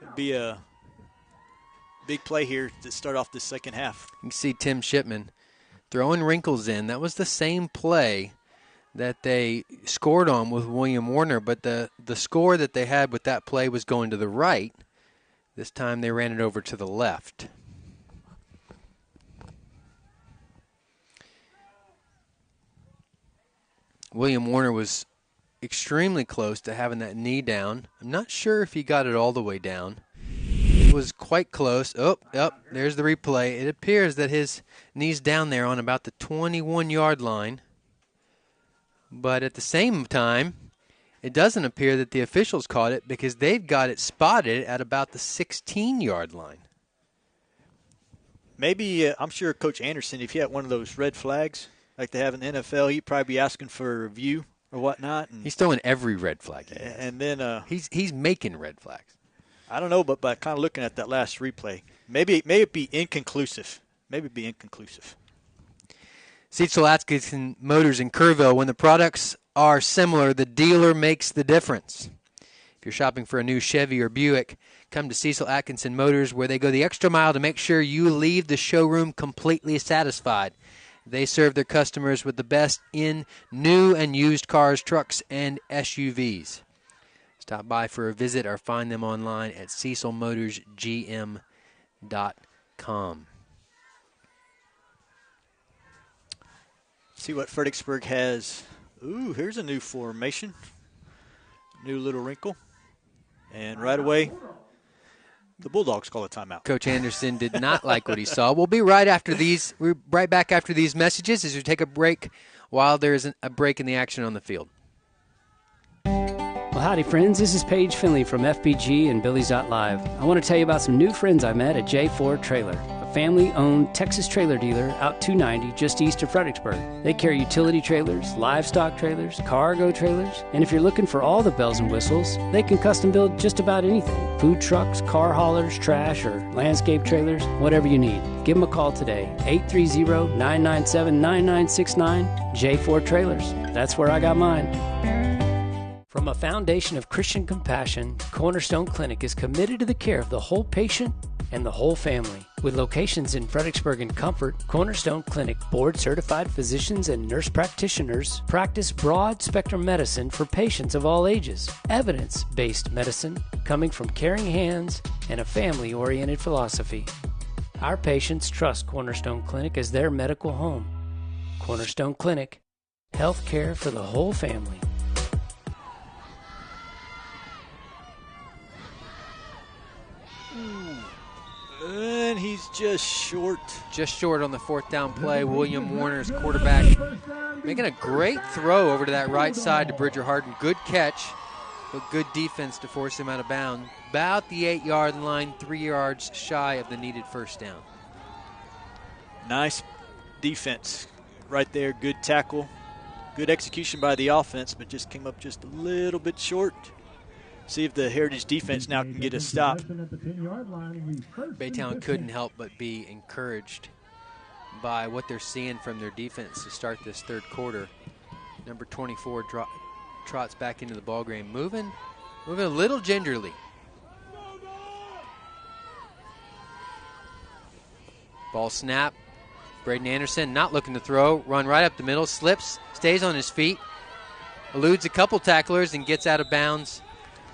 It'd be a big play here to start off this second half.
You can see Tim Shipman throwing wrinkles in. That was the same play that they scored on with William Warner, but the score that they had with that play was going to the right. This time they ran it over to the left. William Warner was extremely close to having that knee down. I'm not sure if he got it all the way down. It was quite close. Oh, there's the replay. It appears that his knee's down there on about the 21-yard line. But at the same time, it doesn't appear that the officials caught it because they've got it spotted at about the 16-yard line.
Maybe, I'm sure Coach Anderson, if he had one of those red flags like they have in the NFL, he'd probably be asking for a review or whatnot. And
he's throwing every red flag.
And then
he's making red flags.
I don't know, but by kind of looking at that last replay, maybe it be inconclusive.
Cecil Atkinson Motors in Kerrville. When the products are similar, the dealer makes the difference. If you're shopping for a new Chevy or Buick, come to Cecil Atkinson Motors, where they go the extra mile to make sure you leave the showroom completely satisfied. They serve their customers with the best in new and used cars, trucks, and SUVs. Stop by for a visit or find them online at cecilmotorsgm.com.
See what Fredericksburg has. Ooh, here's a new formation. New little wrinkle. And right away, the Bulldogs call a timeout.
Coach Anderson did not like what he saw. We'll be right after these. We're right back after these messages as we take a break while there is a break in the action on the field.
howdy friends, this is Paige Finley from FBG and Billy's.live. I want to tell you about some new friends I met at J4 Trailer, a family-owned Texas trailer dealer out 290 just east of Fredericksburg. They carry utility trailers, livestock trailers, cargo trailers, and if you're looking for all the bells and whistles, they can custom build just about anything. Food trucks, car haulers, trash, or landscape trailers, whatever you need. Give them a call today, 830-997-9969, J4 Trailers. That's where I got mine. From a foundation of Christian compassion, Cornerstone Clinic is committed to the care of the whole patient and the whole family. With locations in Fredericksburg and Comfort, Cornerstone Clinic board-certified physicians and nurse practitioners practice broad-spectrum medicine for patients of all ages. Evidence-based medicine coming from caring hands and a family-oriented philosophy. Our patients trust Cornerstone Clinic as their medical home. Cornerstone Clinic, health care for the whole family.
And he's just short.
Just short on the fourth down play. William Warner's quarterback making a great throw over to that right side to Bridger Harden. Good catch, but good defense to force him out of bounds. About the 8-yard line, 3 yards shy of the needed first down.
Nice defense right there. Good tackle. Good execution by the offense, but just came up just a little bit short. See if the Heritage defense now can get a stop.
Baytown couldn't help but be encouraged by what they're seeing from their defense to start this third quarter. Number 24 trots back into the ball game, moving a little gingerly. Ball snap. Braden Anderson not looking to throw, run right up the middle, slips, stays on his feet, eludes a couple tacklers and gets out of bounds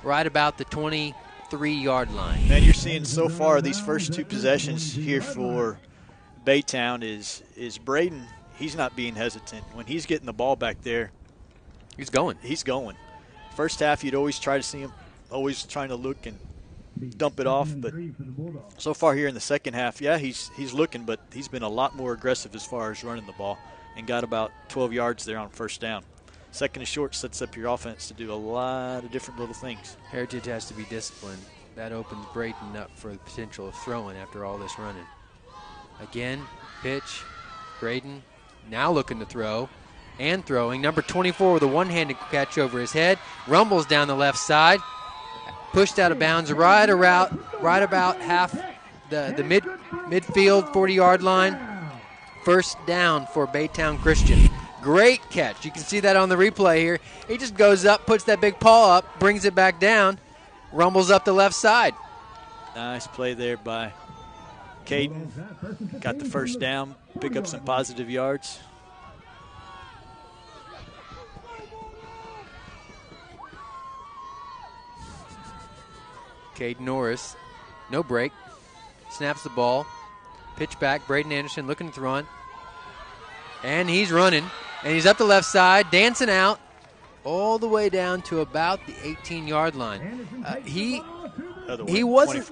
right about the 23-yard line.
Man, you're seeing so far these first two possessions here for Baytown is Braden. He's not being hesitant. When he's getting the ball back there,
he's going.
First half, you'd always try to see him always trying to look and dump it off. But so far here in the second half, yeah, he's looking, but he's been a lot more aggressive as far as running the ball and got about 12 yards there on first down. Second and short sets up your offense to do a lot of different little things.
Heritage has to be disciplined. That opens Brayton up for the potential of throwing after all this running. Again, pitch. Braden now looking to throw and throwing. Number 24 with a one-handed catch over his head. Rumbles down the left side. Pushed out of bounds right about half the midfield 40-yard line. First down for Baytown Christian. Great catch. You can see that on the replay here. He just goes up, puts that big paw up, brings it back down, rumbles up the left side.
Nice play there by Caden. Got the first down, pick up some positive yards.
Caden Norris, no break, snaps the ball, pitch back, Braden Anderson looking to throw on, and he's running. And he's up the left side, dancing out all the way down to about the 18-yard line. He wasn't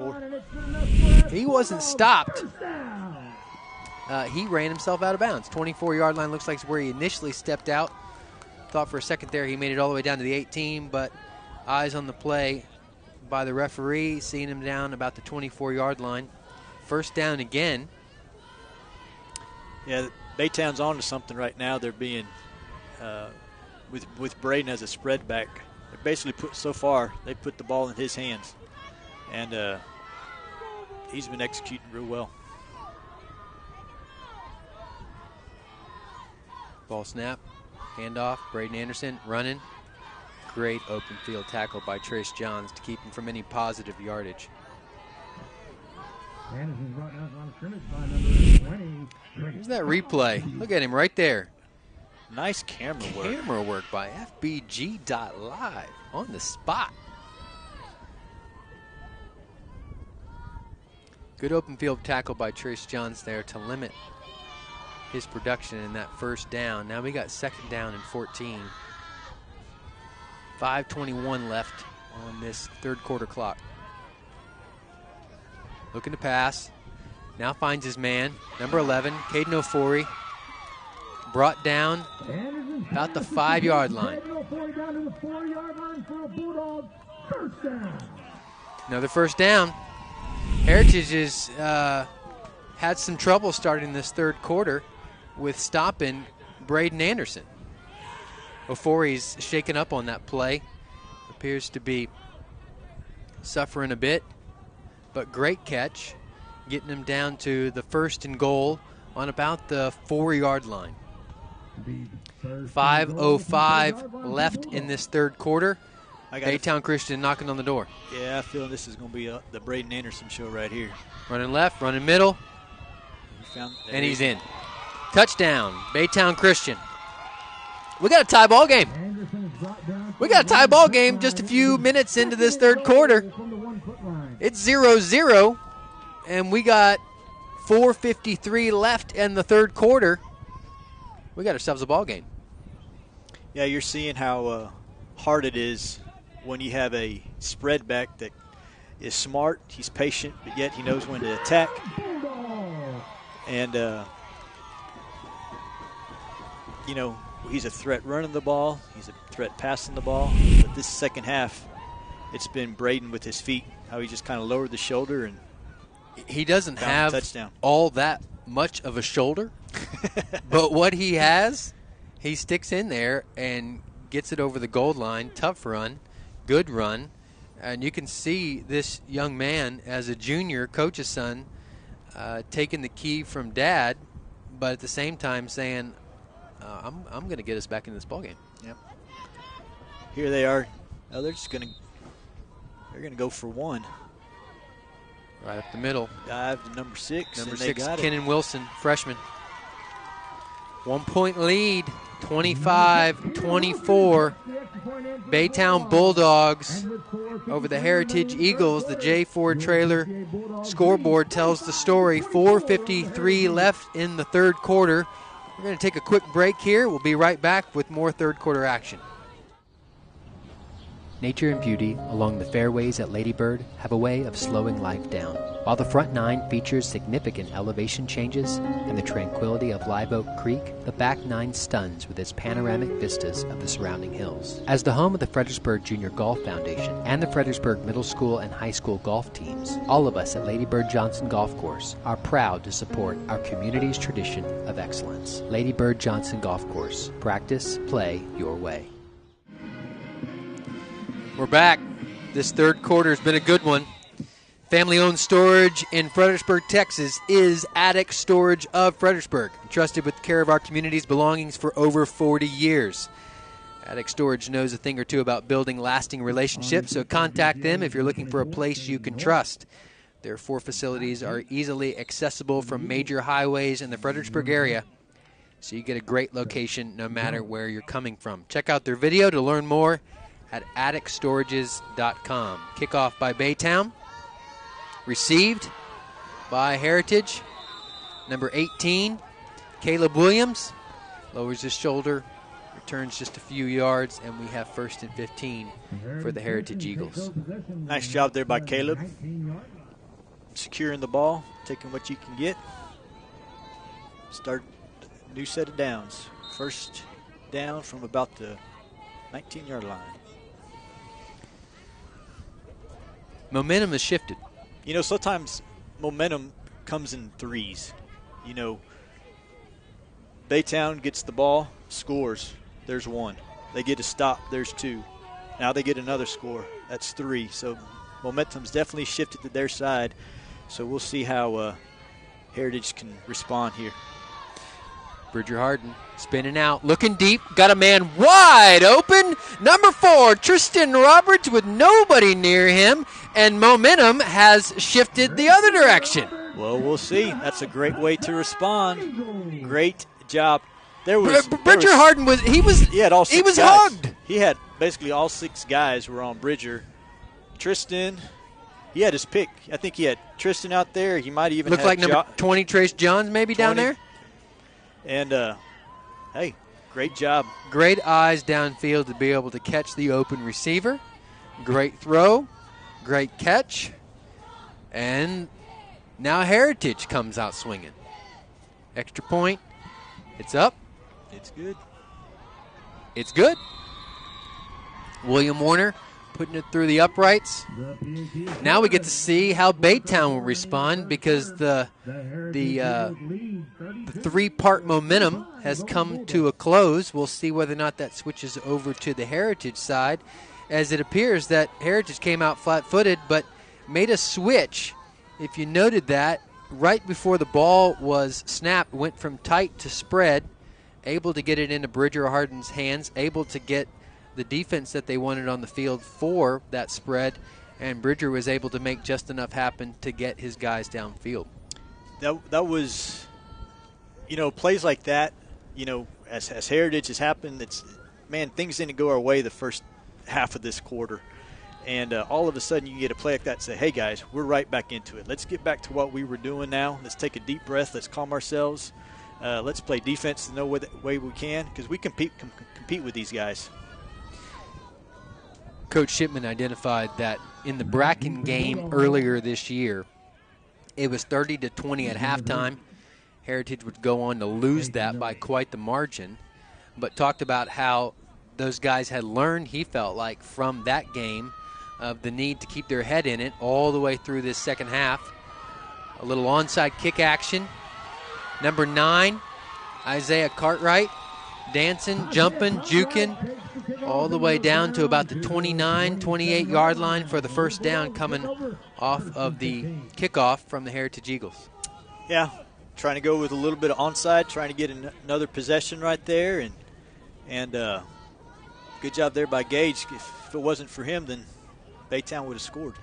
stopped. He ran himself out of bounds. 24-yard line looks like where he initially stepped out. Thought for a second there he made it all the way down to the 18, but eyes on the play by the referee, seeing him down about the 24-yard line. First down again.
Yeah, Baytown's on to something right now. They're being, with Braden as a spread back, they basically they put the ball in his hands. And he's been executing real well.
Ball snap, handoff, Braden Anderson running. Great open field tackle by Trace Johns to keep him from any positive yardage. Here's that replay. Look at him right there.
Nice camera work.
Camera work by FBG.live on the spot. Good open field tackle by Trace Johns there to limit his production in that first down. Now we got second down and 14. 5:21 left on this third quarter clock. Looking to pass. Now finds his man, number 11, Caden Ofori. Brought down about the 5-yard line.
before down to the 4-yard line for a Bulldog. First down.
Another first down. Heritage has had some trouble starting this third quarter with stopping Braden Anderson. Ofori's shaken up on that play. Appears to be suffering a bit, but great catch, getting him down to the 1st and goal on about the 4-yard line. 5:05 left in this third quarter. Baytown Christian knocking on the door.
Yeah, I feel this is going to be the Braden Anderson show right here.
Running left, running middle, and he's in. Touchdown, Baytown Christian. We got a tie ball game. We got a tie ball game just a few minutes into this third quarter. It's 0-0, and we got 4:53 left in the third quarter. We got ourselves a ball game.
Yeah, you're seeing how hard it is when you have a spread back that is smart. He's patient, but yet he knows when to attack. And, you know, he's a threat running the ball. He's a threat passing the ball. But this second half, it's been Braden with his feet, how he just kind of lowered the shoulder. And
he doesn't have
touchdown.
All that much of a shoulder, but what he has, he sticks in there and gets it over the goal line. Tough run, good run. And you can see this young man, as a junior, coach's son, taking the key from dad, but at the same time saying, I'm going to get us back into this ballgame.
Yep. Here they are. Oh, they're going to go for one.
Right up the middle.
Dive to number 6.
Number
and
6,
they got
Kenan Wilson, freshman. 1-point lead, 25-24. Baytown Bulldogs over the Heritage Eagles. The J Ford trailer scoreboard tells the story. 4:53 left in the third quarter. We're going to take a quick break here. We'll be right back with more third quarter action.
Nature and beauty along the fairways at Lady Bird have a way of slowing life down. While the front 9 features significant elevation changes and the tranquility of Live Oak Creek, the back 9 stuns with its panoramic vistas of the surrounding hills. As the home of the Fredericksburg Junior Golf Foundation and the Fredericksburg Middle School and High School golf teams, all of us at Lady Bird Johnson Golf Course are proud to support our community's tradition of excellence. Lady Bird Johnson Golf Course. Practice, play your way.
We're back. This third quarter has been a good one. Family-owned storage in Fredericksburg, Texas is Attic Storage of Fredericksburg, entrusted with the care of our community's belongings for over 40 years. Attic Storage knows a thing or two about building lasting relationships, so contact them if you're looking for a place you can trust. Their 4 facilities are easily accessible from major highways in the Fredericksburg area, so you get a great location no matter where you're coming from. Check out their video to learn more at atticstorages.com. Kickoff by Baytown. Received by Heritage. Number 18, Caleb Williams. Lowers his shoulder, returns just a few yards, and we have 1st and 15 for the Heritage Eagles.
Nice job there by Caleb. Securing the ball, taking what you can get. Start a new set of downs. First down from about the 19-yard line.
Momentum has shifted.
You know, sometimes momentum comes in threes. You know, Baytown gets the ball, scores. There's 1. They get a stop. There's 2. Now they get another score. That's 3. So momentum's definitely shifted to their side. So we'll see how Heritage can respond here.
Bridger Harden spinning out, looking deep, got a man wide open. Number 4, Tristan Roberts with nobody near him, and momentum has shifted the other direction.
Well, we'll see. That's a great way to respond. Great job.
Bridger Harden was
all 6
he was
guys.
hugged.
He had basically all 6 guys were on Bridger. Tristan, he had his pick. I think he had Tristan out there. He might even
looked like number 20, Trace Johns, maybe 20. Down there.
And, hey, great job.
Great eyes downfield to be able to catch the open receiver. Great throw. Great catch. And now Heritage comes out swinging. Extra point. It's up.
It's good.
It's good. William Warner putting it through the uprights. Now we get to see how Baytown will respond, because the three-part momentum has come to a close. We'll see whether or not that switches over to the Heritage side, as it appears that Heritage came out flat-footed but made a switch. If you noted that, right before the ball was snapped, went from tight to spread, able to get it into Bridger Harden's hands, able to get the defense that they wanted on the field for that spread, and Bridger was able to make just enough happen to get his guys downfield.
That was, plays like that, as Heritage has happened, things didn't go our way the first half of this quarter. And all of a sudden you get a play like that and say, hey, guys, we're right back into it. Let's get back to what we were doing now. Let's take a deep breath. Let's calm ourselves. Let's play defense the way we can, because we compete with these guys.
Coach Shipman identified that in the Bracken game earlier this year, it was 30-20 at halftime. Heritage would go on to lose that by quite the margin, but talked about how those guys had learned, he felt like, from that game of the need to keep their head in it all the way through this second half. A little onside kick action. Number 9, Isaiah Cartwright, dancing, jumping, juking, all the way down to about the 29, 28-yard line for the first down, coming off of the kickoff from the Heritage Eagles.
Yeah, trying to go with a little bit of onside, trying to get another possession right there, and good job there by Gage. If it wasn't for him, then Baytown would have scored.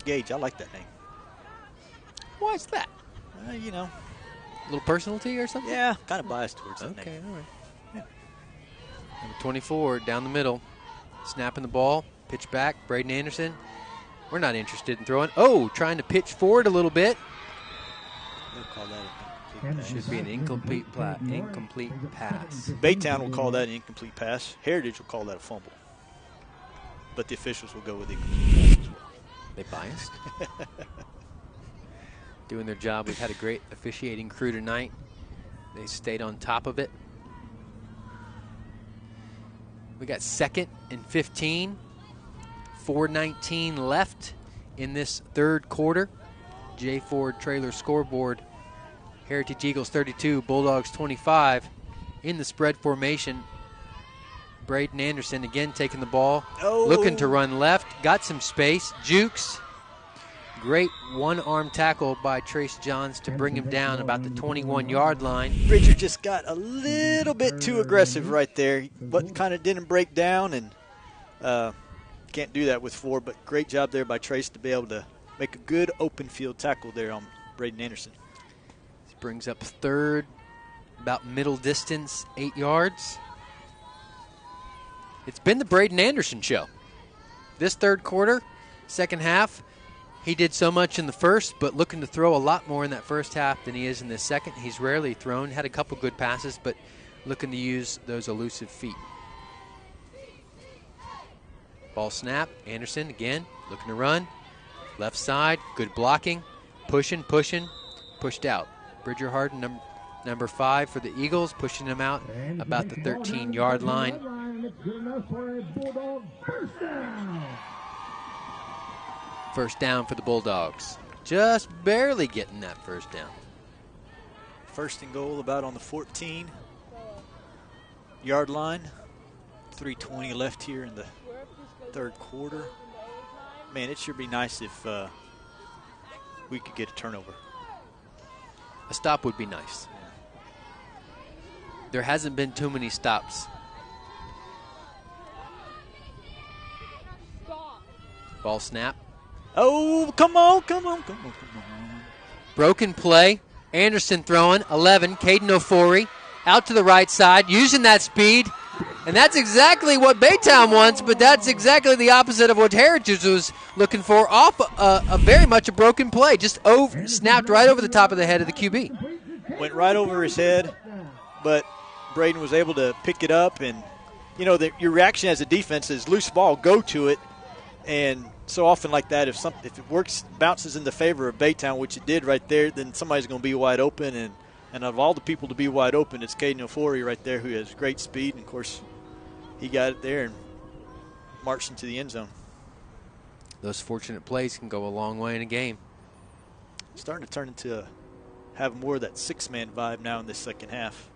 Gage, I like that name.
Why's that?
A
little personality or something?
Yeah, kind of biased towards that name.
Okay, all right. Yeah. Number 24, down the middle, snapping the ball, pitch back, Braden Anderson. We're not interested in throwing. Oh, trying to pitch forward a little bit.
They'll call that
should be an incomplete pass.
Baytown will call that an incomplete pass. Heritage will call that a fumble. But the officials will go with incomplete pass as well.
They biased? Doing their job. We've had a great officiating crew tonight. They stayed on top of it. We got 2nd and 15. 4:19 left in this third quarter. J. Ford Trailer scoreboard. Heritage Eagles 32, Bulldogs 25. In the spread formation, Braden Anderson again taking the ball, looking to run left, got some space, jukes. Great one-arm tackle by Trace Johns to bring him down about the 21-yard line.
Bridger just got a little bit too aggressive right there, but kind of didn't break down, and can't do that with 4, but great job there by Trace to be able to make a good open field tackle there on Braden Anderson.
This brings up 3rd, about middle distance, 8 yards. It's been the Braden Anderson show. This third quarter, second half, he did so much in the first, but looking to throw a lot more in that first half than he is in the second. He's rarely thrown, had a couple good passes, but looking to use those elusive feet. Ball snap, Anderson again, looking to run. Left side, good blocking, pushing, pushed out. Bridger Harden, number 5 for the Eagles, pushing him out about the 13-yard line. First down for the Bulldogs. Just barely getting that first down.
First and goal about on the 14-yard line. 3:20 left here in the third quarter. Man, it sure be nice if we could get a turnover.
A stop would be nice. There hasn't been too many stops. Ball snap.
Oh, come on.
Broken play. Anderson throwing, 11, Caden Ofori, out to the right side, using that speed. And that's exactly what Baytown wants, but that's exactly the opposite of what Heritage was looking for off a very much a broken play. Just snapped right over the top of the head of the QB.
Went right over his head, but Braden was able to pick it up. And, your reaction as a defense is loose ball, go to it. And so often like that, if it works, bounces in the favor of Baytown, which it did right there, then somebody's going to be wide open. And And of all the people to be wide open, it's Caden Ofori right there who has great speed. And, of course, he got it there and marched into the end zone.
Those fortunate plays can go a long way in a game.
Starting to turn into have more of that six-man vibe now in this second half.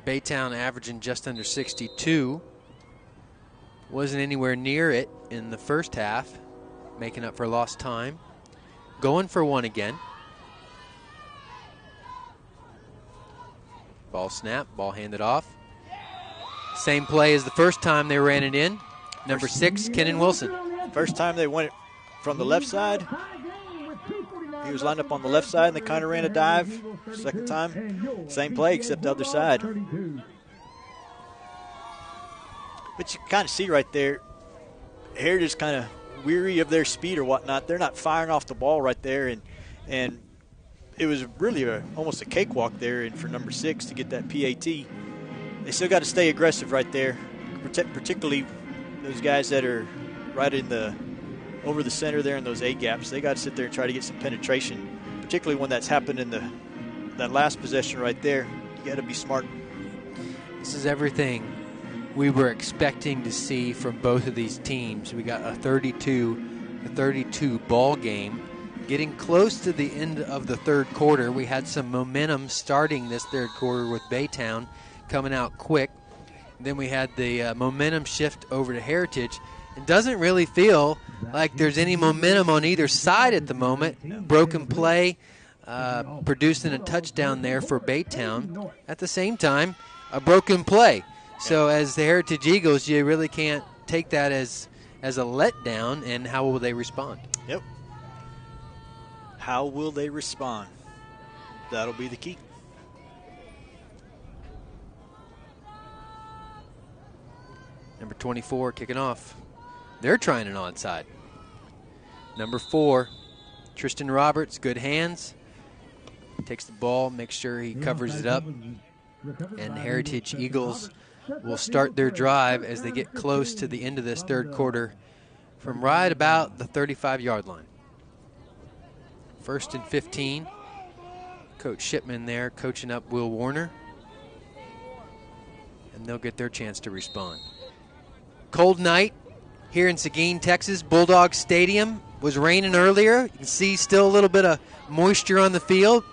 Baytown averaging just under 62. Wasn't anywhere near it in the first half, making up for lost time. Going for one again. Ball snap, ball handed off. Same play as the first time they ran it in. Number 6, Kenan Wilson.
First time they went it from the left side. He was lined up on the left side and they kind of ran a dive. Second time, same play except the other side. But you kind of see right there, Heritage is kind of weary of their speed or whatnot. They're not firing off the ball right there, and it was really almost a cakewalk there and for number 6 to get that PAT. They still got to stay aggressive right there, particularly those guys that are right in over the center there in those A gaps. They got to sit there and try to get some penetration, particularly when that's happened in that last possession right there. You got to be smart.
This is everything we were expecting to see from both of these teams. We got a 32 ball game. Getting close to the end of the third quarter, we had some momentum starting this third quarter with Baytown coming out quick. Then we had the momentum shift over to Heritage. It doesn't really feel like there's any momentum on either side at the moment. Broken play, producing a touchdown there for Baytown. At the same time, a broken play. So as the Heritage Eagles, you really can't take that as a letdown, and how will they respond?
Yep. How will they respond? That'll be the key.
Number 24 kicking off. They're trying an onside. Number 4, Tristan Roberts, good hands. Takes the ball, makes sure he covers it up. And Heritage Eagles will start their drive as they get close to the end of this third quarter from right about the 35-yard line. 1st and 15. Coach Shipman there coaching up Will Warner. And they'll get their chance to respond. Cold night here in Seguin, Texas. Bulldog Stadium was raining earlier. You can see still a little bit of moisture on the field,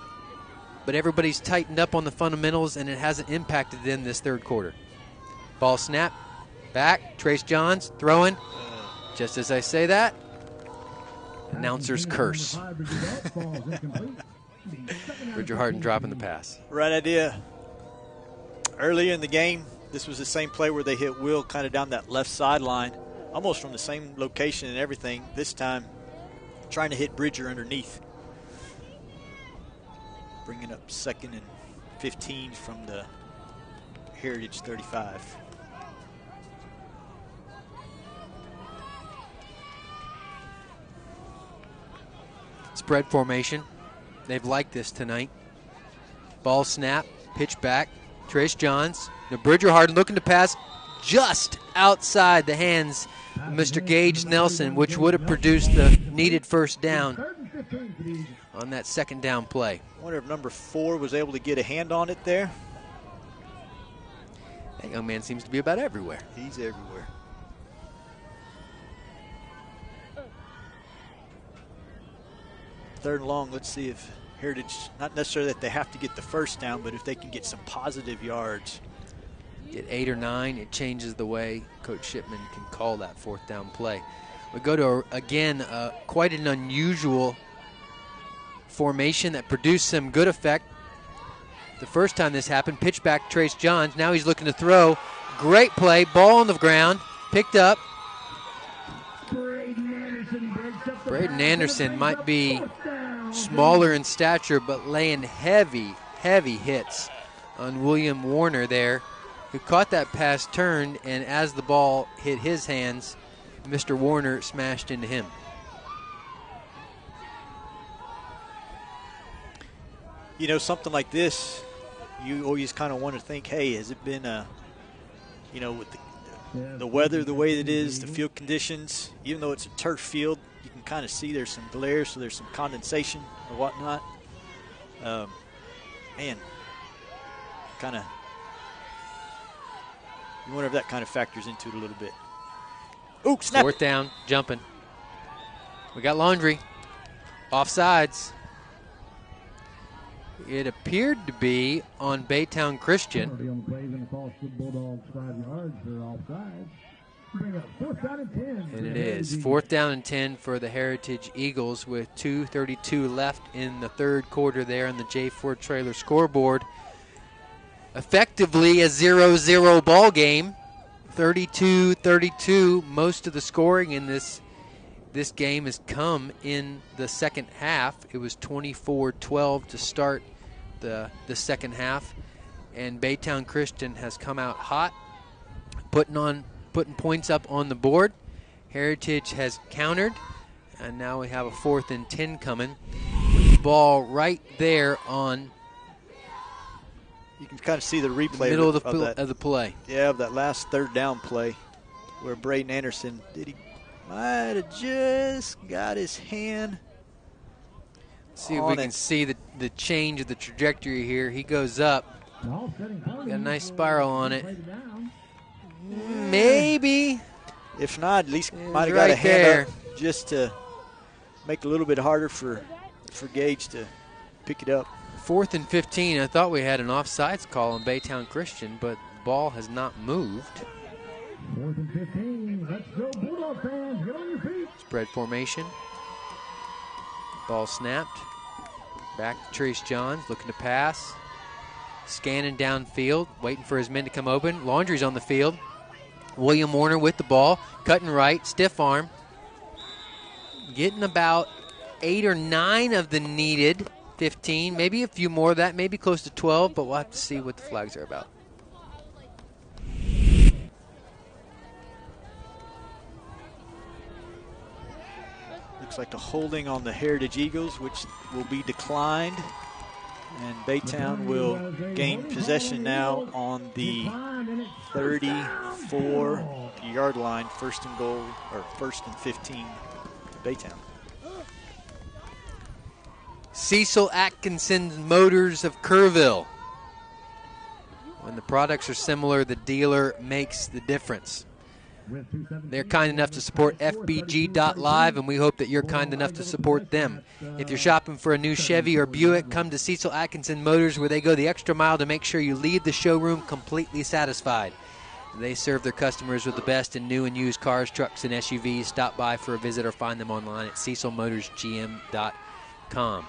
but everybody's tightened up on the fundamentals, and it hasn't impacted them this third quarter. Ball snap, back, Trace Johns throwing. Just as I say that, announcer's curse. Bridger Harden dropping the pass.
Right idea. Earlier in the game, this was the same play where they hit Will kind of down that left sideline, almost from the same location and everything. This time, trying to hit Bridger underneath. Bringing up 2nd and 15 from the Heritage 35.
Spread formation. They've liked this tonight. Ball snap, pitch back. Trace Johns. Now Bridger Harden looking to pass just outside the hands of Mr. Gage Nelson, which would have produced the needed first down on that second down play.
I wonder if number 4 was able to get a hand on it there.
That young man seems to be about everywhere.
He's everywhere. Third and long, let's see if Heritage, not necessarily that they have to get the first down, but if they can get some positive yards.
Get 8 or 9, it changes the way Coach Shipman can call that fourth down play. We go to, again, quite an unusual formation that produced some good effect. The first time this happened, pitch back Trace Johns. Now he's looking to throw. Great play, ball on the ground, picked up. Braden Anderson might be smaller in stature, but laying heavy hits on William Warner there, who caught that pass, turned, and as the ball hit his hands, Mr. Warner smashed into him.
You know, something like this, you always kind of want to think, hey, has it been with the weather the way it is, the field conditions, even though it's a turf field, you can kind of see there's some glare, so there's some condensation or whatnot. Man, kind of, you wonder if that kind of factors into it a little bit. Ooh, snap.
Fourth down, jumping. We got Laundry. Offsides. It appeared to be on Baytown Christian. And it is 4th down and 10 for the Heritage Eagles with 2:32 left in the third quarter there on the J4 Trailer scoreboard. Effectively a 0-0 ball game. 32-32. Most of the scoring in this game has come in the second half. It was 24-12 to start the second half, and Baytown Christian has come out hot, putting points up on the board. Heritage has countered, and now we have a 4th and 10 coming. Ball right there on.
You can kind of see the replay
middle of
the
play.
Yeah, of that last 3rd down play where Braden Anderson might have just got his hand.
See if we can see the change of the trajectory here. He goes up. Got a nice spiral on it. Maybe.
If not, at least might have got a hand up just to make it a little bit harder for Gage to pick it up.
4th and 15. I thought we had an offsides call on Baytown Christian, but the ball has not moved.
4th and 15. Let's go, Bulldog fans. Get on your feet.
Spread formation. Ball snapped. Back to Trace Johns, looking to pass. Scanning downfield, waiting for his men to come open. Laundry's on the field. William Warner with the ball, cutting right, stiff arm. Getting about 8 or 9 of the needed 15, maybe a few more of that, maybe close to 12, but we'll have to see what the flags are about.
Looks like a holding on the Heritage Eagles, which will be declined. And Baytown will gain possession now on the 34-yard line, 1st and goal, or 1st and 15, Baytown.
Cecil Atkinson Motors of Kerrville. When the products are similar, the dealer makes the difference. They're kind enough to support FBG.live, and we hope that you're kind enough to support them. If you're shopping for a new Chevy or Buick, come to Cecil Atkinson Motors, where they go the extra mile to make sure you leave the showroom completely satisfied. They serve their customers with the best in new and used cars, trucks, and SUVs. Stop by for a visit or find them online at cecilmotorsgm.com.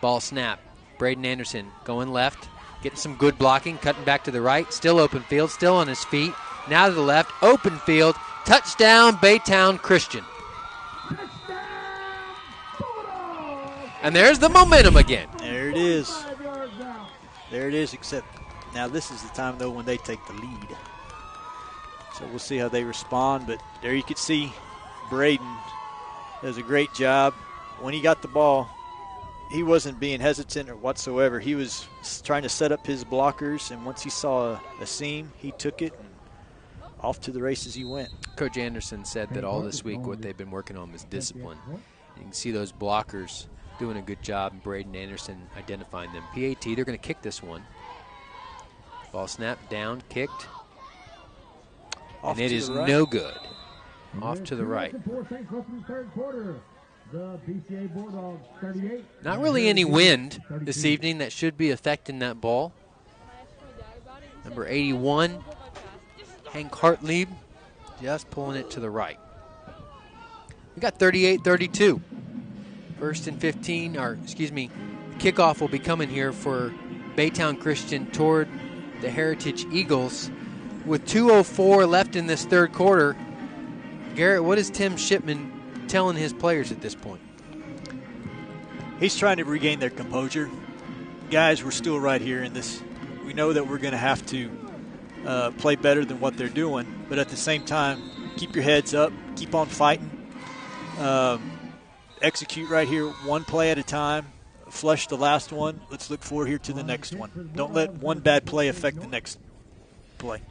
Ball snap. Braden Anderson going left, getting some good blocking, cutting back to the right, still open field, still on his feet. Now to the left, open field, touchdown, Baytown Christian. And there's the momentum again.
There it is. There it is, except now this is the time, though, when they take the lead. So we'll see how they respond, but there you could see Braden does a great job. When he got the ball, he wasn't being hesitant or whatsoever. He was trying to set up his blockers, and once he saw a seam, he took it, and off to the races he went.
Coach Anderson said that all this week what they've been working on was discipline. You can see those blockers doing a good job, and Braden Anderson identifying them. PAT, they're going to kick this one. Ball snapped, down, kicked. And it is no good. Off to the right. Not really any wind this evening that should be affecting that ball. Number 81, Hank Hartlieb, just pulling it to the right. We got 38-32. 1st and 15, or excuse me, kickoff will be coming here for Baytown Christian toward the Heritage Eagles. With 2:04 left in this third quarter, Garrett, what is Tim Shipman telling his players at this point?
He's trying to regain their composure. Guys, we're still right here in this. We know that we're going to have to play better than what they're doing, but at the same time, keep your heads up, keep on fighting, execute right here, one play at a time, flush the last one. Let's look forward here to the next one. Don't let one bad play affect the next play.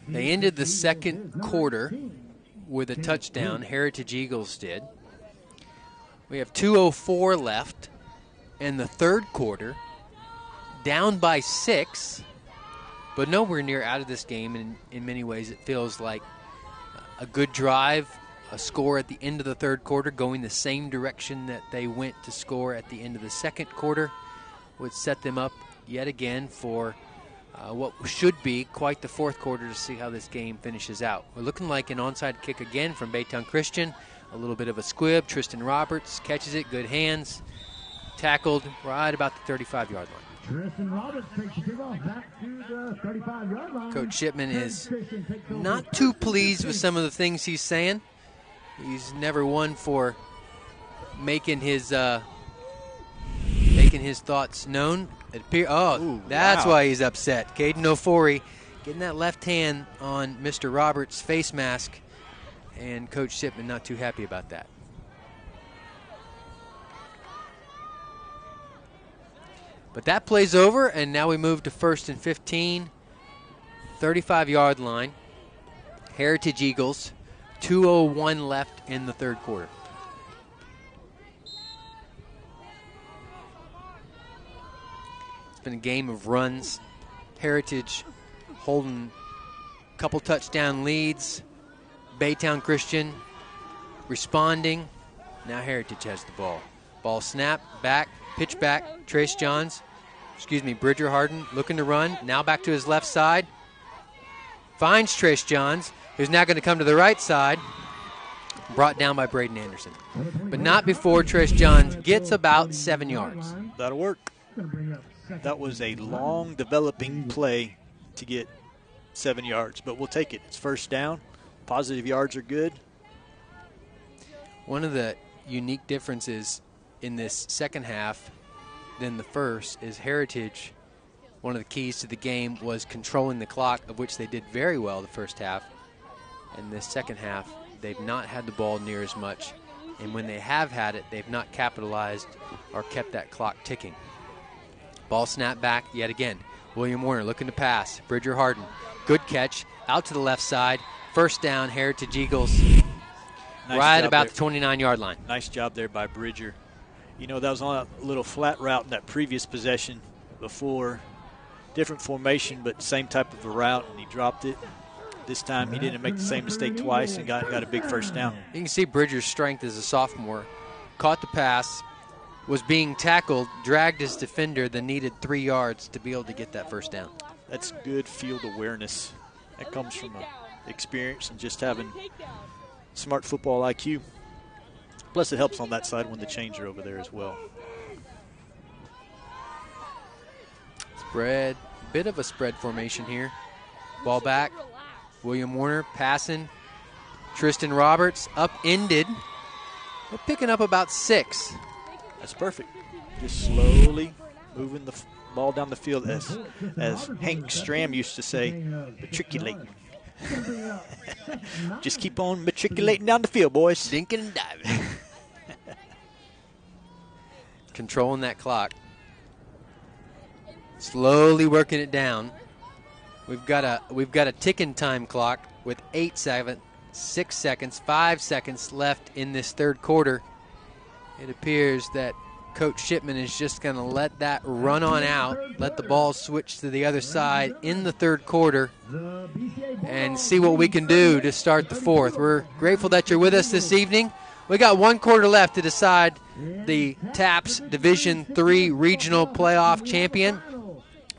They ended the second quarter with a touchdown. Heritage Eagles did. We have 2:04 left in the third quarter. down by 6, but nowhere near out of this game. And in many ways, it feels like a good drive, a score at the end of the third quarter, going the same direction that they went to score at the end of the second quarter, would set them up yet again for what should be quite the fourth quarter to see how this game finishes out. We're looking like an onside kick again from Baytown Christian. A little bit of a squib. Tristan Roberts catches it, good hands. Tackled right about the 35-yard line.
Tristan Roberts takes the kickoff back to the 35-yard line.
Coach Shipman is not too pleased with some of the things he's saying. He's never one for making his thoughts known. That's why he's upset. Caden Ofori getting that left hand on Mr. Roberts' face mask, and Coach Shipman not too happy about that. But that play's over, and now we move to 1st and 15, 35-yard line. Heritage Eagles, 2:01 left in the third quarter. It's been a game of runs. Heritage holding a couple touchdown leads. Baytown Christian responding. Now Heritage has the ball. Ball snap, back, pitch back. Bridger Harden looking to run. Now back to his left side. Finds Trace Johns, who's now going to come to the right side. Brought down by Braden Anderson. But not before Trace Johns gets about 7 yards.
That'll work. That was a long developing play to get 7 yards, but we'll take it. It's first down. Positive yards are good.
One of the unique differences in this second half than the first is Heritage. One of the keys to the game was controlling the clock, of which they did very well the first half. And this second half, they've not had the ball near as much. And when they have had it, they've not capitalized or kept that clock ticking. Ball snap back yet again. William Warner looking to pass. Bridger Harden, good catch, out to the left side. First down, Heritage Eagles, right about the 29-yard line.
Nice job there by Bridger. You know, that was on a little flat route in that previous possession before. Different formation, but same type of a route, and he dropped it. This time he didn't make the same mistake twice and got a big first down.
You can see Bridger's strength as a sophomore. Caught the pass, was being tackled, dragged his defender, then needed 3 yards to be able to get that first down.
That's good field awareness. That comes from experience and just having smart football IQ. Plus it helps on that side when the chains are over there as well.
Spread, bit of a spread formation here. Ball back. William Warner passing. Tristan Roberts upended. We're picking up about 6.
That's perfect. Just slowly moving the ball down the field, as Hank Stram used to say, matriculating. Just keep on matriculating down the field, boys.
Dinking and diving. Controlling that clock. Slowly working it down. We've got a ticking time clock with 8 seconds, 6 seconds, 5 seconds left in this third quarter. It appears that Coach Shipman is just going to let that run on out, let the ball switch to the other side in the third quarter, and see what we can do to start the fourth. We're grateful that you're with us this evening. We got 1 quarter left to decide the TAPS Division III Regional Playoff Champion.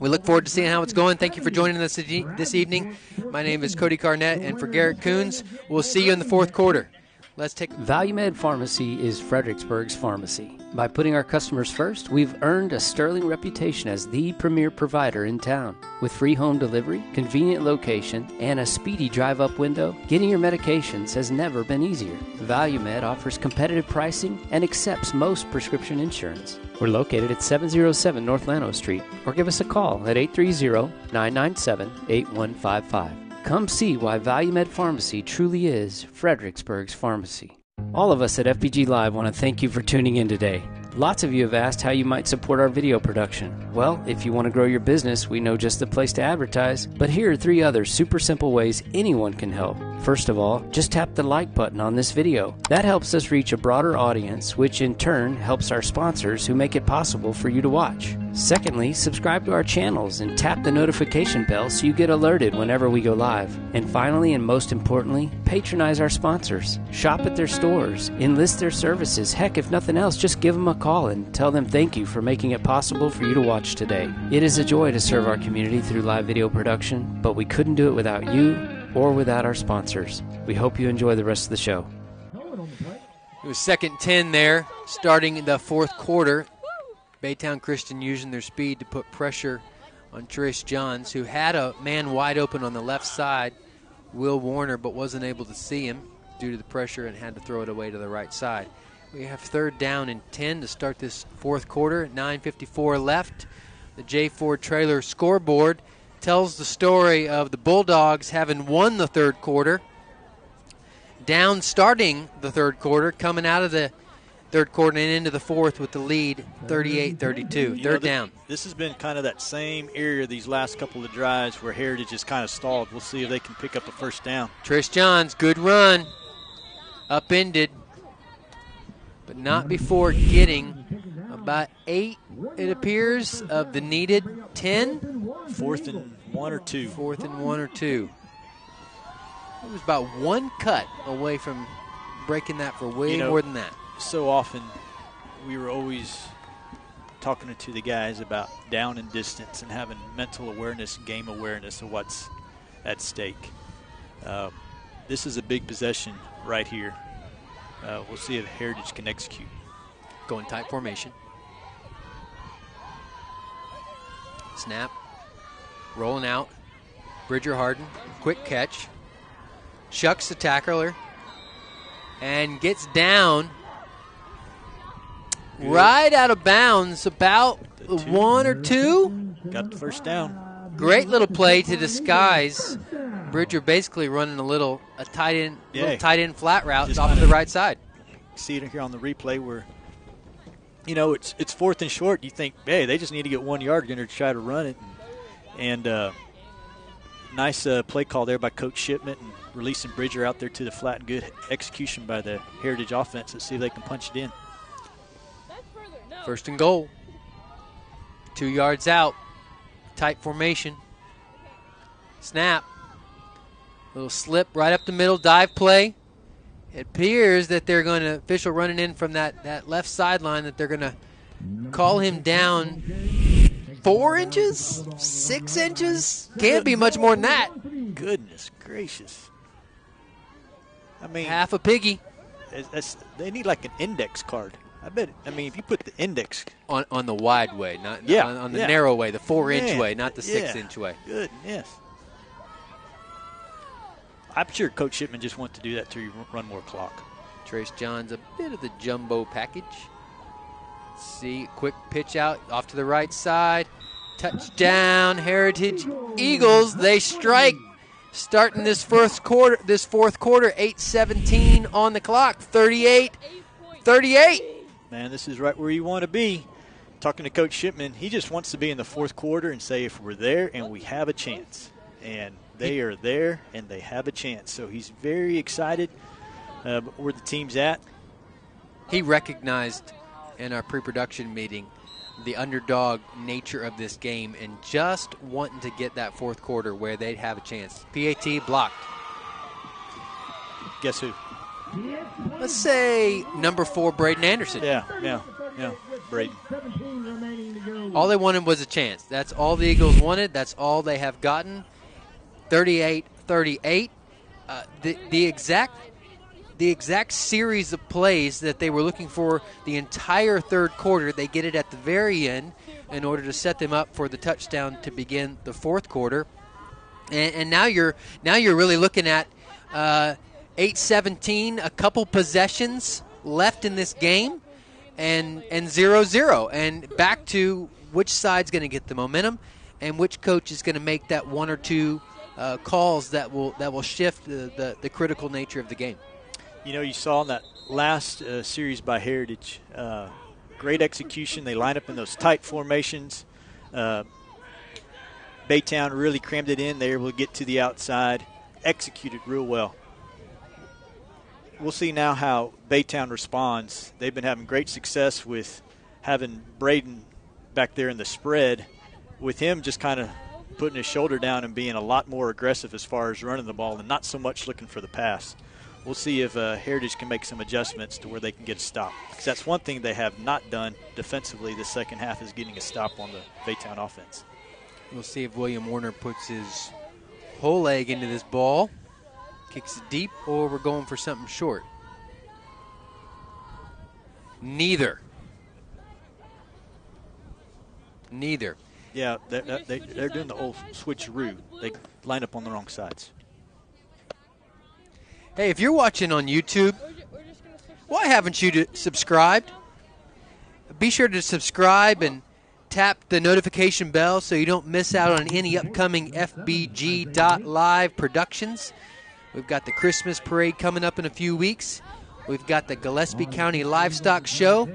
We look forward to seeing how it's going. Thank you for joining us this evening. My name is Cody Carnett, and for Garrett Kunz, we'll see you in the fourth quarter. Let's take
ValueMed Pharmacy is Fredericksburg's pharmacy. By putting our customers first, we've earned a sterling reputation as the premier provider in town. With free home delivery, convenient location, and a speedy drive-up window, getting your medications has never been easier. ValueMed offers competitive pricing and accepts most prescription insurance. We're located at 707 North Llano Street, or give us a call at 830-997-8155. Come see why ValueMed Pharmacy truly is Fredericksburg's pharmacy. All of us at FPG Live want to thank you for tuning in today. Lots of you have asked how you might support our video production. Well, if you want to grow your business, we know just the place to advertise. But here are 3 other super simple ways anyone can help. First of all, just tap the like button on this video. That helps us reach a broader audience, which in turn helps our sponsors who make it possible for you to watch. Secondly, subscribe to our channels and tap the notification bell so you get alerted whenever we go live. And finally, and most importantly, patronize our sponsors. Shop at their stores, enlist their services. Heck, if nothing else, just give them a call and tell them thank you for making it possible for you to watch today. It is a joy to serve our community through live video production, but we couldn't do it without you or without our sponsors. We hope you enjoy the rest of the show.
It was 2nd 10 there, starting the fourth quarter. Baytown Christian using their speed to put pressure on Trish Johns, who had a man wide open on the left side, Will Warner, but wasn't able to see him due to the pressure and had to throw it away to the right side. We have 3rd down and 10 to start this fourth quarter. 9:54 left. The J. Ford trailer scoreboard tells the story of the Bulldogs having won the third quarter. Down starting the third quarter, coming out of the third quarter and into the fourth with the lead, 38-32. Third down.
This has been kind of that same area these last couple of drives where Heritage has kind of stalled. We'll see if they can pick up a first down.
Trish Johns, good run. Upended, but not before getting about 8, it appears, of the needed 10.
4th and 1 or 2.
4th and 1 or 2. It was about one cut away from breaking that for way more than that.
So often we were always talking to the guys about down and distance and having mental awareness, game awareness of what's at stake. This is a big possession right here. We'll see if Heritage can execute.
Going tight formation. Snap. Rolling out. Bridger Harden. Quick catch. Shucks the tackler. And gets down. Good. Right out of bounds. About 1 or 2.
Got the first down.
Great little play to disguise. Bridger basically running a tight end flat route just off to the right side.
See it here on the replay where, it's 4th and short. You think, hey, they just need to get 1 yard in there to try to run it. And nice play call there by Coach Shipment and releasing Bridger out there to the flat, and good execution by the Heritage offense. Let's see if they can punch it in.
1st and goal. 2 yards out. Tight formation. Snap. Little slip right up the middle, dive play. It appears that they're going to, official running in from that left sideline, that they're going to call him down 4 inches, 6 inches. Can't be much more than that.
Goodness gracious. I mean,
half a piggy.
They need like an index card. If you put the index
on the wide way, not on the narrow way, the 4-inch way, not the 6-inch way.
Good, yes. I'm sure Coach Shipman just wants to do that to run more clock.
Trace Johns, a bit of the jumbo package. See, quick pitch out off to the right side. Touchdown, Heritage Eagles. They strike, starting this fourth quarter. 8:17 on the clock. 38-38.
Man, this is right where you want to be. Talking to Coach Shipman, he just wants to be in the fourth quarter and say, if we're there and we have a chance. And they are there and they have a chance. So he's very excited where the team's at.
He recognized in our pre-production meeting the underdog nature of this game and just wanting to get that fourth quarter where they'd have a chance. PAT blocked.
Guess who?
Let's say number 4, Braden Anderson.
Yeah, Braden.
All they wanted was a chance. That's all the Eagles wanted. That's all they have gotten. 38-38. The exact series of plays that they were looking for the entire third quarter, they get it at the very end in order to set them up for the touchdown to begin the fourth quarter. And now you're really looking at 8:17, a couple possessions left in this game, and 0-0, and back to which side's going to get the momentum and which coach is going to make that 1 or 2 calls that will shift the critical nature of the game.
You saw in that last series by Heritage, great execution. They line up in those tight formations. Baytown really crammed it in. They were able to get to the outside, executed real well. We'll see now how Baytown responds. They've been having great success with having Braden back there in the spread, with him just kind of putting his shoulder down and being a lot more aggressive as far as running the ball and not so much looking for the pass. We'll see if Heritage can make some adjustments to where they can get a stop. Because that's one thing they have not done defensively the second half, is getting a stop on the Baytown offense.
We'll see if William Warner puts his whole leg into this ball, kicks it deep, or we're going for something short. Neither.
Yeah, they're doing the old switcheroo. They line up on the wrong sides.
Hey, if you're watching on YouTube, why haven't you subscribed? Be sure to subscribe and tap the notification bell so you don't miss out on any upcoming FBG.live productions. We've got the Christmas parade coming up in a few weeks. We've got the Gillespie County Livestock Show.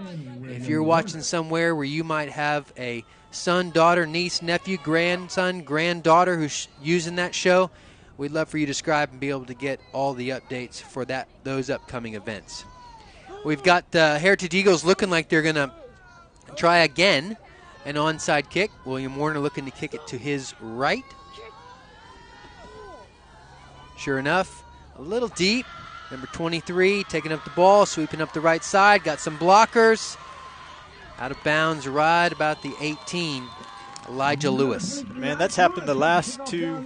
If you're watching somewhere where you might have a son, daughter, niece, nephew, grandson, granddaughter who's using that show, we'd love for you to subscribe and be able to get all the updates for those upcoming events. We've got the Heritage Eagles looking like they're going to try again an onside kick. William Warner looking to kick it to his right. Sure enough, a little deep. Number 23 taking up the ball, sweeping up the right side. Got some blockers. Out of bounds right about the 18, Elijah Lewis.
Man, that's happened the last two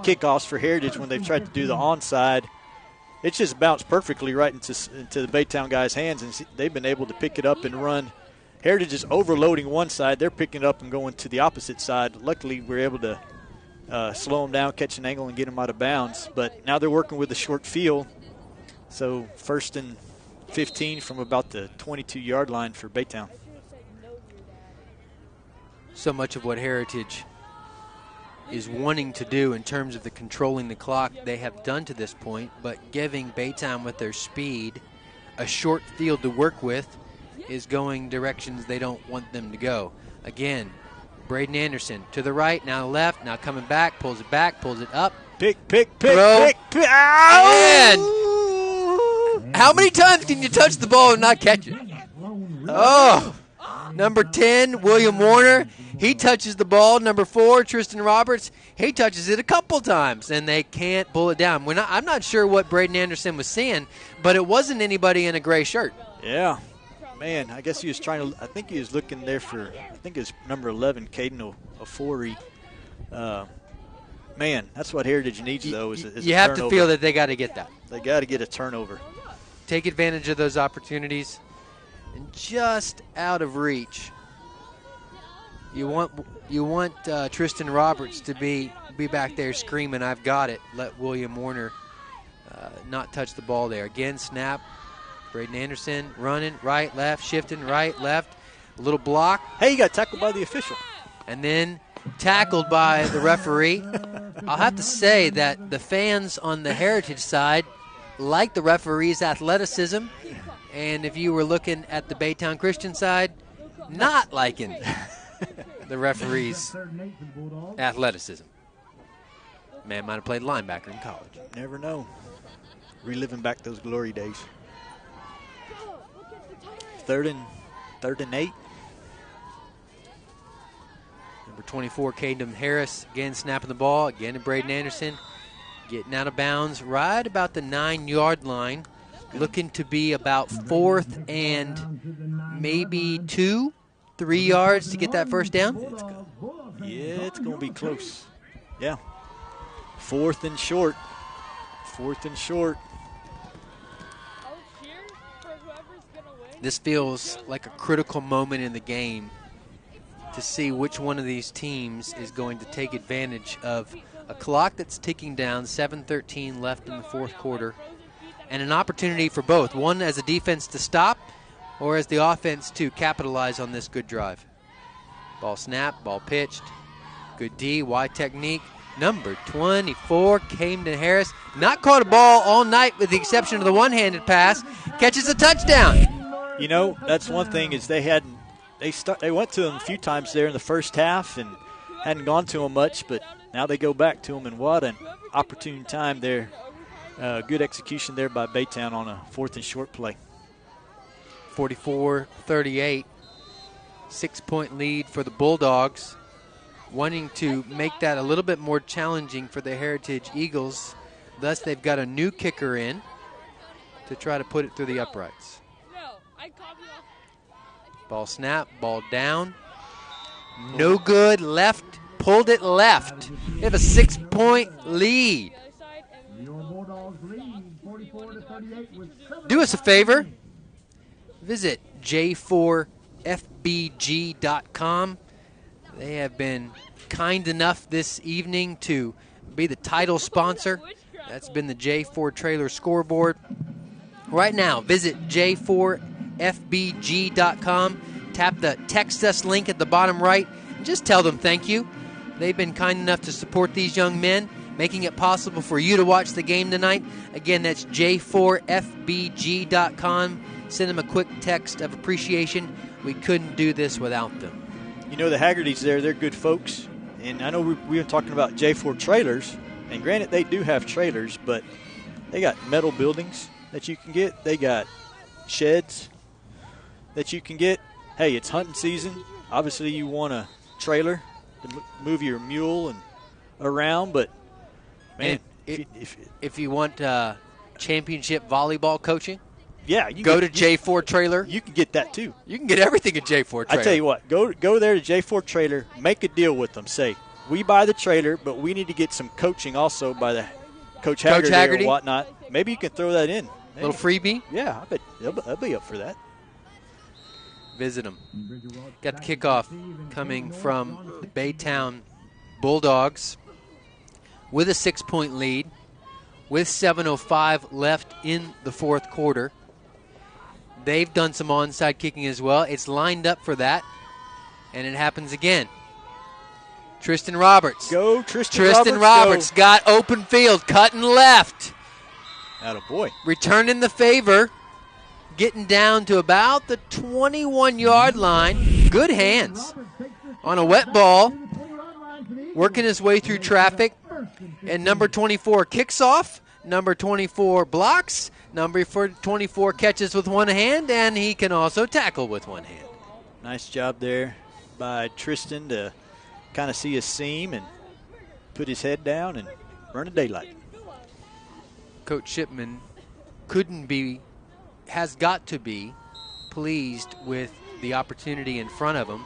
kickoffs for Heritage when they've tried to do the onside. It's just bounced perfectly right into the Baytown guys' hands, and they've been able to pick it up and run. Heritage is overloading one side. They're picking it up and going to the opposite side. Luckily, we're able to slow them down, catch an angle, and get them out of bounds. But now they're working with a short field. So 1st and 15 from about the 22-yard line for Baytown.
So much of what Heritage is wanting to do in terms of the controlling the clock they have done to this point, but giving Baytown with their speed a short field to work with is going directions they don't want them to go. Again, Braden Anderson to the right, now left, now coming back, pulls it up.
Pick.
And how many times can you touch the ball and not catch it? Oh, number 10, William Warner, he touches the ball. Number 4, Tristan Roberts, he touches it a couple times, and they can't pull it down. I'm not sure what Braden Anderson was seeing, but it wasn't anybody in a gray shirt.
Yeah. Man, I guess he was I think he was looking there for, it's number 11, Caden Ofori. Man, that's what Heritage needs, though, is
you have to feel that they got to get that.
They got to get a turnover.
Take advantage of those opportunities. And just out of reach, you want Tristan Roberts to be back there screaming, "I've got it." Let William Warner not touch the ball there. Again, snap. Braden Anderson running right, left, shifting right, left. A little block.
Hey, you got tackled by the official.
And then tackled by the referee. I'll have to say that the fans on the Heritage side like the referee's athleticism. And if you were looking at the Baytown Christian side, not liking the referee's athleticism. Man might have played linebacker in college.
Never know. Reliving back those glory days. Third and 8.
Number 24, Caden Harris, again snapping the ball. Again to Braden Anderson, getting out of bounds right about the 9-yard line. Looking to be about 4th and maybe 2-3 yards to get that first down.
It's going to be close. Yeah. 4th and short. 4th and short. This
feels like a critical moment in the game to see which one of these teams is going to take advantage of a clock that's ticking down, 7:13 left in the fourth quarter, and an opportunity for both, one as a defense to stop or as the offense to capitalize on this good drive. Ball snapped, ball pitched, good D, wide technique. Number 24, Camden Harris, not caught a ball all night with the exception of the one-handed pass, catches a touchdown.
You know, that's one thing is they went to him a few times there in the first half and hadn't gone to him much, but now they go back to him, and what an opportune time there. Good execution there by Baytown on a 4th and short play.
44-38. 6-point lead for the Bulldogs, wanting to make that a little bit more challenging for the Heritage Eagles. Thus, they've got a new kicker in to try to put it through the uprights. Ball snap, ball down. No good, left, pulled it left. They have a 6-point lead. Do us a favor. Visit j4fbg.com. They have been kind enough this evening to be the title sponsor. That's been the J4 Trailer scoreboard. Right now, visit j4fbg.com. Tap the text us link at the bottom right and just tell them thank you. They've been kind enough to support these young men, making it possible for you to watch the game tonight. Again, that's j4fbg.com. Send them a quick text of appreciation. We couldn't do this without them.
You know, the Haggertys there, they're good folks. And I know we've been talking about J4 trailers. And granted, they do have trailers, but they got metal buildings that you can get. They got sheds that you can get. Hey, it's hunting season. Obviously, you want a trailer to move your mule and around. But, man,
if you want championship volleyball coaching,
yeah,
go to J4 Trailer.
You can get that too.
You can get everything at J4 Trailer.
I tell you what, go there to J4 Trailer, make a deal with them. Say, we buy the trailer, but we need to get some coaching also by the Coach Haggerty or whatnot. Maybe you can throw that in.
A little freebie?
Yeah, I bet they'll be up for that.
Visit them. Got the kickoff coming from the Baytown Bulldogs with a 6-point lead with 7:05 left in the fourth quarter. They've done some onside kicking as well. It's lined up for that, and it happens again. Tristan Roberts.
Go,
Tristan Roberts
go.
Got open field, cutting left.
Attaboy.
Returning the favor, getting down to about the 21-yard line. Good hands on a wet ball, working his way through traffic. And number 24 kicks off. Number 24 blocks. Number 24 catches with one hand, and he can also tackle with one hand.
Nice job there by Tristan to kind of see his seam and put his head down and run a daylight.
Coach Shipman has got to be pleased with the opportunity in front of him.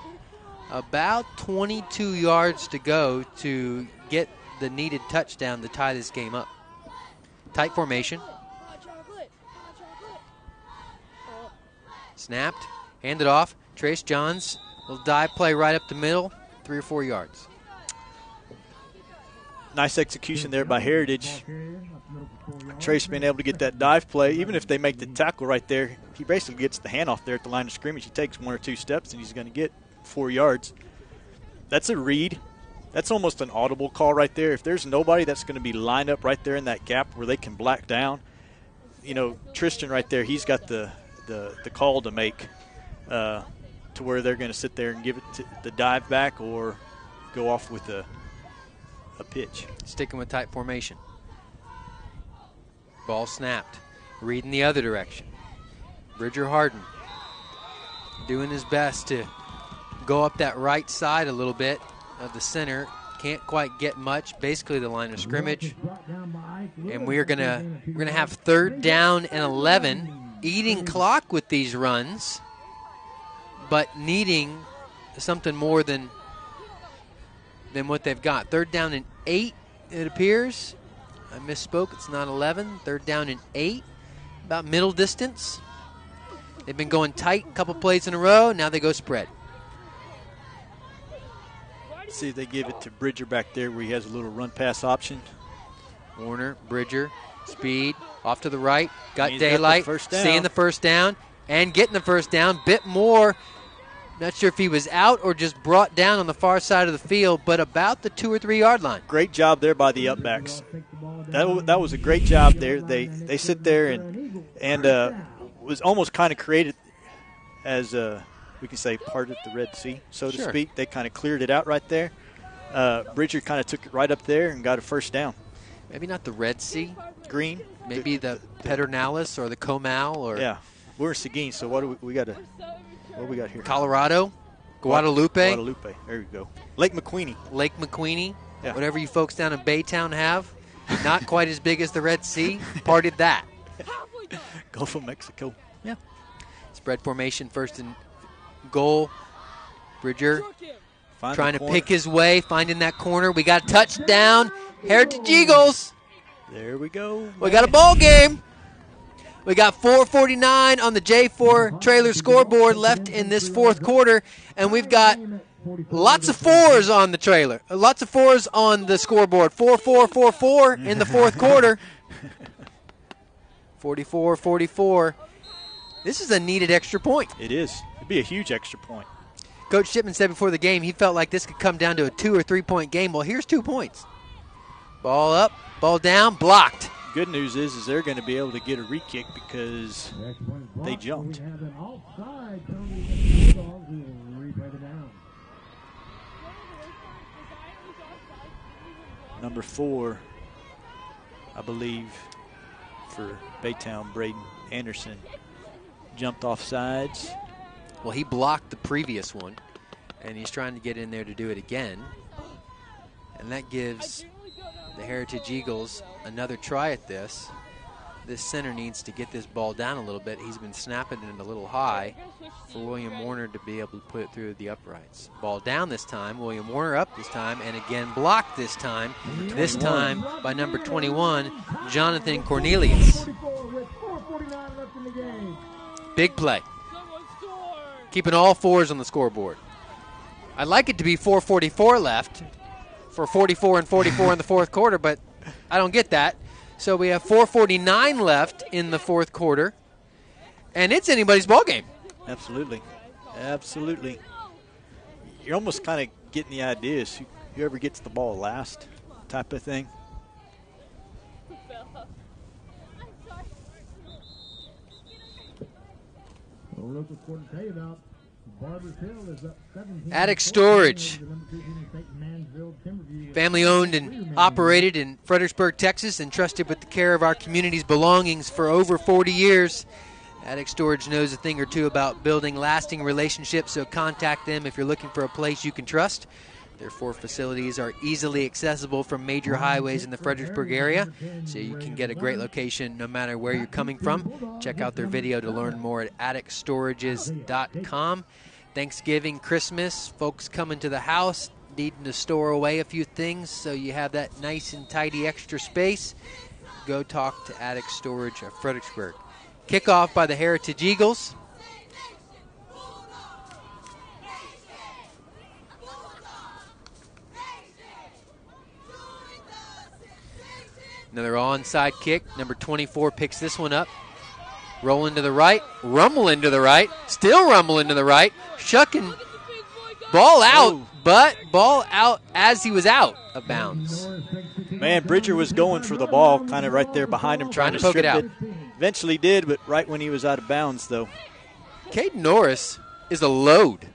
About 22 yards to go to get the needed touchdown to tie this game up. Tight formation. Snapped, handed off. Trace Johns, little dive play right up the middle, 3 or 4 yards.
Nice execution there by Heritage. Trace being able to get that dive play, even if they make the tackle right there, he basically gets the handoff there at the line of scrimmage. He takes 1 or 2 steps, and he's going to get 4 yards. That's a read. That's almost an audible call right there. If there's nobody that's going to be lined up right there in that gap where they can black down, you know, Tristan right there, he's got the call to make to where they're going to sit there and give it the dive back or go off with a pitch.
Sticking with tight formation. Ball snapped. Reading the other direction. Bridger Harden doing his best to go up that right side a little bit of the center. Can't quite get much. Basically the line of scrimmage. And we're gonna have 3rd down and 11. Eating clock with these runs, but needing something more than what they've got. 3rd down and 8, it appears. I misspoke. It's not 11. 3rd down and 8. About middle distance. They've been going tight a couple plays in a row. Now they go spread.
See if they give it to Bridger back there where he has a little run-pass option.
Warner, Bridger, speed, off to the right. Got daylight, seeing the first down and getting the first down. Bit more. Not sure if he was out or just brought down on the far side of the field, but about the 2 or 3 yard line.
Great job there by the upbacks. That was a great job there. They sit there and was almost kind of created as we can say part of the Red Sea, so to speak. They kind of cleared it out right there. Bridger kind of took it right up there and got a first down.
Maybe not the Red Sea.
Green.
Maybe the Pedernales or the Comal. Or
yeah, we're in Seguin, so what do we got here?
Colorado. Guadalupe.
Guadalupe. There you go. Lake McQueenie.
Lake McQueenie.
Yeah.
Whatever you folks down in Baytown have. Not quite as big as the Red Sea. Partied that.
Gulf of Mexico. Yeah.
Spread formation, first and goal. Bridger trying to pick his way, finding that corner. We got a touchdown. Heritage Eagles.
There we go.
We got a ball game. We got 4:49 on the J4 trailer scoreboard left in this fourth quarter, and we've got lots of fours on the trailer. Lots of fours on the scoreboard. 4-4-4-4 in the fourth quarter. 44-44. This is a needed extra point.
It is. It'd be a huge extra point.
Coach Shipman said before the game he felt like this could come down to a 2 or 3 point game. Well, here's 2 points. Ball up, ball down, blocked.
Good news is they're going to be able to get a re-kick because they jumped. Number 4, I believe, for Baytown, Braden Anderson, jumped off sides.
Well, he blocked the previous one, and he's trying to get in there to do it again. And that gives the Heritage Eagles another try at this. This center needs to get this ball down a little bit. He's been snapping it a little high for William Warner to be able to put it through the uprights. Ball down this time. William Warner up this time, and again blocked this time. This time by number 21, Jonathan Cornelius. Big play. Keeping all fours on the scoreboard. I'd like it to be 4:44 left for 44 and 44 in the fourth quarter, but I don't get that. So we have 4:49 left in the fourth quarter, and it's anybody's ball game.
Absolutely. Absolutely. You're almost kind of getting the idea is whoever gets the ball last type of thing.
Attic Storage, family owned and operated in Fredericksburg, Texas, and trusted with the care of our community's belongings for over 40 years. Attic Storage knows a thing or two about building lasting relationships, so contact them if you're looking for a place you can trust. Their 4 facilities are easily accessible from major highways in the Fredericksburg area, so you can get a great location no matter where you're coming from. Check out their video to learn more at atticstorages.com. Thanksgiving, Christmas, folks coming to the house, needing to store away a few things so you have that nice and tidy extra space. Go talk to Attic Storage of Fredericksburg. Kickoff by the Heritage Eagles. Another onside kick. Number 24 picks this one up. Roll into the right. Rumble into the right. Still rumble into the right. Shucking. Ball out, but ball out as he was out of bounds.
Man, Bridger was going for the ball kind of right there behind him, trying to
poke it out.
Eventually did, but right when he was out of bounds, though.
Caden Norris is a load.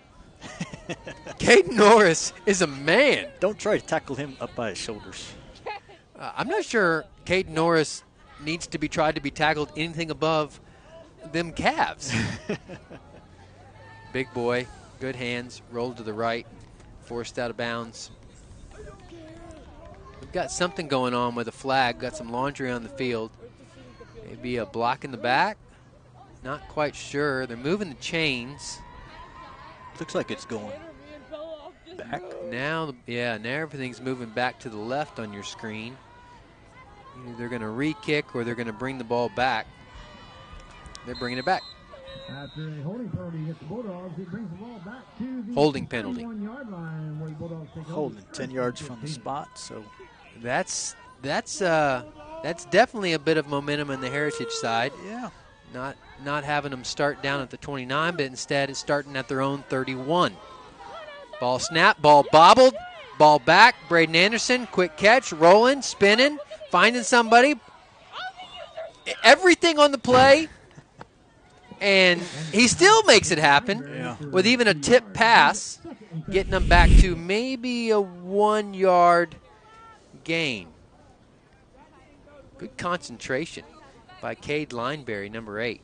Caden Norris is a man.
Don't try to tackle him up by his shoulders.
I'm not sure Caden Norris needs to be tried to be tackled anything above them calves. Big boy, good hands, rolled to the right, forced out of bounds. We've got something going on with a flag, got some laundry on the field. Maybe a block in the back, not quite sure. They're moving the chains.
Looks like it's going back.
Now everything's moving back to the left on your screen. Either they're going to re-kick or they're going to bring the ball back. They're bringing it back.
After a holding penalty against the Bulldogs, it brings the ball back to the
holding penalty.
31-yard line where the Bulldogs take
holding 10 yards from the spot. So
that's definitely a bit of momentum on the Heritage side.
Yeah.
Not having them start down at the 29, but instead it's starting at their own 31. Ball snap, ball bobbled, ball back. Braden Anderson, quick catch, rolling, spinning, finding somebody. Everything on the play, and he still makes it happen with even a tip pass, getting them back to maybe a 1-yard gain. Good concentration by Cade Lineberry, number 8.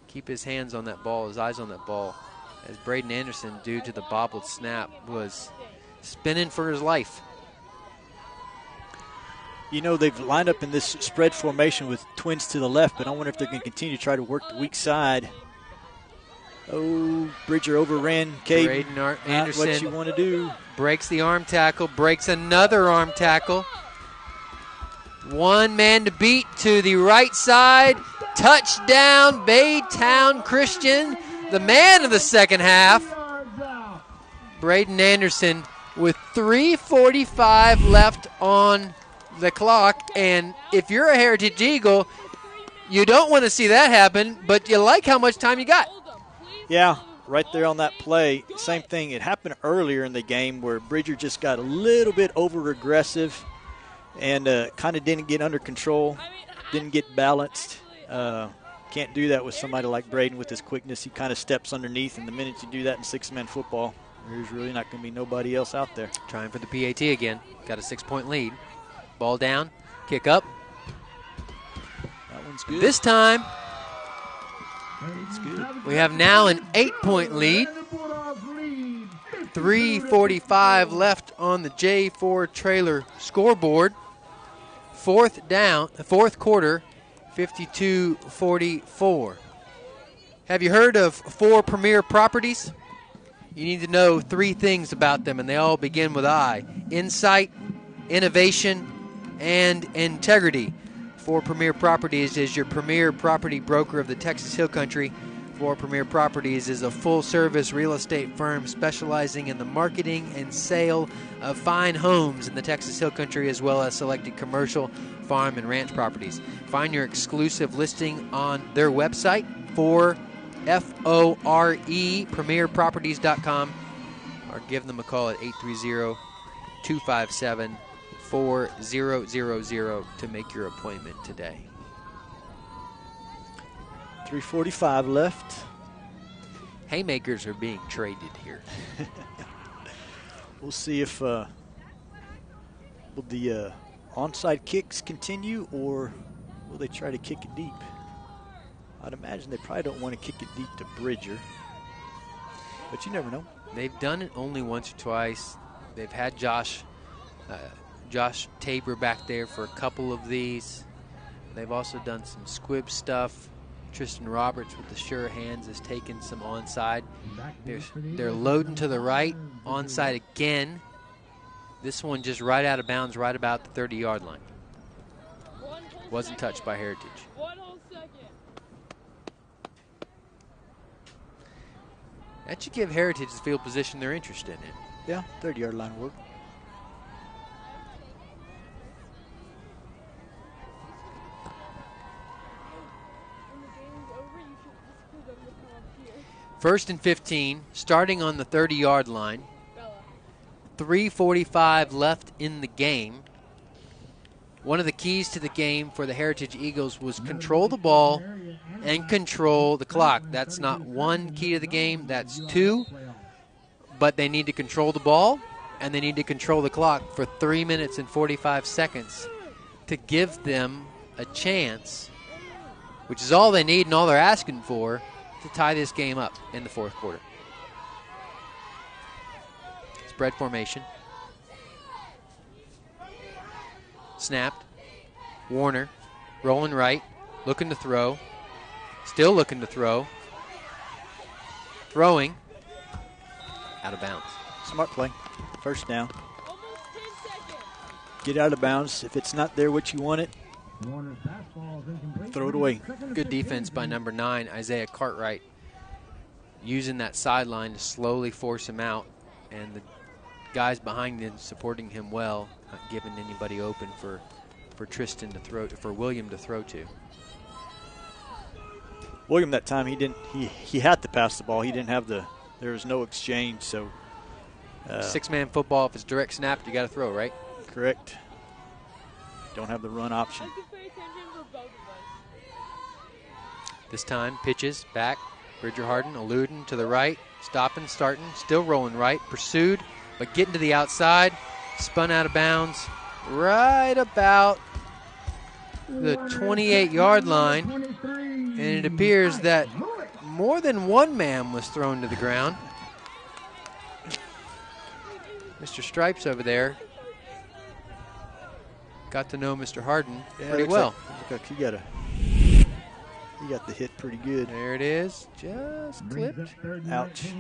Keep his hands on that ball, his eyes on that ball as Braden Anderson, due to the bobbled snap, was spinning for his life.
You know, they've lined up in this spread formation with twins to the left, but I wonder if they're going to continue to try to work the weak side. Oh, Bridger overran Cade.
Braden Anderson,
not what you want to do.
Breaks the arm tackle, breaks another arm tackle. One man to beat to the right side. Touchdown, Baytown Christian, the man of the second half. Braden Anderson with 3:45 left on the clock. And if you're a Heritage Eagle, you don't want to see that happen, but you like how much time you got.
Yeah, right there on that play. Same thing. It happened earlier in the game where Bridger just got a little bit over-aggressive and kind of didn't get under control, didn't get balanced. Can't do that with somebody like Braden with his quickness. He kind of steps underneath, and the minute you do that in six-man football, there's really not going to be nobody else out there.
Trying for the PAT again. Got a 6-point lead. Ball down, kick up.
That one's good.
This time,
it's good.
We have now an 8-point lead. 3:45 left on the J4 trailer scoreboard. Fourth quarter, 52-44. Have you heard of 4 premier properties? You need to know 3 things about them, and they all begin with I. Insight, innovation, and integrity. 4 Premier Properties is your premier property broker of the Texas Hill Country. 4 Premier Properties is a full-service real estate firm specializing in the marketing and sale of fine homes in the Texas Hill Country, as well as selected commercial, farm, and ranch properties. Find your exclusive listing on their website, FORE, premierproperties.com, or give them a call at 830-257-4000 to make your appointment today.
3:45 left.
Haymakers are being traded here.
We'll see if will the onside kicks continue, or will they try to kick it deep? I'd imagine they probably don't want to kick it deep to Bridger, but you never know.
They've done it only once or twice. They've had Josh Tabor back there for a couple of these. They've also done some squib stuff. Tristan Roberts with the sure hands has taken some onside. They're loading to the right, onside again. This one just right out of bounds, right about the 30-yard line. Wasn't touched by Heritage. That should give Heritage the field position they're interested in.
Yeah, 30-yard line work.
First and 15, starting on the 30-yard line. 3:45 left in the game. One of the keys to the game for the Heritage Eagles was control the ball and control the clock. That's not one key to the game, that's 2. But they need to control the ball and they need to control the clock for 3 minutes and 45 seconds to give them a chance, which is all they need and all they're asking for, to tie this game up in the fourth quarter. Spread formation. Snapped. Warner rolling right, looking to throw. Still looking to throw. Throwing. Out of bounds.
Smart play. First down. Get out of bounds. If it's not there what you want it, throw it away.
Good defense by number 9, Isaiah Cartwright, using that sideline to slowly force him out, and the guys behind him supporting him well, not giving anybody open for Tristan to throw to, for William to throw to.
William that time he had to pass the ball. He didn't have there was no exchange, so
6-man football, if it's direct snap, you got to throw, right?
Correct. Don't have the run option.
This time, pitches back. Bridger Harden eluding to the right, stopping, starting, still rolling right, pursued, but getting to the outside, spun out of bounds right about the 28-yard line, and it appears that more than one man was thrown to the ground. Mr. Stripes over there got to know Mr. Harden pretty well.
Like he got the hit pretty good.
There it is. Just clipped.
Ouch.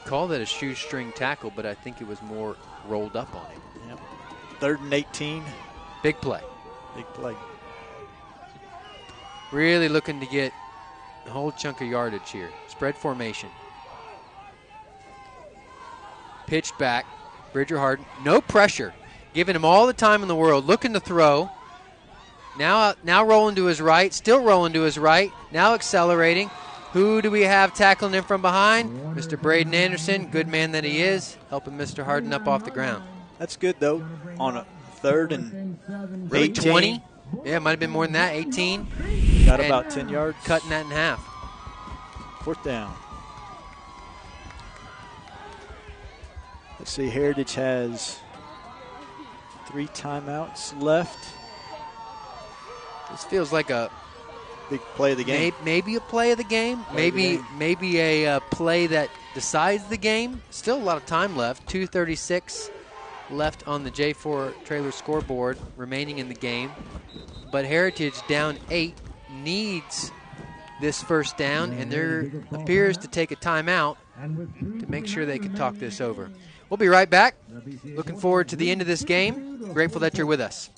Call that a shoestring tackle, but I think it was more rolled up on him.
Yep. 3rd and 18.
Big play.
Big play.
Really looking to get a whole chunk of yardage here. Spread formation. Pitched back. Bridger Harden. No pressure. Giving him all the time in the world. Looking to throw. Now rolling to his right. Still rolling to his right. Now accelerating. Who do we have tackling him from behind? Mr. Braden Anderson, good man that he is, helping Mr. Harden up off the ground.
That's good, though, on a 3rd and
really
18.
20? Yeah, it might have been more than that, 18.
Got about 10 yards.
Cutting that in half.
4th down. Let's see, Heritage has 3 timeouts left.
This feels like a
big play of the game.
Maybe a play of the game. Maybe a play that decides the game. Still a lot of time left. 2:36 left on the J4 trailer scoreboard remaining in the game. But Heritage down 8 needs this first down, and there appears to take a timeout to make sure they can talk this over. We'll be right back. Looking forward to the end of this game. Grateful that you're with us.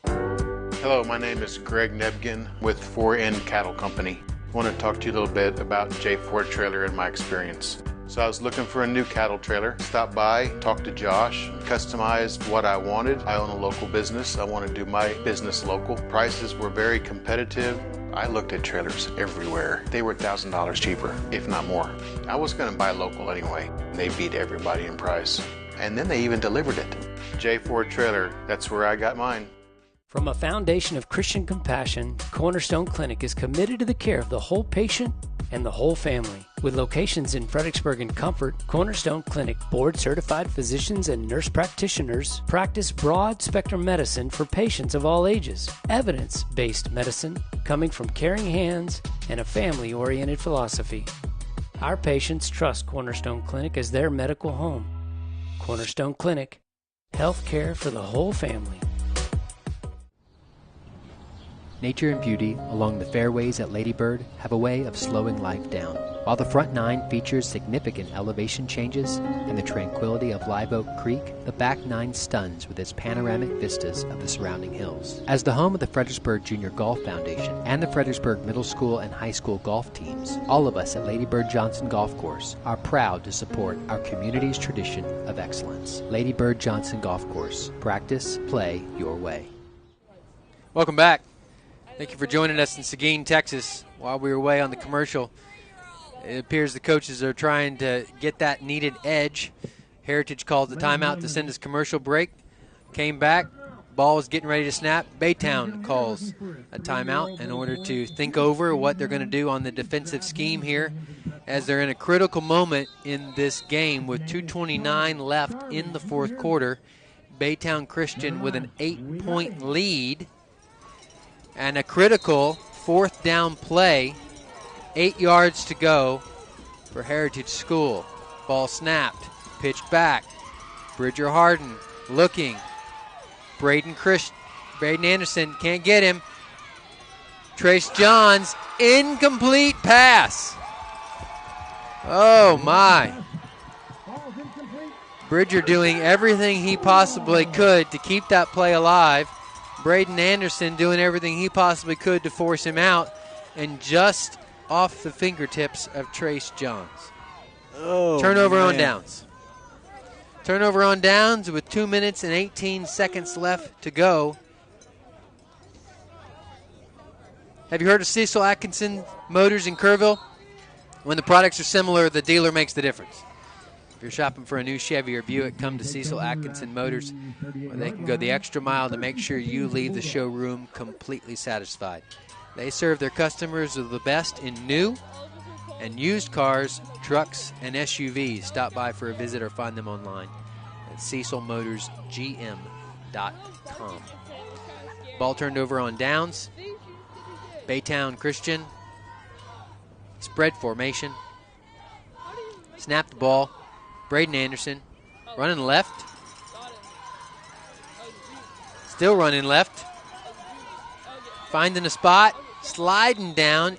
Hello, my name is Greg Nebgen with 4N Cattle Company. I want to talk to you a little bit about J4 trailer and my experience. So I was looking for a new cattle trailer, stopped by, talked to Josh, customized what I wanted. I own a local business. I want to do my business local. Prices were very competitive. I looked at trailers everywhere. They were $1,000 cheaper, if not more. I was going to buy local anyway. They beat everybody in price. And then they even delivered it. J4 trailer, that's where I got mine.
From a foundation of Christian compassion, Cornerstone Clinic is committed to the care of the whole patient and the whole family. With locations in Fredericksburg and Comfort, Cornerstone Clinic board-certified physicians and nurse practitioners practice broad-spectrum medicine for patients of all ages. Evidence-based medicine coming from caring hands and a family-oriented philosophy. Our patients trust Cornerstone Clinic as their medical home. Cornerstone Clinic, health care for the whole family.
Nature and beauty along the fairways at Lady Bird have a way of slowing life down. While the front 9 features significant elevation changes and the tranquility of Live Oak Creek, the back 9 stuns with its panoramic vistas of the surrounding hills. As the home of the Fredericksburg Junior Golf Foundation and the Fredericksburg Middle School and High School golf teams, all of us at Lady Bird Johnson Golf Course are proud to support our community's tradition of excellence. Lady Bird Johnson Golf Course. Practice, play your way.
Welcome back. Thank you for joining us in Seguin, Texas. While we were away on the commercial, it appears the coaches are trying to get that needed edge. Heritage called the timeout to send us commercial break. Came back. Ball is getting ready to snap. Baytown calls a timeout in order to think over what they're going to do on the defensive scheme here, as they're in a critical moment in this game with 2:29 left in the fourth quarter. Baytown Christian with an 8-point lead. And a critical 4th down play, 8 yards to go for Heritage School. Ball snapped, pitched back. Bridger Harden looking. Braden Anderson can't get him. Trace Johns, incomplete pass. Oh my. Bridger doing everything he possibly could to keep that play alive. Braden Anderson doing everything he possibly could to force him out, and just off the fingertips of Trace Johns.
Oh,
turnover
man.
on downs. Turnover on downs with 2 minutes and 18 seconds left to go. Have you heard of Cecil Atkinson Motors in Kerrville? When the products are similar, the dealer makes the difference. If you're shopping for a new Chevy or Buick, come to Cecil Atkinson Motors, where they can go the extra mile to make sure you leave the showroom completely satisfied. They serve their customers with the best in new and used cars, trucks, and SUVs. Stop by for a visit or find them online at CecilMotorsGM.com. Ball turned over on downs. Baytown Christian. Spread formation. Snap the ball. Braden Anderson running left. Still running left. Finding a spot. Sliding down.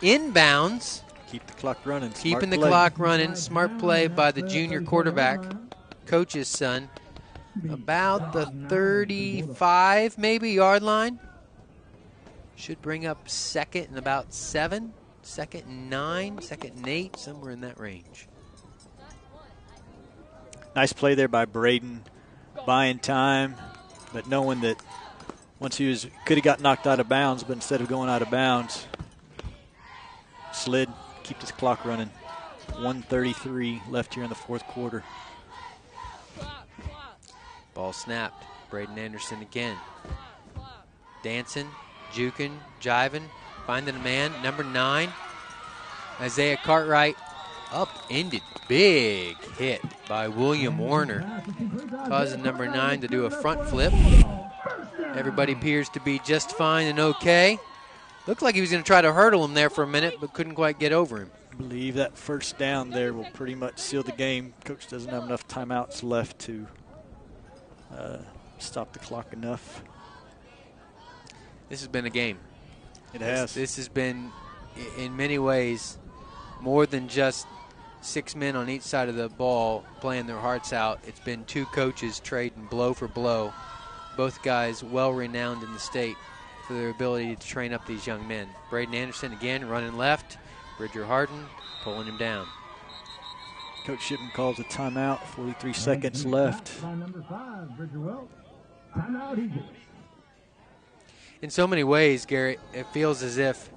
Inbounds.
Keep the clock running.
Keeping the clock running. Smart play by the junior quarterback, coach's son. About the 35 maybe yard line. Should bring up second and about 7. Second and 9. Second and 8. Somewhere in that range.
Nice play there by Braden. Buying time, but knowing that once he could have got knocked out of bounds, but instead of going out of bounds, slid, keep this clock running. 1:33 left here in the fourth quarter.
Ball snapped. Braden Anderson again. Dancing, juking, jiving, finding a man. Number 9, Isaiah Cartwright, upended. Big hit by William Warner, causing number 9 to do a front flip. Everybody appears to be just fine and okay. Looked like he was going to try to hurdle him there for a minute, but couldn't quite get over him.
I believe that first down there will pretty much seal the game. Coach doesn't have enough timeouts left to stop the clock enough.
This has been a game.
It has.
This has been, in many ways, more than just 6 men on each side of the ball playing their hearts out. It's been 2 coaches trading blow for blow. Both guys well-renowned in the state for their ability to train up these young men. Braden Anderson again running left. Bridger Harden pulling him down.
Coach Shipman calls a timeout. 43 seconds left.
In so many ways, Garrett, it feels as if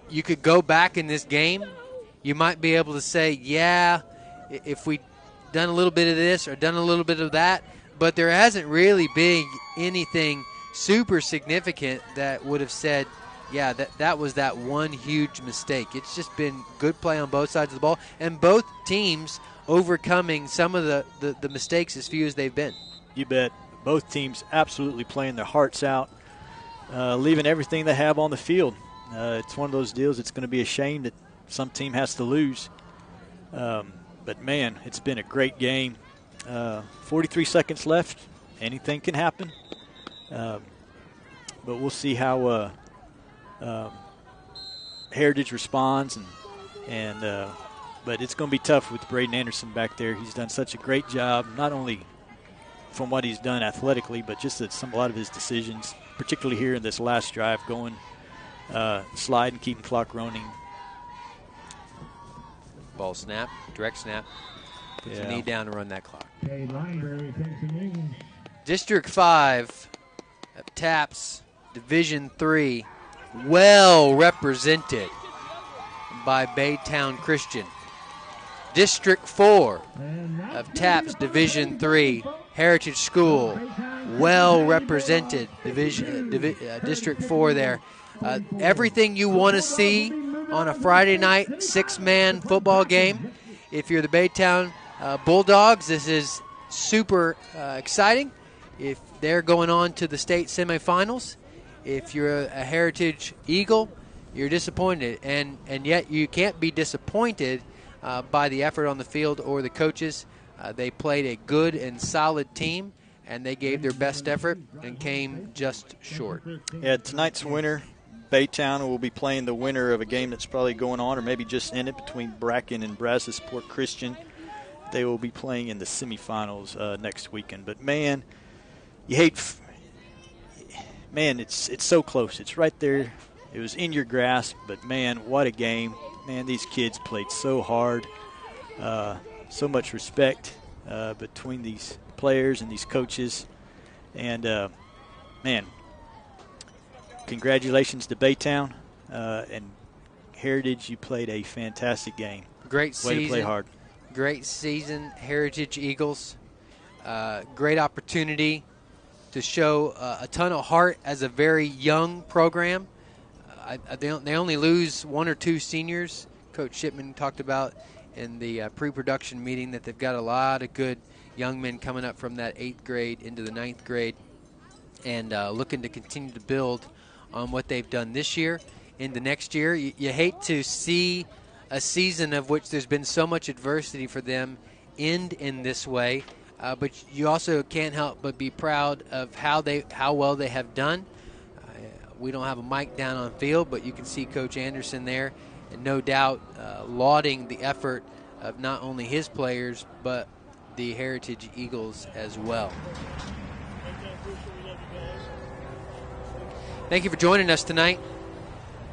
you could go back in this game. You might be able to say, yeah, if we done a little bit of this or done a little bit of that, but there hasn't really been anything super significant that would have said, yeah, that was that one huge mistake. It's just been good play on both sides of the ball, and both teams overcoming some of the mistakes as few as they've been.
You bet. Both teams absolutely playing their hearts out, leaving everything they have on the field. It's one of those deals. It's going to be a shame that some team has to lose. But, man, it's been a great game. 43 seconds left. Anything can happen. But we'll see how Heritage responds. But it's going to be tough with Braden Anderson back there. He's done such a great job, not only from what he's done athletically, but just a lot of his decisions, particularly here in this last drive, going slide and keeping clock running.
Ball snap, direct snap. Put your knee down to run that clock. District 5 of TAPS, Division 3, well represented by Baytown Christian. District 4 of TAPS, Division 3, Heritage School, well represented. District 4 there. Everything you want to see on a Friday night 6-man football game. If you're the Baytown Bulldogs, this is super exciting. If they're going on to the state semifinals, if you're a Heritage Eagle, you're disappointed. And yet you can't be disappointed by the effort on the field or the coaches. They played a good and solid team, and they gave their best effort and came just short.
Yeah, tonight's winner, Baytown, will be playing the winner of a game that's probably going on or maybe just ended between Bracken and Brazosport Christian. They will be playing in the semifinals next weekend. But, man, you hate – man, it's so close. It's right there. It was in your grasp, but, man, what a game. Man, these kids played so hard. So much respect between these players and these coaches. And, man, congratulations to Baytown and Heritage. You played a fantastic game.
Great season.
Way to play hard.
Great season, Heritage Eagles. Great opportunity to show a ton of heart as a very young program. They only lose 1 or 2 seniors. Coach Shipman talked about in the pre-production meeting that they've got a lot of good young men coming up from that 8th grade into the 9th grade and looking to continue to build on what they've done this year into next year. You hate to see a season of which there's been so much adversity for them end in this way, but you also can't help but be proud of how well they have done. We don't have a mic down on field, but you can see Coach Anderson there, and no doubt lauding the effort of not only his players, but the Heritage Eagles as well. Thank you for joining us tonight.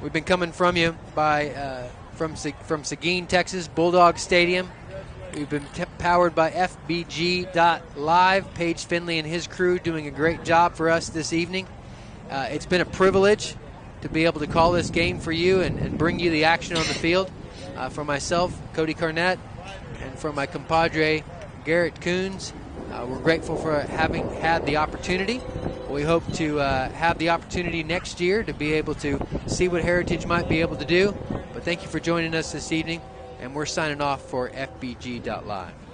We've been coming from you from Seguin, Texas, Bulldog Stadium. We've been powered by FBG.live. Paige Finley and his crew doing a great job for us this evening. It's been a privilege to be able to call this game for you and bring you the action on the field. For myself, Cody Carnett, and for my compadre, Garrett Kunz, we're grateful for having had the opportunity. We hope to have the opportunity next year to be able to see what Heritage might be able to do. But thank you for joining us this evening, and we're signing off for FBG.live.